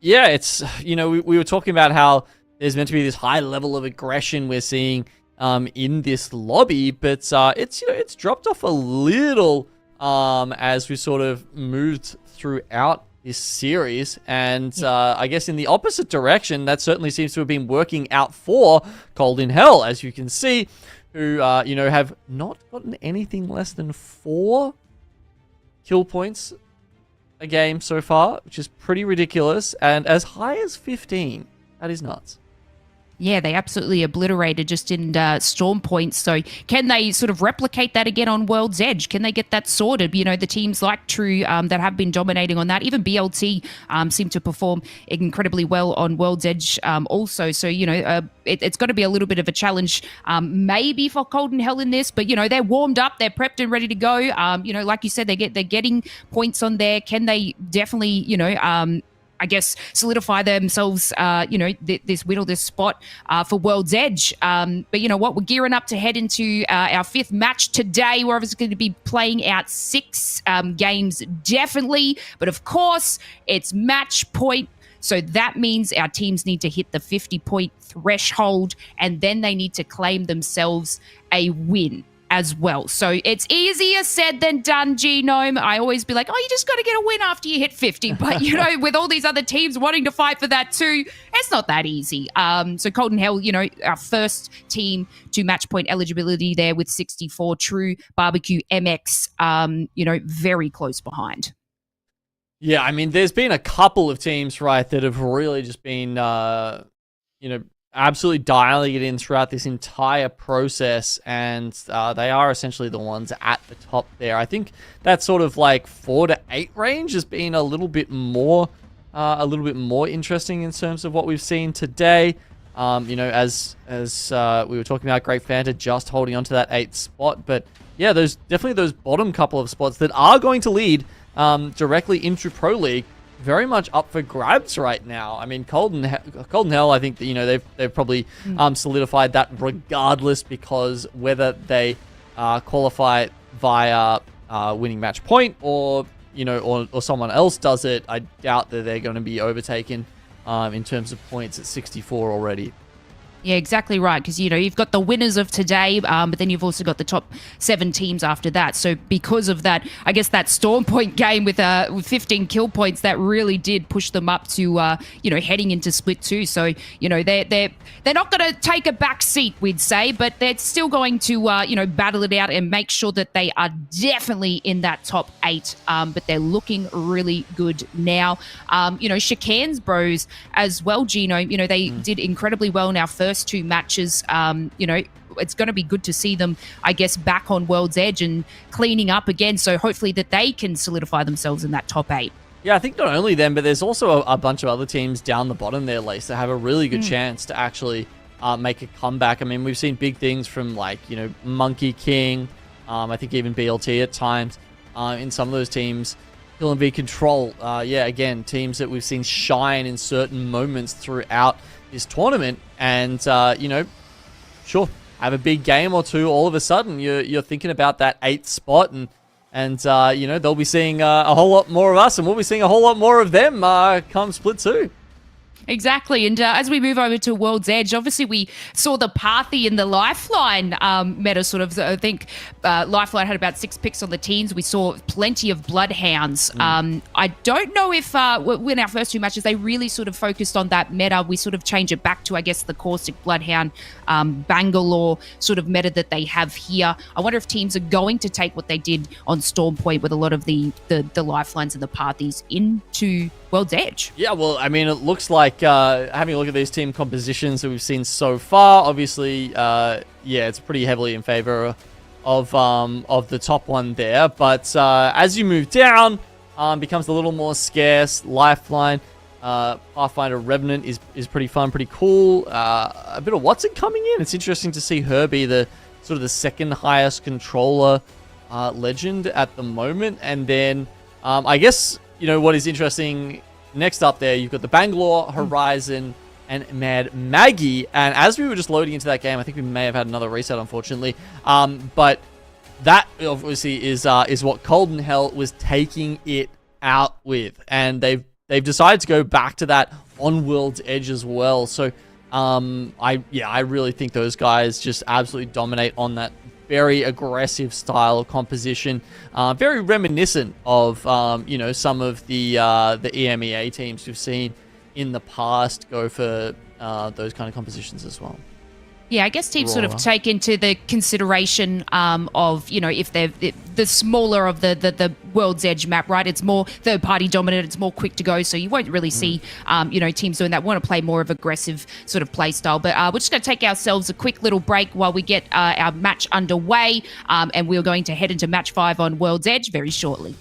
C: yeah, it's, we were talking about how there's meant to be this high level of aggression we're seeing in this lobby, but it's it's dropped off a little as we sort of moved throughout this series, and I guess in the opposite direction, that certainly seems to have been working out for Cold in Hell, as you can see, who have not gotten anything less than 4 kill points a game so far, which is pretty ridiculous, and as high as 15. That is nuts.
A: Yeah, they absolutely obliterated just in Storm points. So can they sort of replicate that again on World's Edge? Can they get that sorted? You know, the teams like True that have been dominating on that. Even BLT seem to perform incredibly well on World's Edge also. So, it's got to be a little bit of a challenge maybe for Cold and Hell in this. But, they're warmed up. They're prepped and ready to go. Like you said, they're getting points on there. Can they definitely, I guess, solidify themselves, this win or this spot for World's Edge. But you know what? We're gearing up to head into our 5th match today. We're obviously going to be playing out 6 games, definitely. But of course, it's match point. So that means our teams need to hit the 50-point threshold, and then they need to claim themselves a win as well. So it's easier said than done, Genome. I always be like, you just got to get a win after you hit 50. But, with all these other teams wanting to fight for that too, it's not that easy. So Cold and Hell, our first team to match point eligibility there with 64. True, Barbecue, MX, very close behind.
C: Yeah, I mean, there's been a couple of teams, right, that have really just been, absolutely dialing it in throughout this entire process, and they are essentially the ones at the top there. I think that sort of like 4 to 8 range has been a little bit more interesting in terms of what we've seen today. As we were talking about, Great Fanta just holding on to that 8th spot, but yeah, there's definitely those bottom couple of spots that are going to lead directly into Pro League. Very much up for grabs right now. I mean, Cold and Hell, I think that, they've probably solidified that regardless, because whether they qualify via winning match point or someone else does it, I doubt that they're going to be overtaken in terms of points at 64 already.
A: Yeah, exactly right. Because, you've got the winners of today, but then you've also got the top 7 teams after that. So because of that, I guess that Storm Point game with 15 kill points, that really did push them up to, heading into Split 2. So, they're not going to take a back seat, we'd say, but they're still going to, battle it out and make sure that they are definitely in that top 8. But they're looking really good now. Chicane's bros as well, Gino, they did incredibly well in our first 2 matches. It's going to be good to see them, I guess, back on World's Edge and cleaning up again. So hopefully that they can solidify themselves in that top 8.
C: Yeah, I think not only them, but there's also a bunch of other teams down the bottom there, Lace, that have a really good chance to actually make a comeback. I mean, we've seen big things from Monkey King, I think even BLT at times, in some of those teams. Hill and V Control, again, teams that we've seen shine in certain moments throughout this tournament, and sure, have a big game or two, all of a sudden you're thinking about that 8th spot, and they'll be seeing a whole lot more of us, and we'll be seeing a whole lot more of them come Split 2.
A: Exactly. And as we move over to World's Edge, obviously we saw the Parthy and the Lifeline meta sort of, I think Lifeline had about 6 picks on the teams. We saw plenty of Bloodhounds. I don't know if in our first 2 matches, they really sort of focused on that meta. We sort of change it back to, I guess, the Caustic Bloodhound Bangalore sort of meta that they have here. I wonder if teams are going to take what they did on Storm Point with a lot of the Lifelines and the Parthys into World's Edge.
C: Yeah, well, I mean, it looks like having a look at these team compositions that we've seen so far, obviously, it's pretty heavily in favor of the top one there. But as you move down, becomes a little more scarce. Lifeline, Pathfinder Revenant is pretty fun, pretty cool. A bit of Watson coming in. It's interesting to see her be the sort of the 2nd highest controller legend at the moment. And then I guess, what is interesting next up there, you've got the Bangalore, Horizon, and Mad Maggie. And as we were just loading into that game, I think we may have had another reset, unfortunately. But that obviously is what Cold and Hell was taking it out with, and they've decided to go back to that on World's Edge as well. So I really think those guys just absolutely dominate on that very aggressive style of composition, very reminiscent of some of the EMEA teams we've seen in the past go for those kind of compositions as well.
A: Yeah, I guess teams sort of take into the consideration of, if they're the smaller of the World's Edge map, right? It's more third-party dominant, it's more quick to go, so you won't really see, teams doing that. Want to play more of aggressive sort of play style. But we're just going to take ourselves a quick little break while we get our match underway, and we're going to head into match 5 on World's Edge very shortly.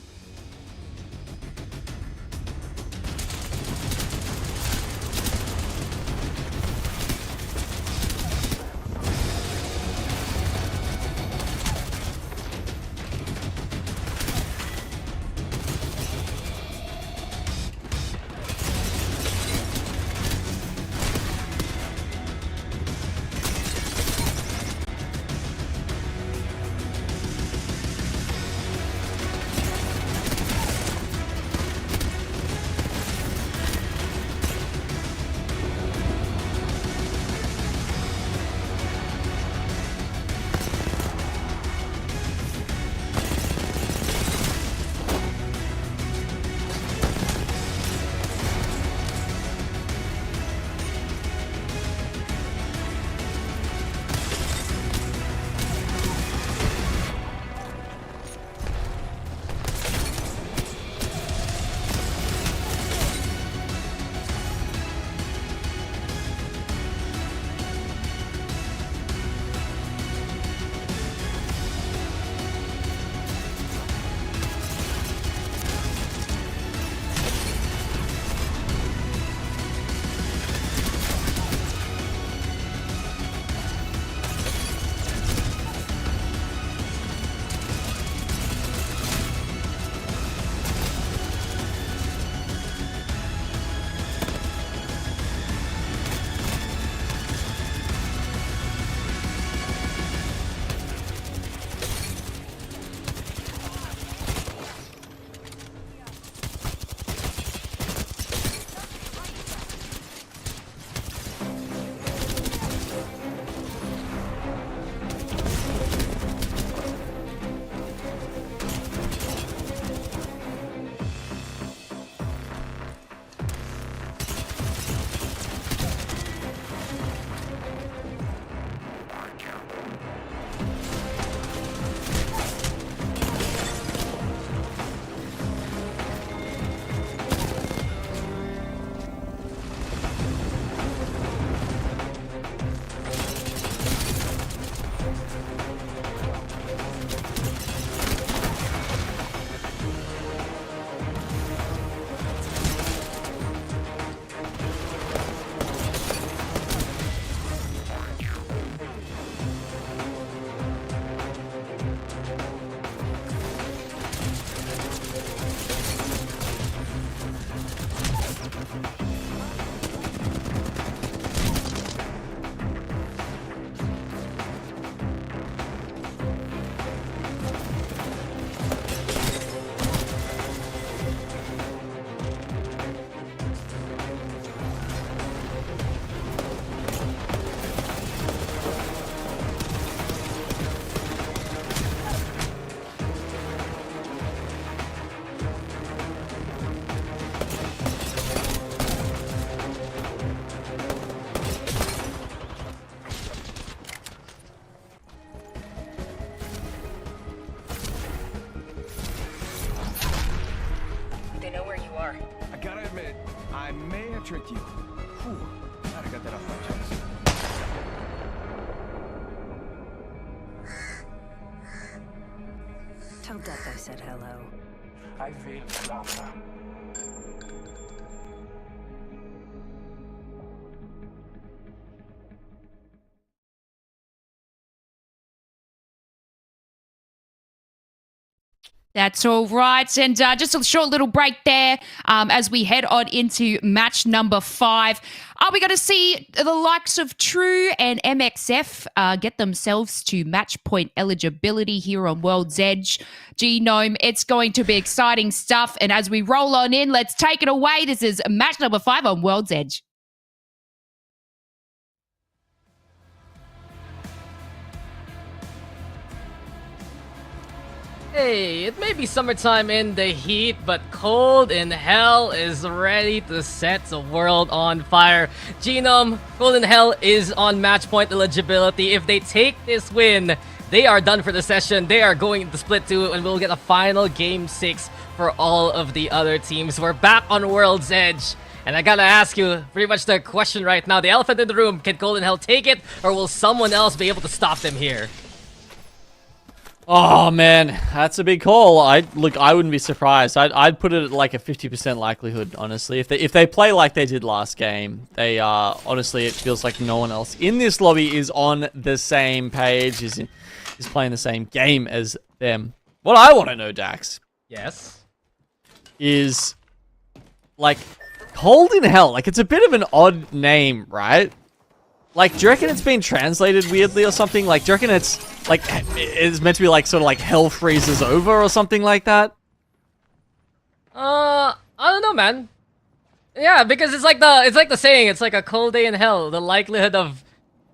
G: tricked you. Whew. Glad I got that off my chest.
J: Tell Death I said hello.
G: I feel lava.
A: That's all right. And just a short little break there as we head on into match number 5. Are we going to see the likes of True and MXF get themselves to match point eligibility here on World's Edge? Genome, it's going to be exciting stuff. And as we roll on in, let's take it away. This is match number 5 on World's Edge.
B: Hey, it may be summertime in the heat, but Cold in Hell is ready to set the world on fire. Genome, Cold in Hell is on match point eligibility. If they take this win, they are done for the session. They are going into Split 2, and we'll get a final Game 6 for all of the other teams. We're back on World's Edge. And I gotta ask you, pretty much the question right now, the elephant in the room, can Cold in Hell take it, or will someone else be able to stop them here?
C: Oh man, that's a big call. I wouldn't be surprised. I'd put it at like a 50% likelihood, honestly. If they play like they did last game, they honestly, it feels like no one else in this lobby is on the same page, is playing the same game as them. What I want to know, Dax,
B: Yes.
C: is like Cold in Hell. Like, it's a bit of an odd name, right? Like, do you reckon it's been translated weirdly or something? Like, do you reckon it's like it's meant to be like sort of like Hell freezes over or something like that?
B: I don't know, man. Yeah, because it's like the saying, it's like a cold day in hell, the likelihood of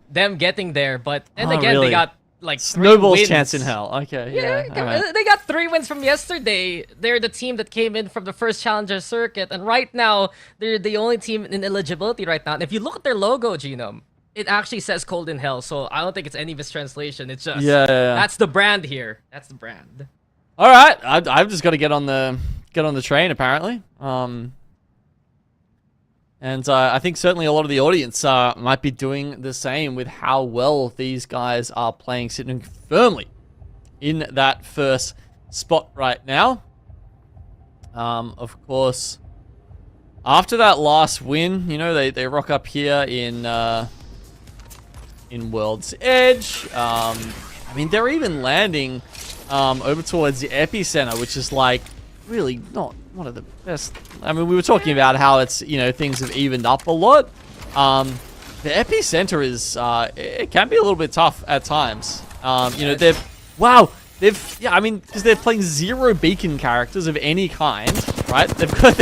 B: them getting there, but then again
C: really?
B: they got like 3
C: Snowball's
B: wins.
C: chance in hell. Okay, yeah. Alright.
B: They got 3 wins from yesterday. They're the team that came in from the first challenger circuit, and right now they're the only team in eligibility right now. And if you look at their logo, Genome, it actually says Cold in Hell, so I don't think it's any mistranslation. It's just that's the brand here. That's the brand.
C: All right, I've just got to get on the train apparently. And I think certainly a lot of the audience might be doing the same with how well these guys are playing, sitting firmly in that first spot right now. Of course, after that last win, you know, they rock up here in World's Edge. I mean, they're even landing over towards the epicenter, which is like really not one of the best. I mean, we were talking about how it's, you know, things have evened up a lot. The epicenter is it can be a little bit tough at times. You know, I mean, because they're playing 0 beacon characters of any kind, right? They've got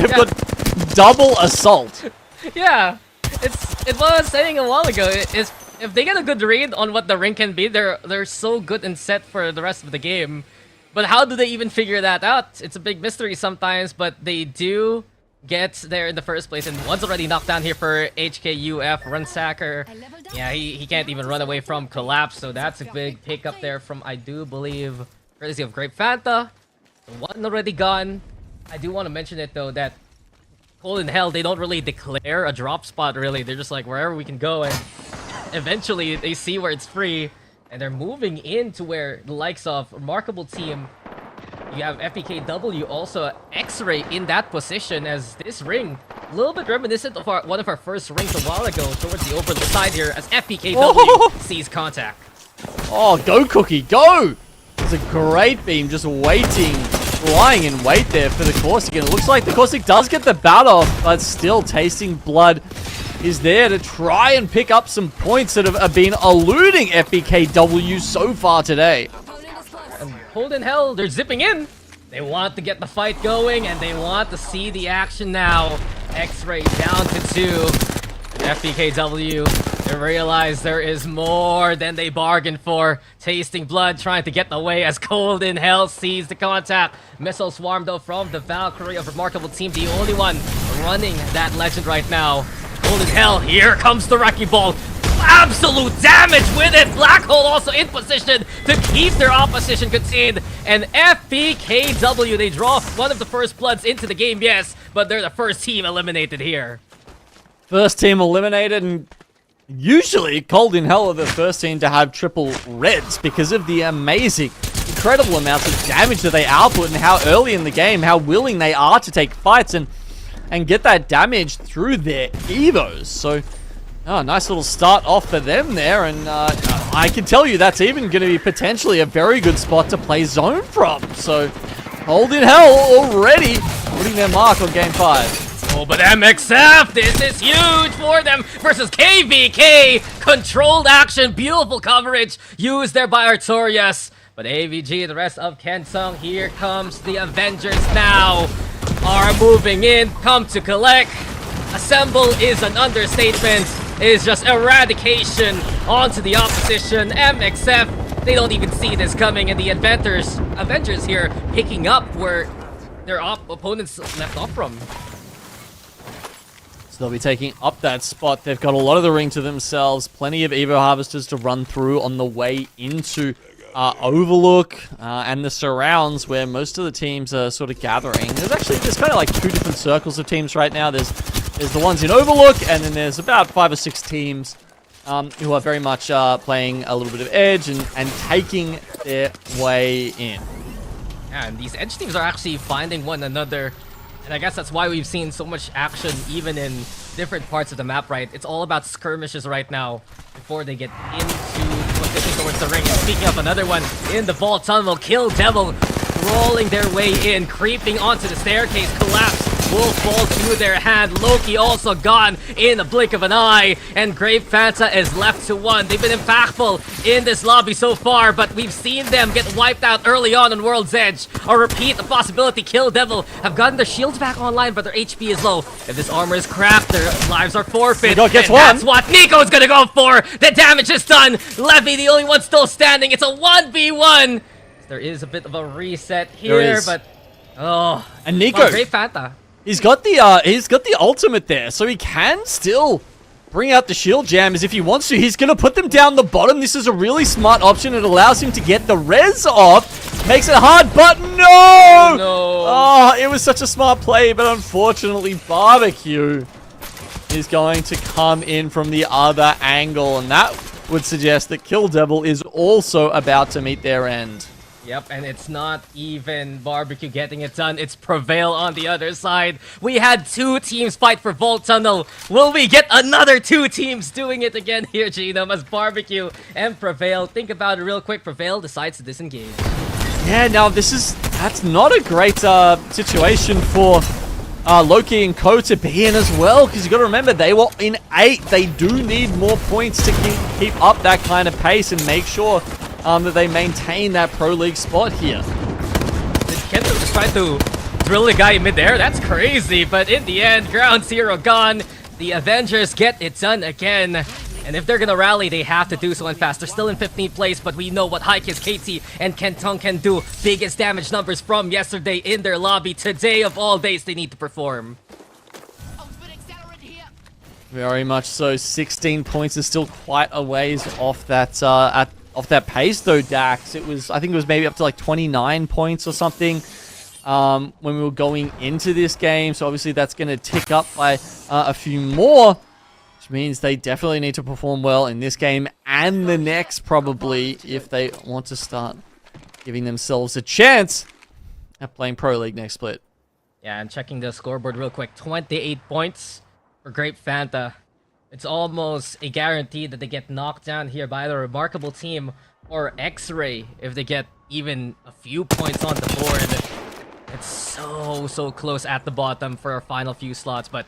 C: double assault.
B: Yeah, it's what I was saying a while ago. Is if they get a good read on what the ring can be, they're so good and set for the rest of the game. But how do they even figure that out? It's a big mystery sometimes, but they do get there in the first place. And one's already knocked down here for HKUF. Runsacker. Yeah, he can't even run away from Collapse, so that's a big pickup there from, I do believe, courtesy of Grape Fanta. The one already gone. I do want to mention it, though, that Cold in Hell, they don't really declare a drop spot, really. They're just like, wherever we can go, and eventually they see where it's free. And they're moving into where the likes of Remarkable Team, you have FPKW, also X-Ray in that position, as this ring, a little bit reminiscent of one of our first rings a while ago, towards the overlook side here, as FPKW sees contact.
C: Oh, go Cookie, go! It's a great beam, just waiting, lying in wait there for the Corsic. And it looks like the Corsic does get the bat off, but still Tasting Blood is there to try and pick up some points that have been eluding FPKW so far today.
B: And Cold in Hell, they're zipping in. They want to get the fight going, and they want to see the action now. X-Ray down to 2. And FPKW, they realize there is more than they bargained for. Tasting Blood trying to get away as Cold in Hell sees the contact. Missile swarm, though, from the Valkyrie of Remarkable Team, the only one running that legend right now. Cold in Hell, here comes the Wrecking Ball. Absolute damage with it. Black Hole also in position to keep their opposition contained. And FPKW, they draw one of the first bloods into the game, yes, but they're the first team eliminated here.
C: First team eliminated, and usually Cold in Hell are the first team to have triple reds because of the amazing, incredible amounts of damage that they output and how early in the game, how willing they are to take fights and get that damage through their evos. So, nice little start off for them there, and I can tell you that's even going to be potentially a very good spot to play zone from. So, Cold in Hell already putting their mark on Game 5.
B: Oh, but MXF, this is huge for them versus KVK. Controlled action, beautiful coverage used there by Artorias. But AVG, the rest of Kensung, here comes the Avengers now. Are moving in, come to collect. Assemble is an understatement. It is just eradication onto the opposition. MXF They don't even see this coming, and the Avengers here picking up where their opponents left off from.
C: So they'll be taking up that spot. They've got a lot of the ring to themselves. Plenty of Evo Harvesters to run through on the way into Overlook and the surrounds where most of the teams are sort of gathering. There's kind of like two different circles of teams right now. There's the ones in Overlook, and then there's about 5 or 6 teams who are very much playing a little bit of edge and taking their way in.
B: Yeah, and these edge teams are actually finding one another. And I guess that's why we've seen so much action even in different parts of the map, right? It's all about skirmishes right now before they get into position towards the ring. And speaking of another one in the vault tunnel, Kill Devil rolling their way in, creeping onto the staircase, collapse will fall to their hand. Loki also gone in a blink of an eye, and Grave Fanta is left to 1. They've been impactful in this lobby so far, but we've seen them get wiped out early on World's Edge. I'll repeat the possibility. Kill Devil have gotten their shields back online, but their HP is low. If this armor is cracked, their lives are forfeit.
C: Nico gets
B: and
C: one.
B: That's what Nico's gonna go for. The damage is done. Levy, the only one still standing. It's a 1v1. There is a bit of a reset here, but
C: and Nico,
B: Grave Fanta.
C: He's got the ultimate there, so he can still bring out the shield jammers if he wants to. He's gonna put them down the bottom. This is a really smart option. It allows him to get the res off. Makes it hard, but no!
B: No.
C: Oh, it was such a smart play, but unfortunately, Barbecue is going to come in from the other angle, and that would suggest that Kill Devil is also about to meet their end.
B: Yep, and it's not even Barbecue getting it done. It's Prevail on the other side. We had 2 teams fight for Vault Tunnel. Will we get another 2 teams doing it again here, Genome, as Barbecue and Prevail? Think about it real quick. Prevail decides to disengage.
C: Yeah, now that's not a great situation for Loki and Co to be in as well, because you got to remember they were in 8. They do need more points to keep up that kind of pace and make sure that they maintain that Pro League spot here.
B: Kendo just tried to drill the guy in midair. That's crazy, but in the end, Ground Zero gone. The Avengers get it done again. And if they're gonna rally, they have to do so and fast. They're still in 15th place, but we know what Highkiss, KT, and Kentong can do. Biggest damage numbers from yesterday in their lobby. Today, of all days, they need to perform.
C: Very much so. 16 points is still quite a ways off that off that pace though, Dax. I think it was maybe up to like 29 points or something when we were going into this game. So obviously that's going to tick up by a few more, which means they definitely need to perform well in this game and the next probably if they want to start giving themselves a chance at playing Pro League next split.
B: Yeah, and checking the scoreboard real quick. 28 points for Grape Fanta. It's almost a guarantee that they get knocked down here by either a Remarkable Team or X-Ray if they get even a few points on the board. It's so close at the bottom for our final few slots, but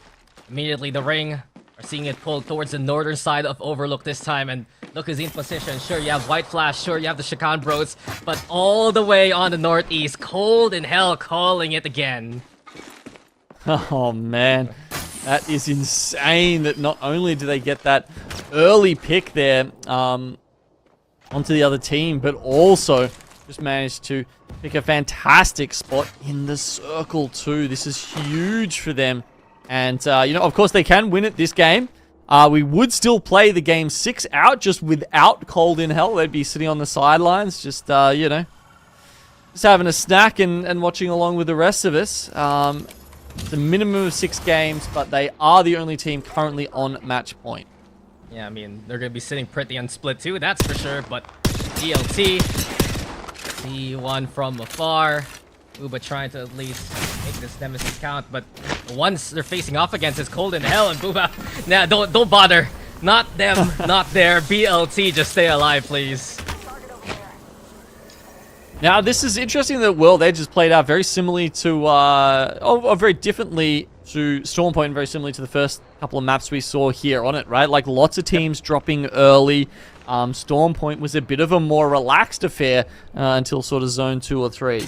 B: immediately the Ring are seeing it pulled towards the northern side of Overlook this time, and look who's in position. Sure, you have White Flash, sure, you have the Shakan Bros, but all the way on the northeast, Cold in Hell calling it again.
C: Oh man. That is insane that not only do they get that early pick there onto the other team, but also just managed to pick a fantastic spot in the circle too. This is huge for them. And, you know, of course they can win it this game. We would still play the game 6 out just without Cold in Hell. They'd be sitting on the sidelines just, you know, just having a snack and watching along with the rest of us. It's a minimum of 6 games, but they are the only team currently on match point.
B: Yeah, I mean, they're going to be sitting pretty unsplit too, that's for sure, but DLT, the one from afar. Uba trying to at least make this Nemesis count, but the ones they're facing off against is Cold in Hell and Booba. Nah, don't bother. Not them, not there. BLT, just stay alive, please.
C: Now, this is interesting that World Edge has played out very similarly to, or very differently to Stormpoint, and very similarly to the first couple of maps we saw here on it, right? Like, lots of teams dropping early. Stormpoint was a bit of a more relaxed affair until sort of Zone 2 or 3.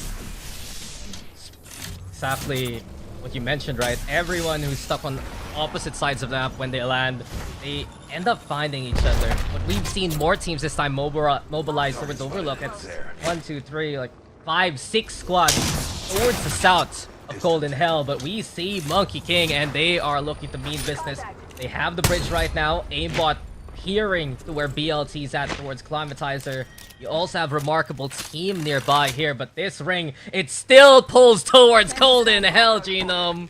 B: Sadly, what you mentioned, right? Everyone who's stuck on opposite sides of the map when they land, they end up finding each other. But we've seen more teams this time mobilize towards Overlook. It's 1, 2, 3, like 5, 6 squads towards the south of Golden Hell. But we see Monkey King, and they are looking to mean business. They have the bridge right now. Aimbot peering to where BLT's at towards Climatizer. You also have Remarkable Team nearby here, but this ring, it still pulls towards Golden Hell, Genome.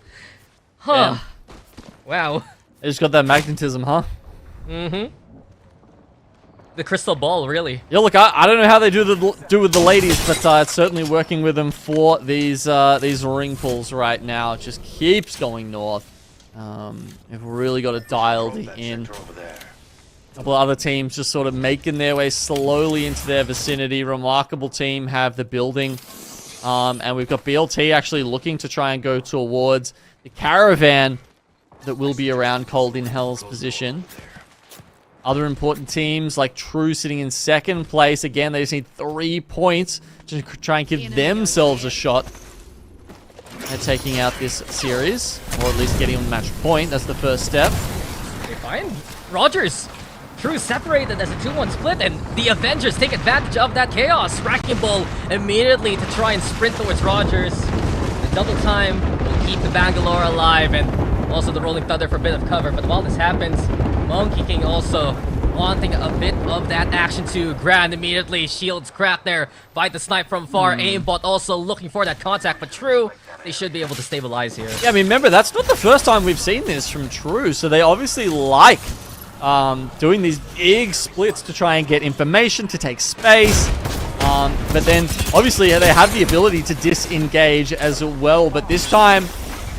B: Huh.
C: Yeah.
B: Wow.
C: They just got that magnetism, huh?
B: Mm-hmm. The crystal ball, really.
C: Yeah, look, I don't know how they do with the ladies, but it's certainly working with them for these ring pulls right now. It just keeps going north. They've really got it dialed in. A couple of other teams just sort of making their way slowly into their vicinity. Remarkable Team have the building. And we've got BLT actually looking to try and go towards the caravan that will be around Golden Hell's position. Other important teams like True sitting in second place. Again, they just need 3 points to try and give themselves a shot at taking out this series. Or at least getting on the match point. That's the first step.
B: Okay, fine. Rogers. True separated as a 2-1 split, and the Avengers take advantage of that chaos. Wrecking Ball immediately to try and sprint towards Rogers. The double time will keep the Bangalore alive, and also the Rolling Thunder for a bit of cover. But while this happens, Monkey King also wanting a bit of that action to Grand immediately. Shields cracked there by the snipe from far. Aimbot also looking for that contact, but True, they should be able to stabilize here.
C: Yeah, I mean, remember, that's not the first time we've seen this from True, so they obviously like doing these big splits to try and get information, to take space. But then, obviously, they have the ability to disengage as well. But this time,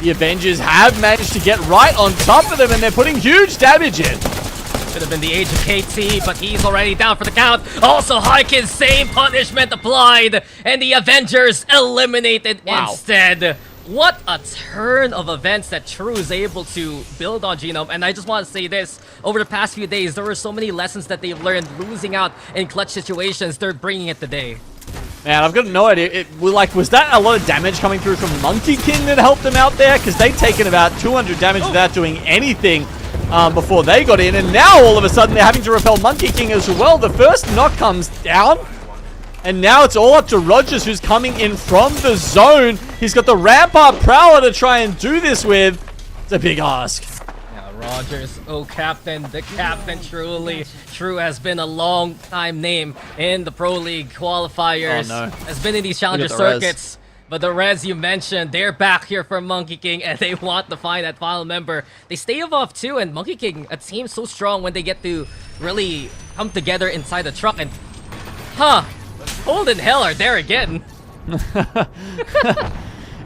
C: the Avengers have managed to get right on top of them, and they're putting huge damage in.
B: Should have been the age of KT, but he's already down for the count. Also, Hykin, same punishment applied, and the Avengers eliminated instead. What a turn of events that True is able to build on, Genome. And I just want to say this, over the past few days, there were so many lessons that they've learned losing out in clutch situations. They're bringing it today.
C: Man, I've got no idea. Was that a lot of damage coming through from Monkey King that helped them out there? Because they'd taken about 200 damage without doing anything before they got in. And now, all of a sudden, they're having to repel Monkey King as well. The first knock comes down. And now it's all up to Rogers, who's coming in from the zone. He's got the Rampart Prowler to try and do this with. It's a big ask.
B: Yeah, Rogers, Captain, the captain, truly. True has been a long time name in the Pro League qualifiers.
C: Oh, no.
B: Has been in these challenger
C: the
B: circuits. But the res you mentioned, they're back here for Monkey King, and they want to find that final member. They stay above too, and Monkey King, a team so strong when they get to really come together inside the truck. And, Golden Hell are there again.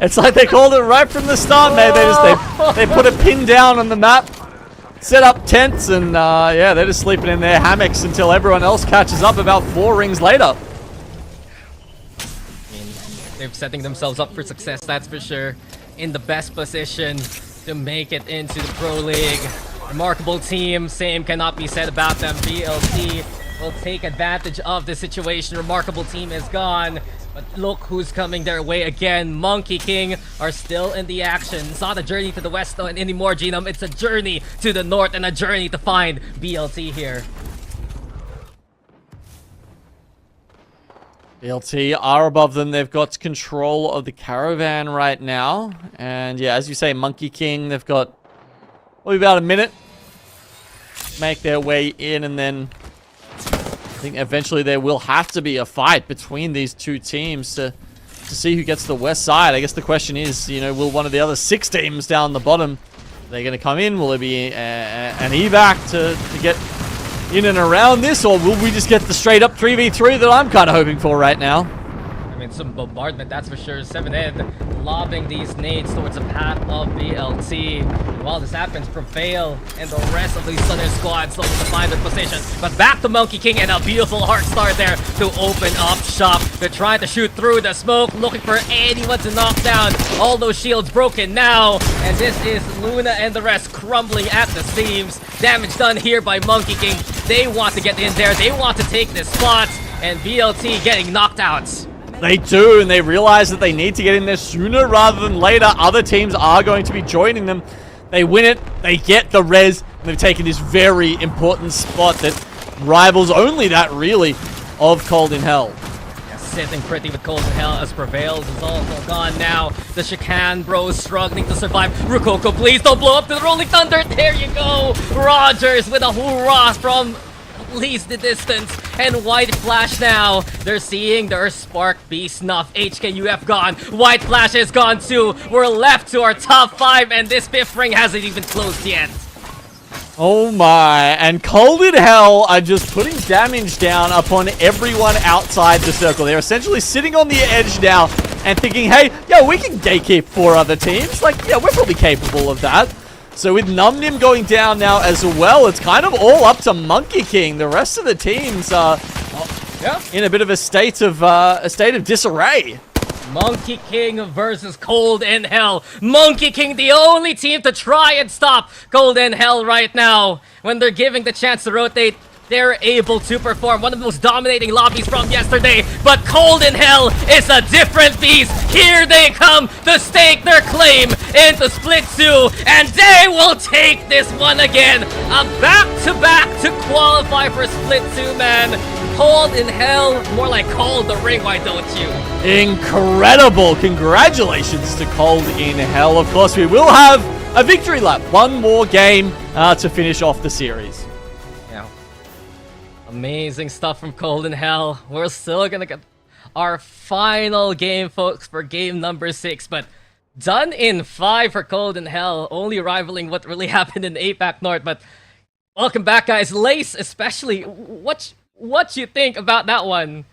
C: It's like they called it right from the start, man. They put a pin down on the map, set up tents, and yeah, they're just sleeping in their hammocks until everyone else catches up about 4 rings later.
B: I mean, they're setting themselves up for success, that's for sure. In the best position to make it into the Pro League. Remarkable team, same cannot be said about them. BLT will take advantage of the situation. Remarkable team is gone. But look who's coming their way again. Monkey King are still in the action. It's not a journey to the west anymore, Genome. It's a journey to the north and a journey to find BLT here.
C: BLT are above them. They've got control of the caravan right now. And yeah, as you say, Monkey King, they've got probably about a minute to make their way in, and then I think eventually there will have to be a fight between these two teams to see who gets the west side. I guess the question is, you know, will one of the other 6 teams down the bottom, are they going to come in? Will there be an evac to get in and around this, or will we just get the straight up 3v3 that I'm kind of hoping for right now?
B: I mean, some bombardment, that's for sure. 7Ed lobbing these nades towards the path of BLT. While this happens, Prevail and the rest of these Southern squads looking to find their position. But back to Monkey King, and a beautiful hard start there to open up shop. They're trying to shoot through the smoke, looking for anyone to knock down. All those shields broken now, and this is Luna and the rest crumbling at the seams. Damage done here by Monkey King. They want to get in there. They want to take this spot, and BLT getting knocked out.
C: They do, and they realize that they need to get in there sooner rather than later. Other teams are going to be joining them. They win it, they get the res, and they've taken this very important spot that rivals only that, really, of Cold in Hell.
B: Sitting pretty with Cold in Hell as Prevails is all gone now. The Chicane Bros struggling to survive. Rukoko, please don't blow up the Rolling Thunder. There you go. Rogers with a hoorah from at least the distance. And White Flash now. They're seeing their Spark Beast snuff. HKUF gone. White Flash is gone too. We're left to our top 5 and this 5th ring hasn't even closed yet.
C: Oh my, and Cold in Hell are just putting damage down upon everyone outside the circle. They're essentially sitting on the edge now and thinking, hey, yeah, we can gatekeep 4 other teams. Like, yeah, we're probably capable of that. So with Numnim going down now as well, it's kind of all up to Monkey King. The rest of the teams are in a bit of a state of disarray.
B: Monkey King versus Cold in Hell. Monkey King, the only team to try and stop Cold in Hell right now. When they're giving the chance to rotate, they're able to perform one of the most dominating lobbies from yesterday. But Cold in Hell is a different beast. Here they come to stake their claim into Split 2. And they will take this one again. A back-to-back to qualify for Split 2, man. Cold in Hell, more like Cold the Ring, why don't you?
C: Incredible! Congratulations to Cold in Hell. Of course, we will have a victory lap. One more game to finish off the series.
B: Yeah. Amazing stuff from Cold in Hell. We're still gonna get our final game, folks, for game number 6, but done in 5 for Cold in Hell, only rivaling what really happened in APAC North. But welcome back, guys. Lace, especially, what you think about that one?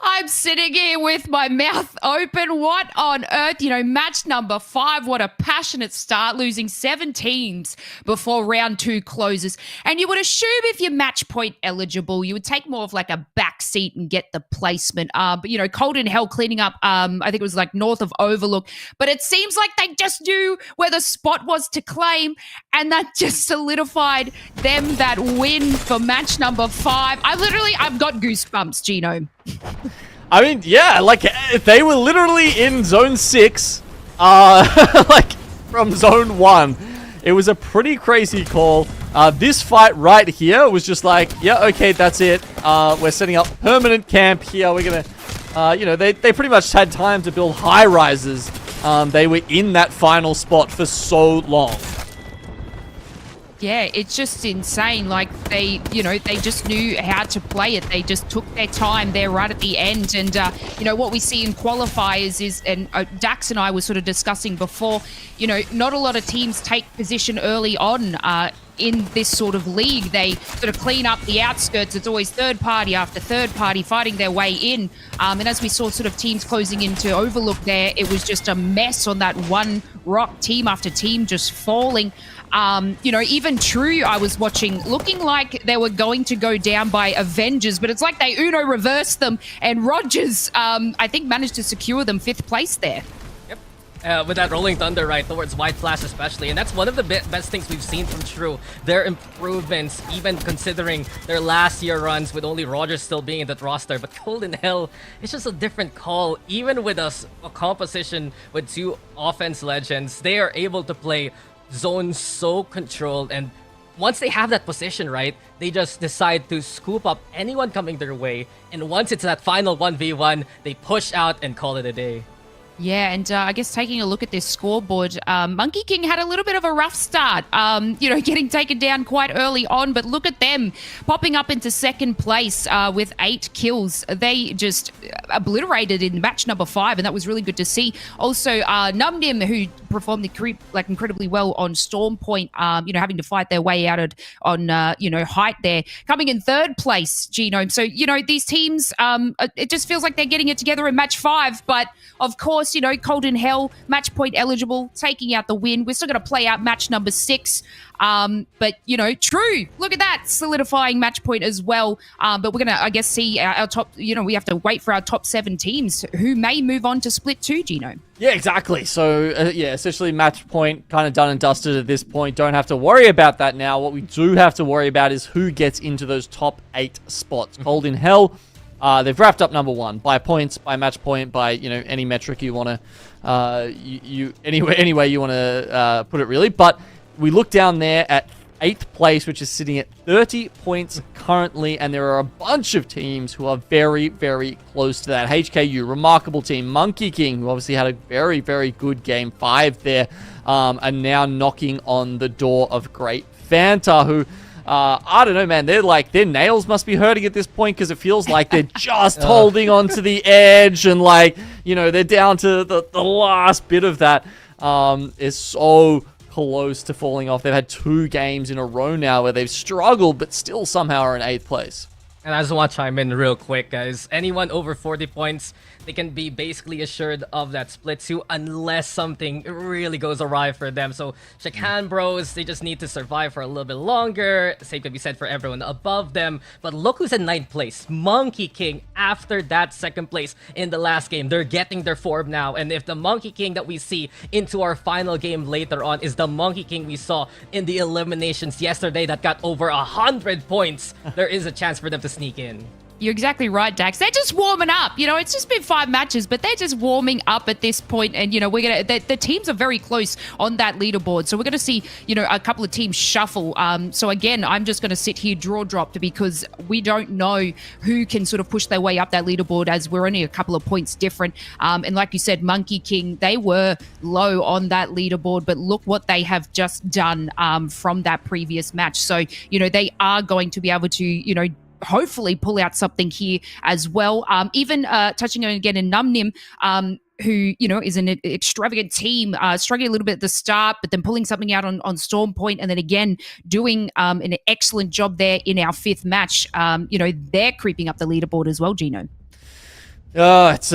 A: I'm sitting here with my mouth open. What on earth? You know, match number 5. What a passionate start, losing 7 teams before round 2 closes. And you would assume if you're match point eligible, you would take more of like a back seat and get the placement. But, you know, Cold in Hell cleaning up, I think it was like north of Overlook. But it seems like they just knew where the spot was to claim. And that just solidified them that win for match number 5. I've got goosebumps, Gino.
C: I mean, yeah, like, they were literally in Zone 6, like, from Zone 1. It was a pretty crazy call. This fight right here was just like, yeah, okay, that's it. We're setting up permanent camp here. We're gonna, you know, they pretty much had time to build high-rises. They were in that final spot for so long.
A: Yeah, it's just insane. Like, they just knew how to play it. They just took their time there right at the end. And, you know, what we see in qualifiers is, and Dax and I were sort of discussing before, you know, not a lot of teams take position early on in this sort of league. They sort of clean up the outskirts. It's always third party after third party fighting their way in. And as we saw sort of teams closing into Overlook there, it was just a mess on that one rock, team after team just falling. You know, even True, I was watching, looking like they were going to go down by Avengers, but it's like they Uno reversed them, and Rogers, I think, managed to secure them 5th place there.
B: Yep. With that Rolling Thunder right towards White Flash especially, and that's one of the best things we've seen from True. Their improvements, even considering their last year runs with only Rogers still being in that roster. But Cold in Hell, it's just a different call. Even with a composition with 2 offense legends, they are able to play zone so controlled, and once they have that position right, they just decide to scoop up anyone coming their way, and once it's that final 1v1, they push out and call it a day.
A: Yeah, and I guess taking a look at this scoreboard, Monkey King had a little bit of a rough start, you know, getting taken down quite early on, but look at them popping up into 2nd place with 8 kills. They just obliterated in match number 5, and that was really good to see. Also, Numdim, who performed incredibly well on Storm Point, you know, having to fight their way out on, you know, height there, coming in 3rd place, Genome. So, you know, these teams, it just feels like they're getting it together in match 5, but of course, you know, Cold in Hell, match point eligible, taking out the win. We're still going to play out match number 6. But, you know, True, look at that, solidifying match point as well. But we're going to, I guess, see our top, you know, we have to wait for our top 7 teams who may move on to Split 2, Gino.
C: Yeah, exactly. So, yeah, essentially match point kind of done and dusted at this point. Don't have to worry about that now. What we do have to worry about is who gets into those top 8 spots. Cold in Hell they've wrapped up number 1 by points, by match point, by any metric you want to any way you want to put it really. But we look down there at 8th place, which is sitting at 30 points currently, and there are a bunch of teams who are very, very close to that. HKU, remarkable team. Monkey King, who obviously had a very, very good game 5 there, are now knocking on the door of Great Fanta, who I don't know, man. Their nails must be hurting at this point because it feels like they're just holding on to the edge, and they're down to the last bit of that. Is so close to falling off. They've had 2 games in a row now where they've struggled, but still somehow are in 8th place.
B: And I just want to chime in real quick, guys. Anyone over 40 points, they can be basically assured of that split 2 unless something really goes awry for them. So, shake hand, bros. They just need to survive for a little bit longer. Same can be said for everyone above them. But look who's in 9th place. Monkey King, after that 2nd place in the last game. They're getting their form now. And if the Monkey King that we see into our final game later on is the Monkey King we saw in the eliminations yesterday that got over 100 points, there is a chance for them to sneak in.
A: You're exactly right, Dax. They're just warming up. It's just been 5 matches, but they're just warming up at this point. And, the teams are very close on that leaderboard. So we're going to see, a couple of teams shuffle. So again, I'm just going to sit here draw dropped because we don't know who can sort of push their way up that leaderboard as we're only a couple of points different. And like you said, Monkey King, they were low on that leaderboard, but look what they have just done from that previous match. So, they are going to be able to, hopefully pull out something here as well. Even touching on again in Numnim, who, is an extravagant team, struggling a little bit at the start, but then pulling something out on Storm Point, and then again doing an excellent job there in our 5th match. They're creeping up the leaderboard as well, Gino.
C: It's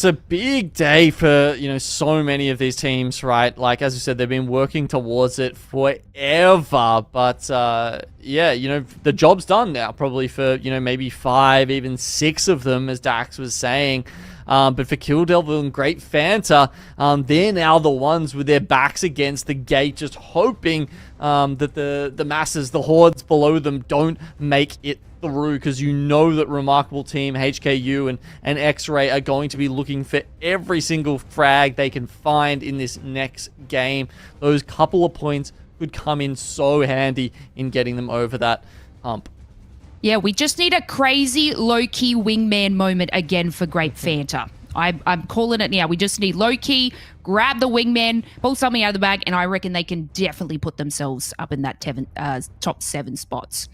C: a big day for, so many of these teams, right? Like, as you said, they've been working towards it forever, but, the job's done now, probably for, maybe 5, even 6 of them, as Dax was saying. But for Kill Devil and Great Fanta, they're now the ones with their backs against the gate, just hoping that the masses, the hordes below them, don't make it through, because that remarkable team HKU and X-Ray are going to be looking for every single frag they can find in this next game. Those couple of points could come in so handy in getting them over that hump.
A: Yeah, we just need a crazy low-key wingman moment again for Great Fanta. I'm calling it now. We just need low-key, grab the wingman, pull something out of the bag, and I reckon they can definitely put themselves up in that top 7 spots.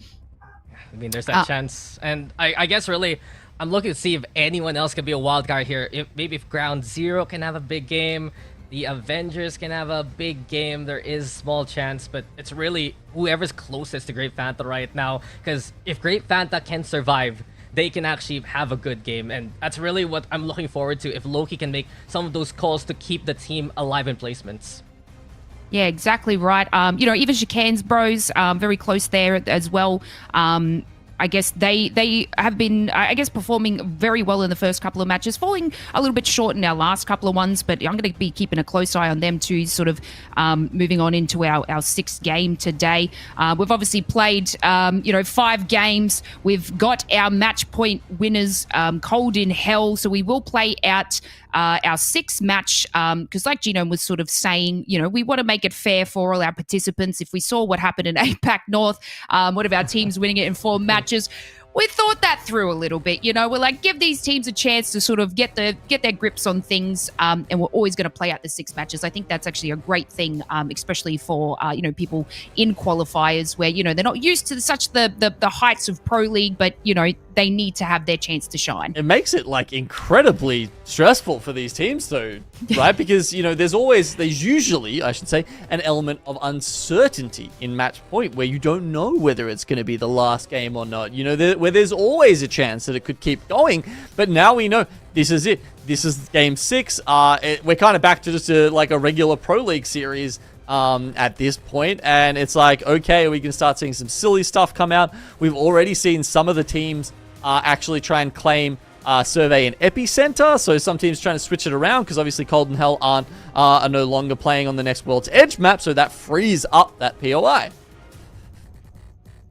B: I mean, there's that chance. And I guess really, I'm looking to see if anyone else can be a wild card here. Maybe if Ground Zero can have a big game, the Avengers can have a big game. There is small chance, but it's really whoever's closest to Great Fanta right now. Because if Great Fanta can survive, they can actually have a good game. And that's really what I'm looking forward to, if Loki can make some of those calls to keep the team alive in placements.
A: Yeah, exactly right. Even Chicane's bros, very close there as well. I guess they have been, performing very well in the first couple of matches, falling a little bit short in our last couple of ones, but I'm going to be keeping a close eye on them too, sort of moving on into our 6th game today. We've obviously played, 5 games. We've got our match point winners cold in hell, so we will play out our 6th match, because like Gino was sort of saying, we want to make it fair for all our participants. If we saw what happened in APAC North, one of our teams winning it in 4 matches, we thought that through a little bit. We're like, give these teams a chance to sort of get their grips on things, and we're always going to play out the 6 matches. I think that's actually a great thing, especially for people in qualifiers where they're not used to such the heights of Pro League, but they need to have their chance to shine.
C: It makes it like incredibly stressful for these teams though, right? Because there's usually, I should say, an element of uncertainty in match point where you don't know whether it's going to be the last game or not. Where there's always a chance that it could keep going, but now we know this is it. This is game 6. We're kind of back to just a regular Pro League series at this point, and it's like, okay, we can start seeing some silly stuff come out. We've already seen some of the teams actually try and claim Survey and Epicenter, so some teams trying to switch it around, because obviously Cold and Hell are no longer playing on the next World's Edge map, so that frees up that POI.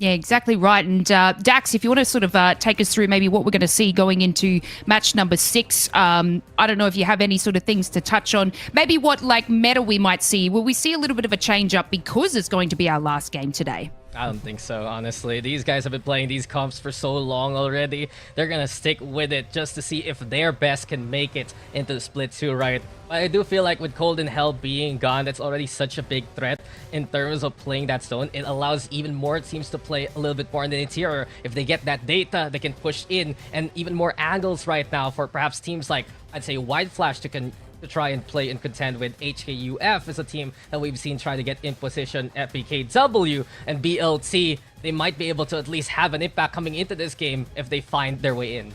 A: Yeah, exactly right. And Dax, if you want to sort of take us through maybe what we're going to see going into match number 6, I don't know if you have any sort of things to touch on. Maybe what like meta we might see. Will we see a little bit of a change up because it's going to be our last game today?
B: I don't think so, honestly. These guys have been playing these comps for so long already. They're gonna stick with it just to see if their best can make it into the split 2, right? But I do feel like with Cold and Hell being gone, that's already such a big threat in terms of playing that zone. It allows even more teams to play a little bit more in the interior. If they get that data, they can push in, and even more angles right now for perhaps teams like, I'd say, Wide Flash to try and play and contend with. HKUF is a team that we've seen try to get in position at BKW and BLT. They might be able to at least have an impact coming into this game if they find their way in.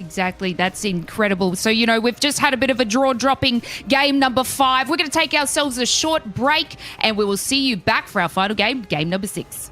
A: Exactly. That's incredible. So, we've just had a bit of a draw-dropping game number 5. We're going to take ourselves a short break, and we will see you back for our final game, game number 6.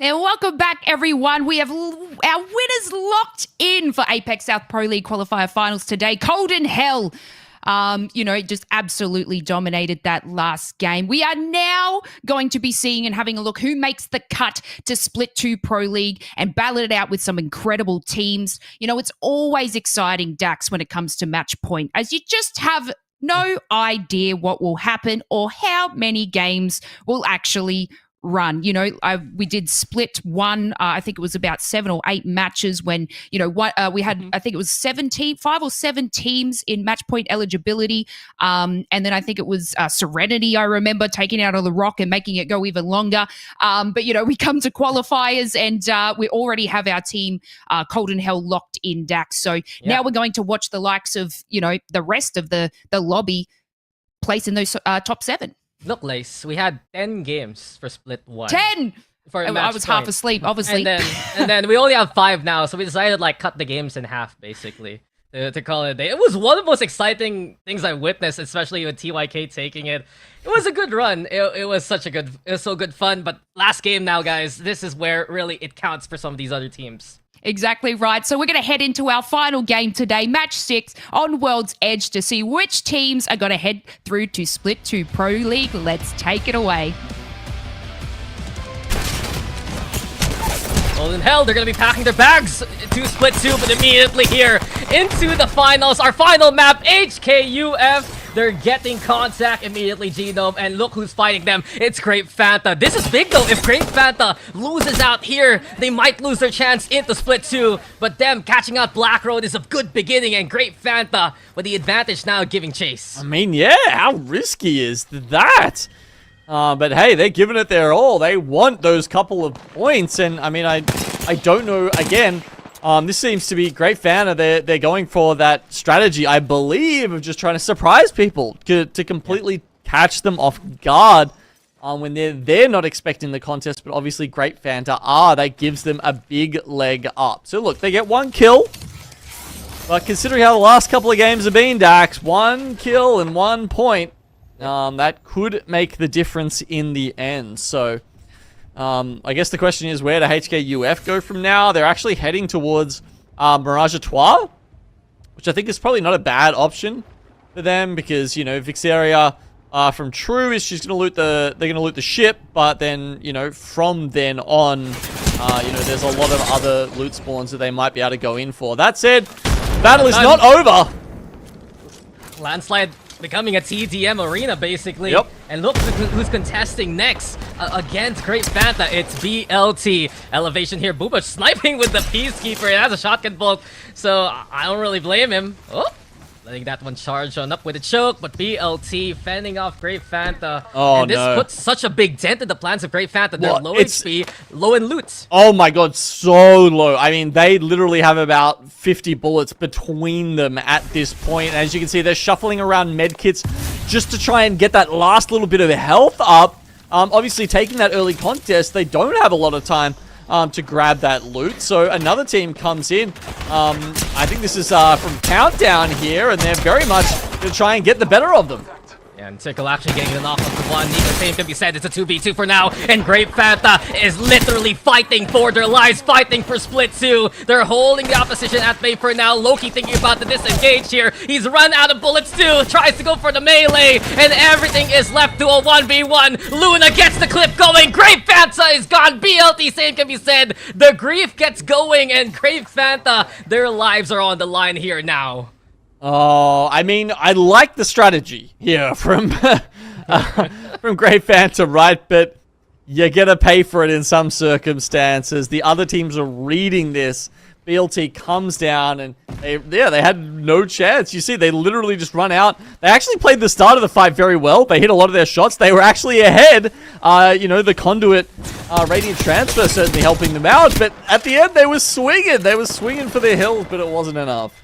A: And welcome back, everyone. We have our winners locked in for APAC-South Pro League Qualifier Finals today. Cold and Hell, just absolutely dominated that last game. We are now going to be seeing and having a look who makes the cut to Split 2 Pro League and battle it out with some incredible teams. It's always exciting, Dax, when it comes to match point, as you just have no idea what will happen or how many games will actually run. We did split one. I think it was about 7 or 8 matches when we had I think it was 5 or 7 teams in match point eligibility, and then I think it was Serenity. I remember taking out on the Rock and making it go even longer. But we come to qualifiers and we already have our team Cold and Hell locked in, Dax. So now we're going to watch the likes of the rest of the lobby place in those top 7.
B: Look, Lace, we had 10 games for Split 1.
A: 10!
B: For a
A: I
B: match
A: was
B: point.
A: half asleep, obviously.
B: And then we only have 5 now, so we decided to cut the games in half, basically, to call it a day. It was one of the most exciting things I witnessed, especially with TYK taking it. It was a good run. It was so good fun. But last game now, guys, this is where really it counts for some of these other teams.
A: Exactly right. So we're going to head into our final game today, match 6 on World's Edge, to see which teams are going to head through to Split 2 Pro League. Let's take it away.
B: Well, in hell, they're going to be packing their bags to Split 2, but immediately here into the finals. Our final map, HKUF. They're getting contact immediately, Genome, and look who's fighting them. It's Grape Fanta. This is big, though. If Grape Fanta loses out here, they might lose their chance into Split 2, but them catching out Black Road is a good beginning, and Grape Fanta with the advantage now giving chase.
C: I mean, yeah, how risky is that? But hey, they're giving it their all. They want those couple of points, and I mean, I don't know, again, this seems to be Great Fanta. They're going for that strategy, I believe, of just trying to surprise people to completely catch them off guard when they're not expecting the contest. But obviously, Great Fanta are. That gives them a big leg up. So look, they get 1 kill. But considering how the last couple of games have been, Dax, 1 kill and 1 point, that could make the difference in the end. So I guess the question is, where do HKUF go from now? They're actually heading towards Mirage à Trois, which I think is probably not a bad option for them, because Vixaria from True is she's gonna they're gonna loot the ship, but then from then on there's a lot of other loot spawns that they might be able to go in for. That said, the battle is not over.
B: Landslide becoming a TDM arena, basically.
C: Yep.
B: And look who's contesting next against Great Fanta. It's BLT. Elevation here. Booba sniping with the Peacekeeper. It has a shotgun bolt, so I don't really blame him. Oh, letting that one charge on up with a choke, but BLT fending off Great Fanta.
C: Oh,
B: and this
C: no.
B: puts such a big dent in the plans of Great Fanta. They're
C: Well,
B: low HP, low in loot.
C: Oh my god, so low. I mean, they literally have about 50 bullets between them at this point. As you can see, they're shuffling around medkits just to try and get that last little bit of health up. Obviously, taking that early contest, they don't have a lot of time to grab that loot. So another team comes in. I think this is from Countdown here, and they're very much going to try and get the better of them.
B: And Tickle actually getting the knock onto one. Neither same can be said. It's a 2v2 for now. And Great Fanta is literally fighting for their lives, fighting for Split 2. They're holding the opposition at bay for now. Loki thinking about the disengage here. He's run out of bullets too. Tries to go for the melee. And everything is left to a 1v1. Luna gets the clip going. Great Fanta is gone. BLT same can be said. The grief gets going. And Great Fanta, their lives are on the line here now.
C: Oh, I mean, I like the strategy here from from Great Fanta, right? But you're gonna pay for it in some circumstances. The other teams are reading this. BLT comes down, and they had no chance. You see, they literally just run out. They actually played the start of the fight very well. They hit a lot of their shots. They were actually ahead. The conduit radiant transfer certainly helping them out. But at the end, they were swinging. They were swinging for their hills, but it wasn't enough.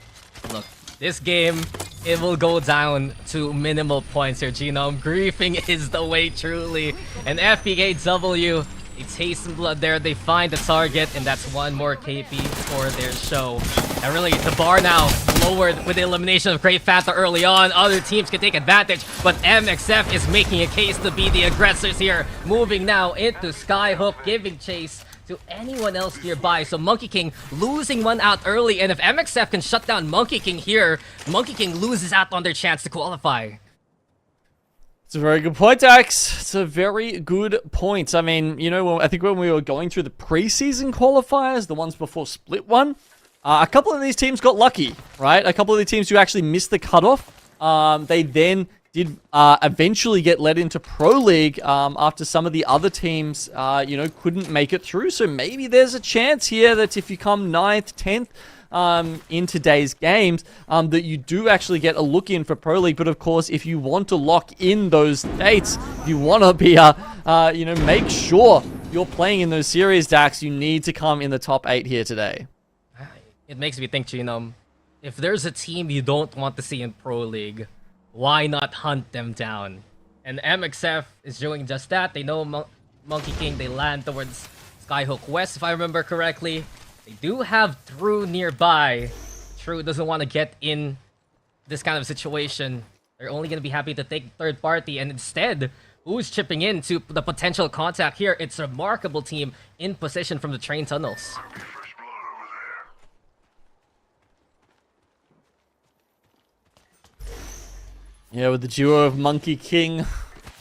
B: Look, this game, it will go down to minimal points here, Genome. Griefing is the way, truly. And FPKW, it's haste and blood there. They find the target, and that's one more KP for their show. And really, the bar now lowered with the elimination of Great Fanta early on. Other teams can take advantage, but MXF is making a case to be the aggressors here. Moving now into Skyhook, giving chase to anyone else nearby. So Monkey King losing one out early, and if MXF can shut down Monkey King here, Monkey King loses out on their chance to qualify.
C: It's a very good point, Dax. It's a very good point. I mean, I think when we were going through the preseason qualifiers, the ones before Split 1, a couple of these teams got lucky, right? A couple of the teams who actually missed the cutoff, they then did eventually get led into Pro League after some of the other teams, couldn't make it through. So maybe there's a chance here that if you come 9th, 10th, in today's games, that you do actually get a look in for Pro League. But of course, if you want to lock in those dates, if you want to be, make sure you're playing in those series, Dax, you need to come in the top 8 here today.
B: It makes me think, Genome, if there's a team you don't want to see in Pro League, why not hunt them down? And MXF is doing just that. They know Monkey King, they land towards Skyhook West, if I remember correctly. They do have True nearby. True doesn't want to get in this kind of situation. They're only going to be happy to take third party, and instead, who's chipping in to the potential contact here? It's a remarkable team in position from the train tunnels.
C: Yeah, with the duo of Monkey King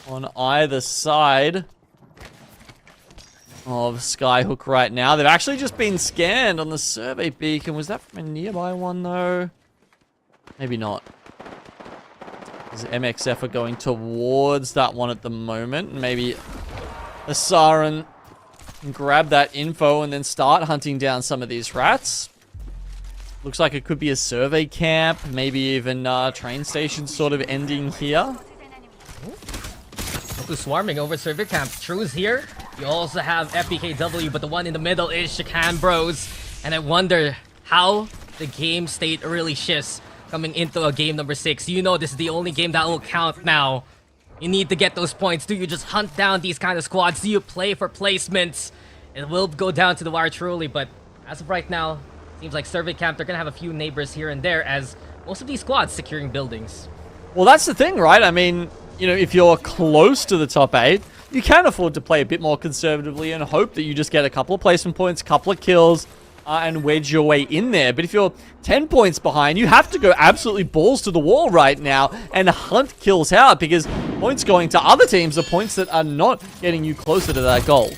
C: on either side of Skyhook right now. They've actually just been scanned on the survey beacon. Was that from a nearby one, though? Maybe not. Because MXF are going towards that one at the moment. Maybe a Siren can grab that info and then start hunting down some of these rats. Looks like it could be a survey camp, maybe even train station sort of ending here.
B: Look who's swarming over survey camp. True's here. You also have FPKW, but the one in the middle is Shakan Bros. And I wonder how the game state really shifts coming into a game number 6. You know this is the only game that will count now. You need to get those points. Do you just hunt down these kind of squads? Do you play for placements? It will go down to the wire truly, but as of right now, seems like survey camp, they're gonna have a few neighbors here and there as most of these squads securing buildings.
C: Well, that's the thing, right? I mean, if you're close to the top 8, you can afford to play a bit more conservatively and hope that you just get a couple of placement points, a couple of kills, and wedge your way in there. But if you're 10 points behind, you have to go absolutely balls to the wall right now and hunt kills out, because points going to other teams are points that are not getting you closer to that goal.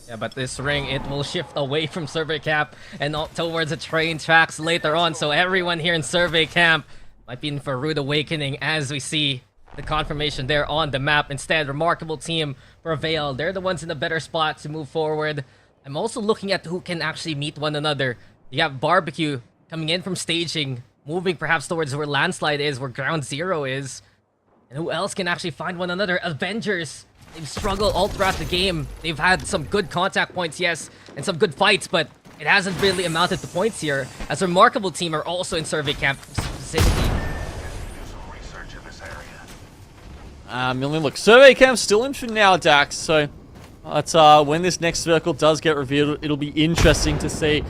B: Yeah, but this ring, it will shift away from survey camp and not towards the train tracks later on. So everyone here in survey camp might be in for a rude awakening as we see the confirmation there on the map. Instead, remarkable team prevail. They're the ones in the better spot to move forward. I'm also looking at who can actually meet one another. You have Barbecue coming in from staging, moving perhaps towards where Landslide is, where Ground Zero is. And who else can actually find one another? Avengers. They've struggled all throughout the game. They've had some good contact points, yes, and some good fights, but it hasn't really amounted to points here, as a remarkable team are also in survey camp specifically.
C: Look, survey camp's still in for now, Dax, so let's, when this next circle does get revealed, it'll be interesting to see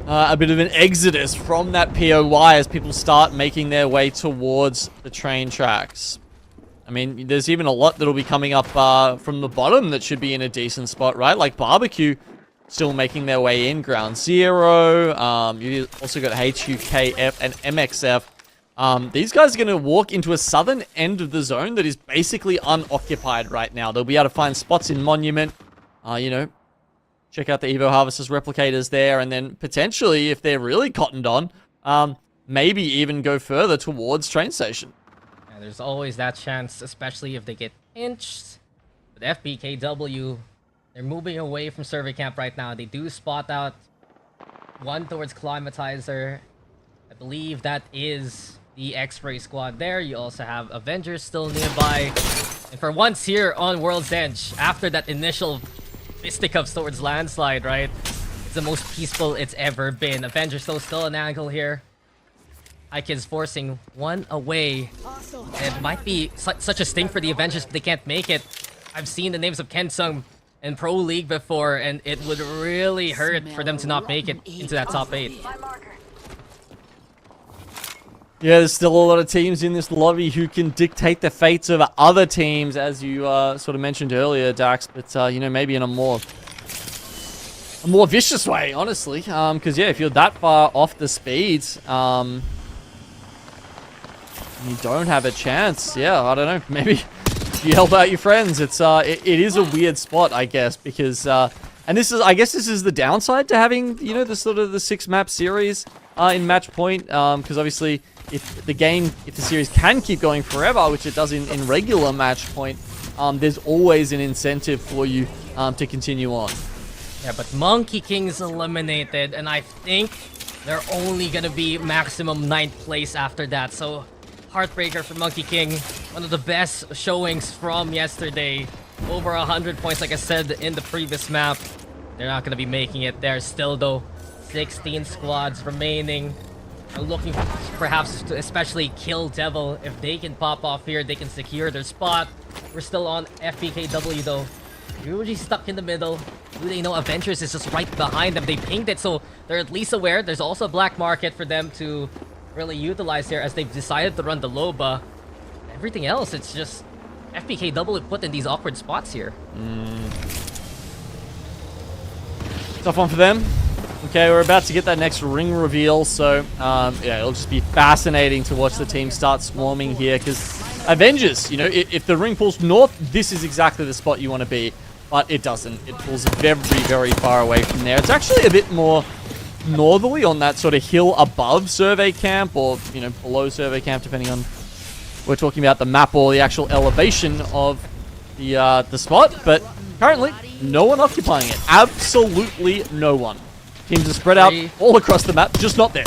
C: a bit of an exodus from that POY as people start making their way towards the train tracks. I mean, there's even a lot that'll be coming up from the bottom that should be in a decent spot, right? Like Barbecue still making their way in. Ground Zero. You also got HUKF and MXF. These guys are going to walk into a southern end of the zone that is basically unoccupied right now. They'll be able to find spots in Monument. Check out the Evo Harvesters replicators there. And then potentially, if they're really cottoned on, maybe even go further towards train station.
B: There's always that chance, especially if they get pinched. With FPKW, they're moving away from survey camp right now. They do spot out one towards Climatizer. I believe that is the X-Ray squad there. You also have Avengers still nearby. And for once here on World's Edge, after that initial fisticuffs towards Landslide, right? It's the most peaceful it's ever been. Avengers still an angle here. Ike's forcing one away. It might be such a sting for the Avengers if they can't make it. I've seen the names of Kensung in Pro League before, and it would really hurt for them to not make it into that top 8.
C: Yeah, there's still a lot of teams in this lobby who can dictate the fates of other teams, as you sort of mentioned earlier, Dax. But, maybe in a more vicious way, honestly. Because, yeah, if you're that far off the speeds, you don't have a chance. Yeah, I don't know. Maybe you help out your friends. It's it is a weird spot, I guess, because and I guess this is the downside to having the sort of the 6-map series in match point, because obviously if the series can keep going forever, which it does in regular match point, there's always an incentive for you to continue on.
B: Yeah, but Monkey King's eliminated, and I think they're only gonna be maximum 9th place after that. So, heartbreaker for Monkey King. One of the best showings from yesterday. Over 100 points, like I said in the previous map. They're not gonna be making it there still, though. 16 squads remaining. Are looking perhaps to especially kill Devil. If they can pop off here, they can secure their spot. We're still on FPKW, though. Usually stuck in the middle. Do they know Avengers is just right behind them? They pinged it, so they're at least aware. There's also a black market for them to really utilize here as they've decided to run the Loba. Everything else, it's just FPKW put in these awkward spots here.
C: Tough one for them. Okay, we're about to get that next ring reveal, so yeah, it'll just be fascinating to watch the team start swarming here, because Avengers, you know, if the ring pulls north, this is exactly the spot you want to be, but it doesn't. It pulls very, very far away from there. It's actually a bit more northerly on that sort of hill above Survey Camp, or, you know, below Survey Camp, depending on we're talking about the map or the actual elevation of the spot, but currently no one occupying it. Absolutely no one. Teams are spread out all across the map, just not there.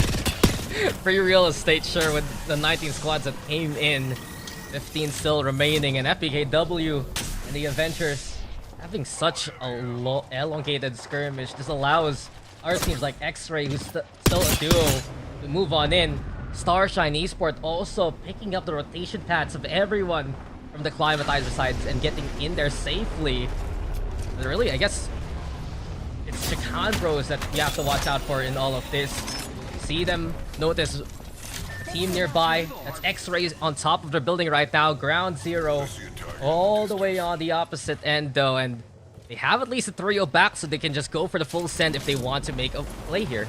B: Free real estate, sure, with the 19 squads that came in. 15 still remaining, and FPKW and the Avengers having such a elongated skirmish. This allows our teams like X-Ray, who's still a duo, to move on in. Starshine Esport also picking up the rotation paths of everyone from the Climatizer sides and getting in there safely. And really, I guess it's Chikan Bros that we have to watch out for in all of this. See them, notice team nearby. That's X-Rays on top of their building right now. Ground zero. All the way on the opposite end though. And they have at least a 3-0 back, so they can just go for the full send if they want to make a play here.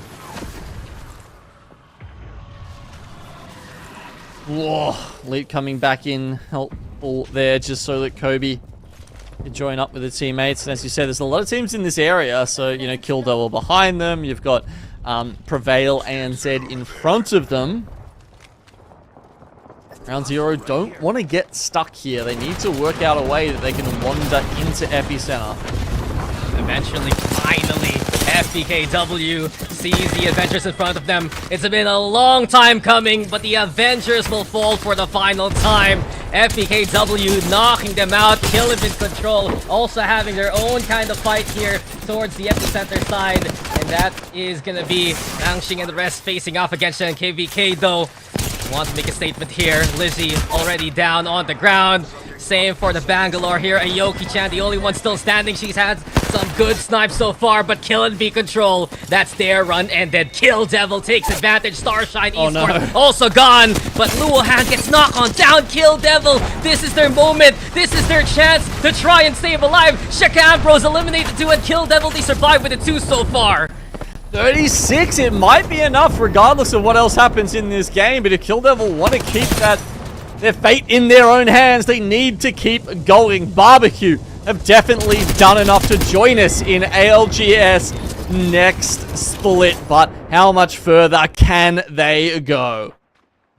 C: Whoa, Leap coming back in, helpful there, just so that Kobe can join up with the teammates. And as you said, there's a lot of teams in this area, so, you know, Kill Devil behind them. You've got Prevail ANZ in front of them. Ground Zero don't want to get stuck here. They need to work out a way that they can wander into Epicenter.
B: Eventually, finally, FPKW sees the Avengers in front of them. It's been a long time coming, but the Avengers will fall for the final time. FPKW knocking them out, Kill him in control, also having their own kind of fight here towards the Epicenter side. And that is going to be Rangxing and the rest facing off against KVK though. Want to make a statement here. Lizzie already down on the ground. Same for the Bangalore here. Aoki-chan, the only one still standing. She's had some good snipes so far, but Kill and B control. That's their run ended. Kill Devil takes advantage. Starshine Esport also gone, but Luohan gets knocked on down. Kill Devil. This is their moment. This is their chance to try and stay alive. Shakan Bros eliminated 2 and Kill Devil. They survived with the 2 so far.
C: 36, it might be enough regardless of what else happens in this game, but if Kill Devil want to keep their fate in their own hands, they need to keep going. Barbecue have definitely done enough to join us in ALGS next split, but how much further can they go?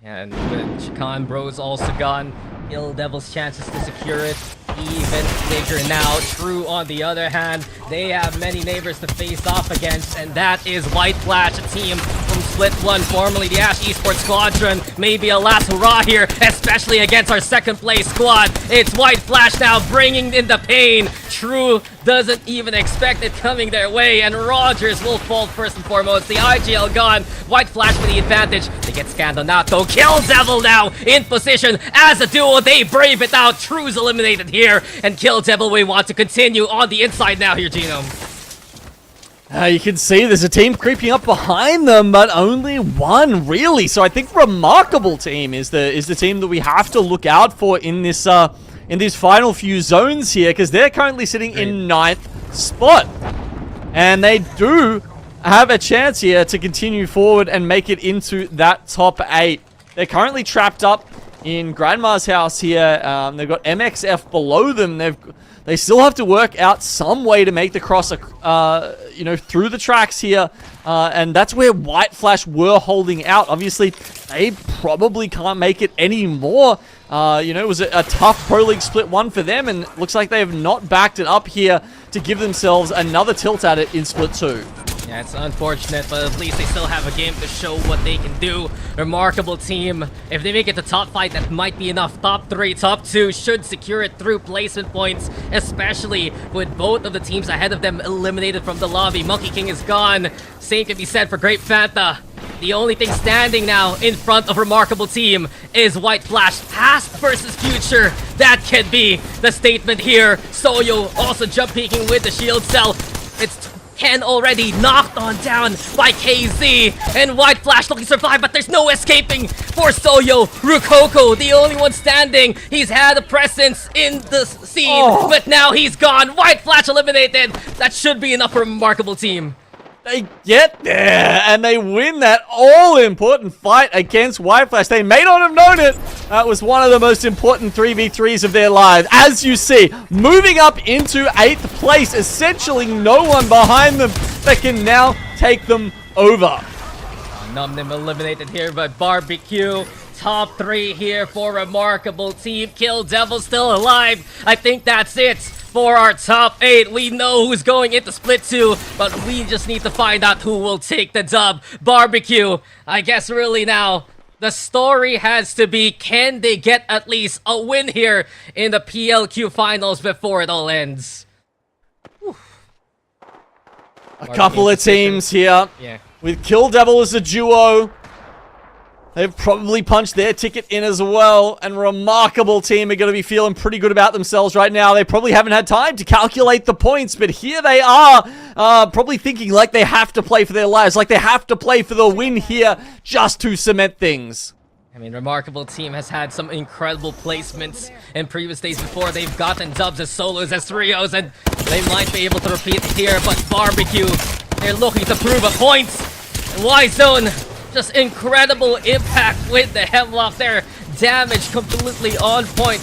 B: And with Chikan Bros also gone, Kill Devil's chances to secure it even bigger now. True, on the other hand, they have many neighbors to face off against, and that is White Flash, a team from Split 1, formerly the Ash Esports Squadron. Maybe a last hurrah here, especially against our second place squad. It's White Flash now bringing in the pain. True doesn't even expect it coming their way, and Rogers will fall first and foremost. The IGL gone. White Flash with the advantage. They get scanned on that though. Kill Devil now in position as a duo. They brave it out. True's eliminated here, and Kill Devil we want to continue on the inside now here, Genome.
C: You can see there's a team creeping up behind them, but only one really. So I think Remarkable Team is the team that we have to look out for in this in these final few zones here, because they're currently sitting in 9th spot, and they do have a chance here to continue forward and make it into that top 8. They're currently trapped up in Grandma's house here. They've got MXF below them. They still have to work out some way to make the cross, you know, through the tracks here. And that's where White Flash were holding out. Obviously, they probably can't make it anymore. You know, it was a tough Pro League Split 1 for them, and it looks like they have not backed it up here to give themselves another tilt at it in Split 2.
B: Yeah, it's unfortunate, but at least they still have a game to show what they can do. Remarkable team. If they make it to top 5, that might be enough. Top 3, top 2 should secure it through placement points, especially with both of the teams ahead of them eliminated from the lobby. Monkey King is gone. Same can be said for Great Fanta. The only thing standing now in front of Remarkable Team is White Flash. Past versus future. That can be the statement here. Soyo also jump peeking with the shield cell. It's Ken already knocked on down by KZ, and White Flash looking to survive, but there's no escaping for Soyo. Rukoko, the only one standing. He's had a presence in the scene, but now he's gone. White Flash eliminated. That should be enough for a Remarkable Team.
C: They get there, and they win that all-important fight against White Flash. They may not have known it. That was one of the most important 3v3s of their lives. As you see, moving up into 8th place, essentially no one behind them that can now take them over.
B: Numnim eliminated here by Barbecue. Top 3 here for Remarkable Team. Kill Devil still alive. I think that's it for our top 8. We know who's going into Split 2, but we just need to find out who will take the dub. Barbecue, I guess really now, the story has to be, can they get at least a win here in the PLQ Finals before it all ends?
C: A couple of teams here.
B: Yeah.
C: With Kill Devil as a duo. They've probably punched their ticket in as well, and Remarkable Team are going to be feeling pretty good about themselves right now. They probably haven't had time to calculate the points, but here they are, probably thinking like they have to play for their lives, like they have to play for the win here just to cement things.
B: I mean, Remarkable Team has had some incredible placements in previous days before. They've gotten dubs as solos, as trios, and they might be able to repeat it here, but Barbecue, they're looking to prove a point. Y-Zone, just incredible impact with the Hemlock there. Damage completely on point.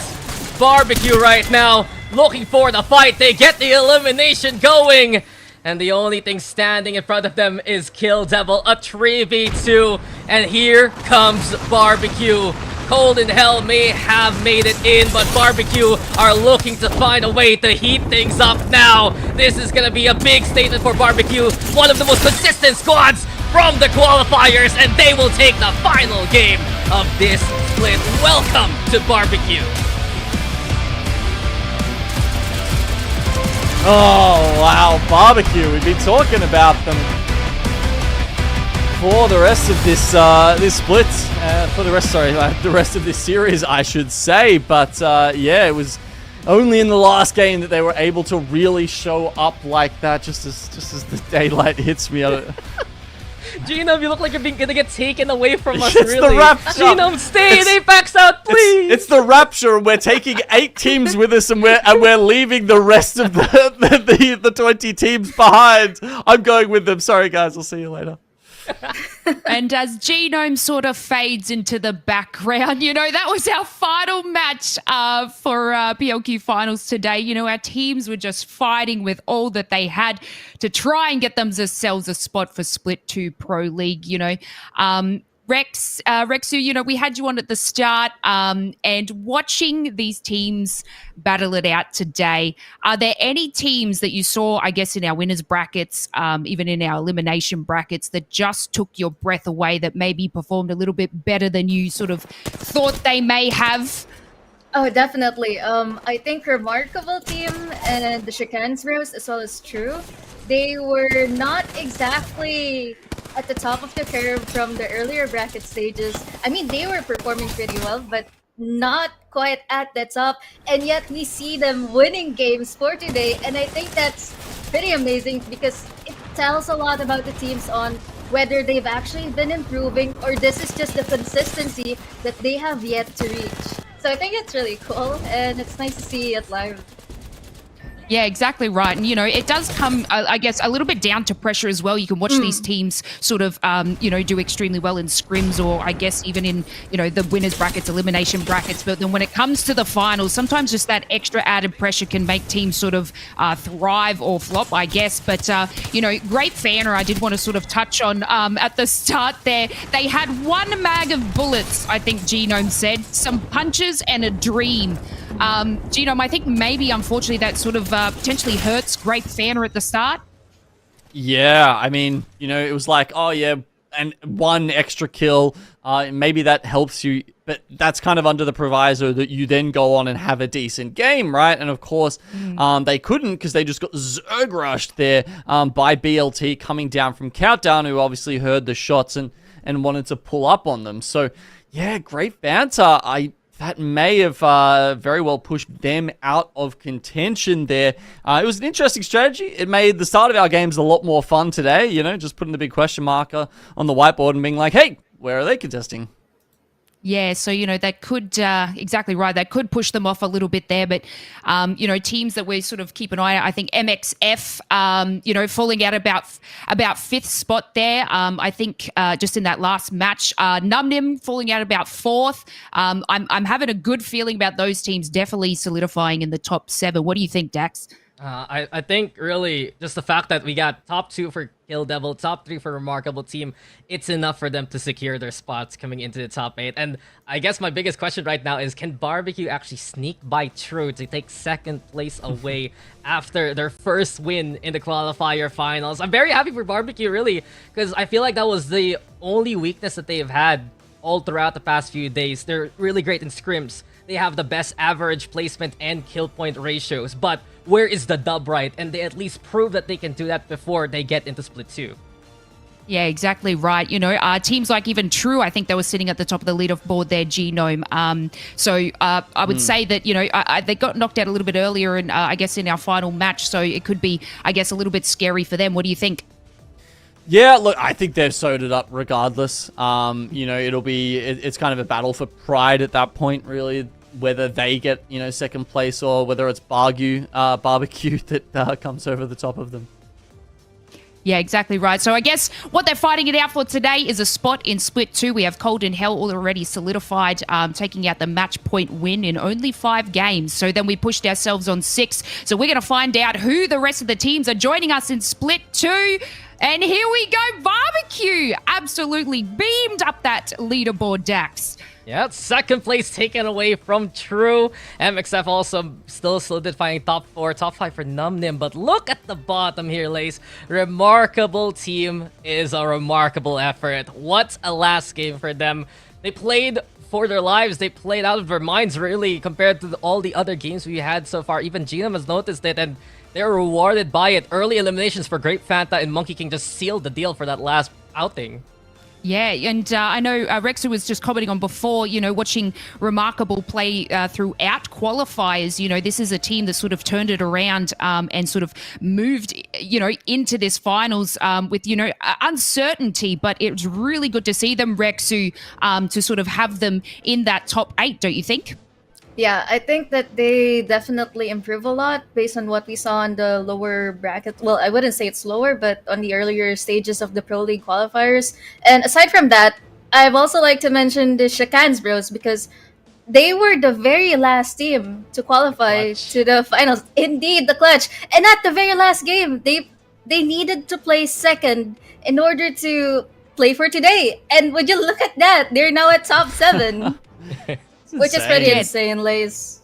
B: Barbecue right now, looking for the fight. They get the elimination going. And the only thing standing in front of them is Kill Devil, a 3v2. And here comes Barbecue. Cold in Hell may have made it in, but Barbecue are looking to find a way to heat things up now. This is gonna be a big statement for Barbecue. One of the most consistent squads from the qualifiers, and they will take the final game of this split. Welcome to Barbecue.
C: Oh, wow, Barbecue. We've been talking about them for the rest of this this split. The rest of this series, I should say. But yeah, it was only in the last game that they were able to really show up like that. Just as the daylight hits me.
B: Genome, you look like you're gonna get taken away from us,
C: It's
B: really.
C: the rapture.
B: Genome, stay in APAC-South, please!
C: It's the rapture. We're taking 8 teams with us, and we're leaving the rest of the 20 teams behind. I'm going with them. Sorry, guys. I'll see you later.
A: And as Genome sort of fades into the background, you know, that was our final match for PLQ Finals today. You know, our teams were just fighting with all that they had to try and get themselves a spot for Split 2 Pro League, you know. Rexu, you know, we had you on at the start, and watching these teams battle it out today, are there any teams that you saw, I guess, in our winners brackets, even in our elimination brackets, that just took your breath away, that maybe performed a little bit better than you sort of thought they may have?
D: Oh, definitely. I think Remarkable Team and the Chicanes Bros, as well as True, they were not exactly at the top of the curve from the earlier bracket stages. I mean, they were performing pretty well, but not quite at the top. And yet we see them winning games for today. And I think that's pretty amazing because it tells a lot about the teams on whether they've actually been improving or this is just the consistency that they have yet to reach. So I think it's really cool and it's nice to see it live.
A: Yeah, exactly right. And, it does come, I guess, a little bit down to pressure as well. You can watch these teams sort of, do extremely well in scrims or I guess even in, the winners brackets, elimination brackets. But then when it comes to the finals, sometimes just that extra added pressure can make teams sort of thrive or flop, I guess. But, great fanner I did want to sort of touch on at the start there. They had one mag of bullets, I think Genome said, some punches and a dream. Genome, I think maybe, unfortunately, that sort of potentially hurts Great Fanner at the start.
C: Yeah, I mean, it was like, oh yeah, and one extra kill, maybe that helps you, but that's kind of under the proviso that you then go on and have a decent game, right? And of course, they couldn't because they just got Zerg rushed there by BLT coming down from Countdown, who obviously heard the shots and wanted to pull up on them. So, yeah, great banter. That may have very well pushed them out of contention there. It was an interesting strategy. It made the start of our games a lot more fun today, just putting the big question marker on the whiteboard and being like, hey, where are they contesting?
A: Yeah, so, that could, exactly right, that could push them off a little bit there. But, teams that we sort of keep an eye on, I think MXF, falling out about fifth spot there. I think just in that last match, Numnim falling out about fourth. I'm having a good feeling about those teams definitely solidifying in the top 7. What do you think, Dax?
B: I think really just the fact that we got top 2 for Kill Devil, top 3 for Remarkable Team, it's enough for them to secure their spots coming into the top 8. And I guess my biggest question right now is, can Barbecue actually sneak by True to take second place away after their first win in the qualifier finals? I'm very happy for Barbecue, really, because I feel like that was the only weakness that they've had all throughout the past few days. They're really great in scrims. They have the best average placement and kill point ratios, but where is the dub, right? And they at least prove that they can do that before they get into Split 2.
A: Yeah, exactly right. Teams like even True, I think they were sitting at the top of the leaderboard there, Genome. I would say that, they got knocked out a little bit earlier, and I guess in our final match, so it could be, I guess, a little bit scary for them. What do you think?
C: Yeah, look, I think they've sewed it up regardless. It's kind of a battle for pride at that point, really, whether they get, second place or whether it's barbecue that comes over the top of them.
A: Yeah, exactly right. So I guess what they're fighting it out for today is a spot in Split 2. We have Cold and Hell already solidified, taking out the match point win in only 5 games. So then we pushed ourselves on 6. So we're going to find out who the rest of the teams are joining us in Split 2. And here we go, Barbecue! Absolutely beamed up that leaderboard, Dax.
B: Yeah, second place taken away from True. MXF also still solidifying top 4, top 5 for Numnim. But look at the bottom here, Lace. Remarkable Team is a remarkable effort. What a last game for them. They played for their lives. They played out of their minds, really, compared to all the other games we had so far. Even Genome has noticed it, and they're rewarded by it. Early eliminations for Grape Fanta and Monkey King just sealed the deal for that last outing.
A: Yeah, and I know Rexu was just commenting on before, watching Remarkable play throughout qualifiers. This is a team that sort of turned it around and sort of moved, into this finals with, uncertainty. But it was really good to see them, Rexu, to sort of have them in that top 8, don't you think?
D: Yeah, I think that they definitely improve a lot based on what we saw on the lower bracket. Well, I wouldn't say it's lower, but on the earlier stages of the Pro League qualifiers. And aside from that, I've also like to mention the Shakans Bros, because they were the very last team to qualify to the finals. Indeed, the clutch. And at the very last game, they needed to play second in order to play for today. And would you look at that? They're now at top 7. Which is pretty insane, Lace.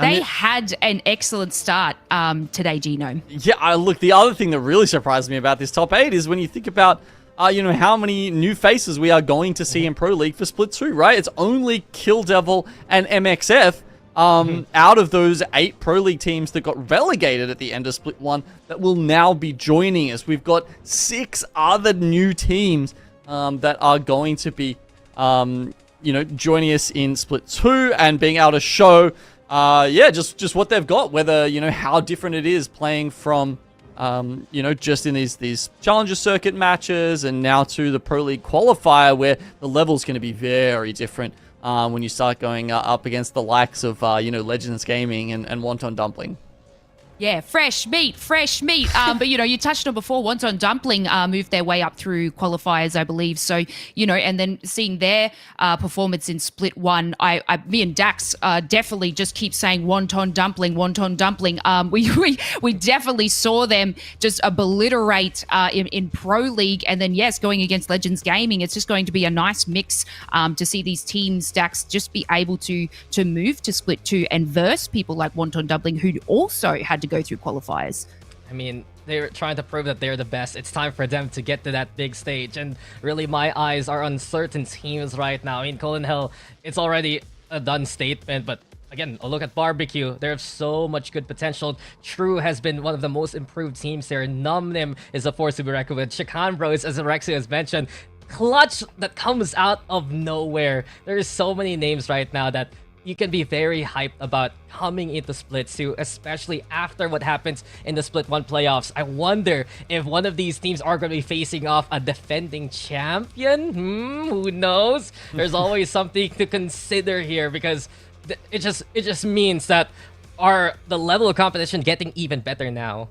A: They had an excellent start today, Genome.
C: Yeah, look, the other thing that really surprised me about this top 8 is when you think about, how many new faces we are going to see in Pro League for Split 2, right? It's only Kill Devil and MXF out of those 8 Pro League teams that got relegated at the end of Split 1 that will now be joining us. We've got 6 other new teams that are going to be joining us in Split 2 and being able to show, just what they've got, whether, how different it is playing from, just in these Challenger Circuit matches and now to the Pro League Qualifier, where the level's going to be very different when you start going up against the likes of, Legends Gaming and Wonton Dumpling.
A: Yeah, fresh meat. But, you touched on before, Wonton Dumpling moved their way up through qualifiers, I believe. So, and then seeing their performance in Split 1, me and Dax definitely just keep saying Wonton Dumpling. We definitely saw them just obliterate in Pro League. And then, yes, going against Legends Gaming, it's just going to be a nice mix to see these teams, Dax, just be able to move to Split 2 and verse people like Wonton Dumpling, who also had to go through qualifiers.
B: I mean, they're trying to prove that they're the best. It's time for them to get to that big stage. And really, my eyes are on certain teams right now. I mean, Colin Hell, it's already a done statement. But again, a look at Barbecue. They have so much good potential. True has been one of the most improved teams there. Numnim is a force to be reckoned with. Chikan Bros, as Alexi has mentioned, clutch that comes out of nowhere. There's so many names right now that you can be very hyped about coming into Split 2, especially after what happens in the Split 1 playoffs. I wonder if one of these teams are going to be facing off a defending champion. Who knows? There's always something to consider here, because it just means that the level of competition getting even better now.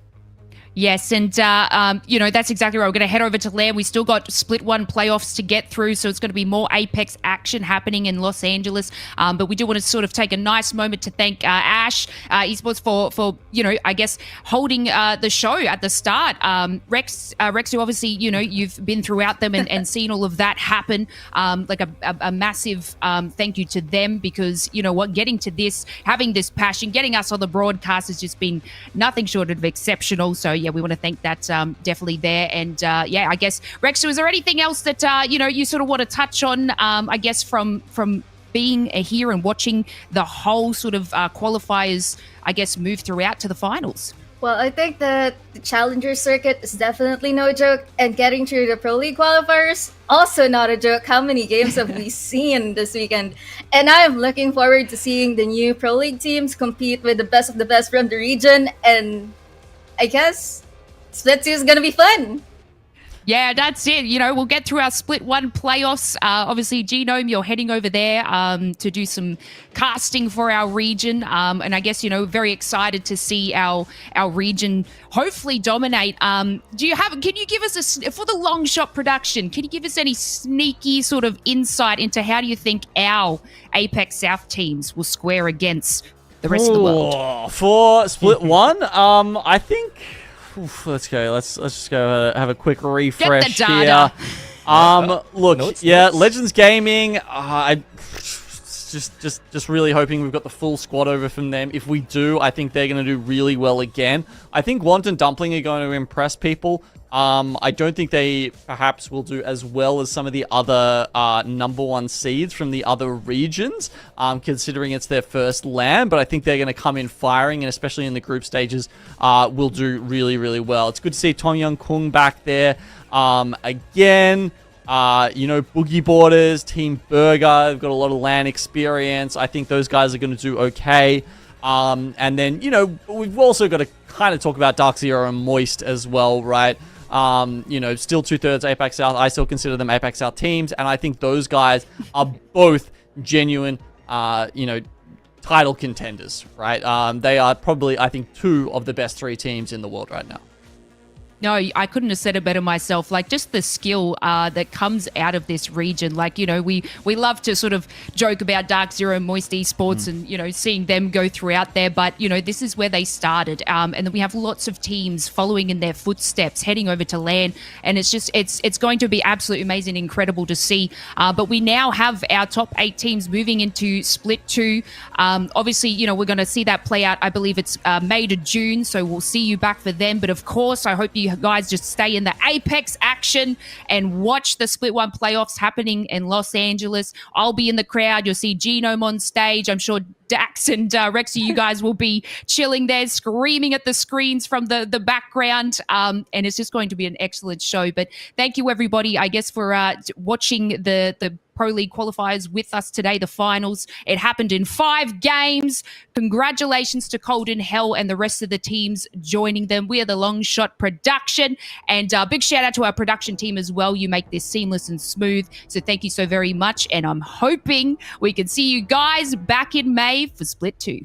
A: Yes, and, that's exactly right. We're going to head over to LAN. We still got Split 1 playoffs to get through, so it's going to be more Apex action happening in Los Angeles. But we do want to sort of take a nice moment to thank Ash Esports for I guess, holding the show at the start. Rex, who obviously, you've been throughout them and seen all of that happen. Like a massive thank you to them, because, getting to this, having this passion, getting us on the broadcast has just been nothing short of exceptional. So, yeah, we want to thank that definitely there. And I guess, Rex, was there anything else that, you sort of want to touch on, I guess, from being here and watching the whole sort of qualifiers, I guess, move throughout to the finals?
D: Well, I think that the Challenger circuit is definitely no joke, and getting through the Pro League qualifiers, also not a joke. How many games have we seen this weekend? And I am looking forward to seeing the new Pro League teams compete with the best of the best from the region, and I guess Split 2 is going to be fun.
A: Yeah, that's it. We'll get through our Split 1 playoffs. Obviously, Genome, you're heading over there to do some casting for our region. And I guess, very excited to see our region hopefully dominate. Can you give us for the long shot production, can you give us any sneaky sort of insight into how do you think our APAC-South teams will square against the rest of the world?
C: For Split 1, I think... let's go. Let's just go have a quick refresh here. Look,
B: Notes.
C: Legends Gaming. I just really hoping we've got the full squad over from them. If we do, I think they're going to do really well again. I think Wonton Dumpling are going to impress people. I don't think they perhaps will do as well as some of the other number 1 seeds from the other regions, considering it's their first LAN, but I think they're going to come in firing, and especially in the group stages, will do really, really well. It's good to see Tom Young Kung back there again. Boogie Borders, Team Burger, they've got a lot of LAN experience. I think those guys are going to do okay. And then, we've also got to kind of talk about Dark Zero and Moist as well, right? Still 2/3 APAC South. I still consider them APAC South teams, and I think those guys are both genuine, title contenders, right? They are probably, I think, 2 of the best 3 teams in the world right now.
A: No, I couldn't have said it better myself. Like, just the skill that comes out of this region. Like, we love to sort of joke about Dark Zero, Moist Esports, and, seeing them go throughout there. But, this is where they started. And then we have lots of teams following in their footsteps, heading over to LAN. And it's just, it's going to be absolutely amazing, incredible to see. But we now have our top 8 teams moving into Split 2. Obviously, we're going to see that play out. I believe it's May to June. So we'll see you back for them. But of course, I hope you guys just stay in the Apex action and watch the Split 1 playoffs happening in Los Angeles. I'll be in the crowd. You'll see Genome on stage. I'm sure Dax and Rexy, you guys will be chilling there, screaming at the screens from the background. And it's just going to be an excellent show. But thank you, everybody, I guess, for watching the Pro League qualifiers with us today, the finals. It happened in 5 games. Congratulations to Colden Hell and the rest of the teams joining them. We are the Long Shot Production, and big shout out to our production team as well. You make this seamless and smooth, so thank you so very much, and I'm hoping we can see you guys back in May for Split 2.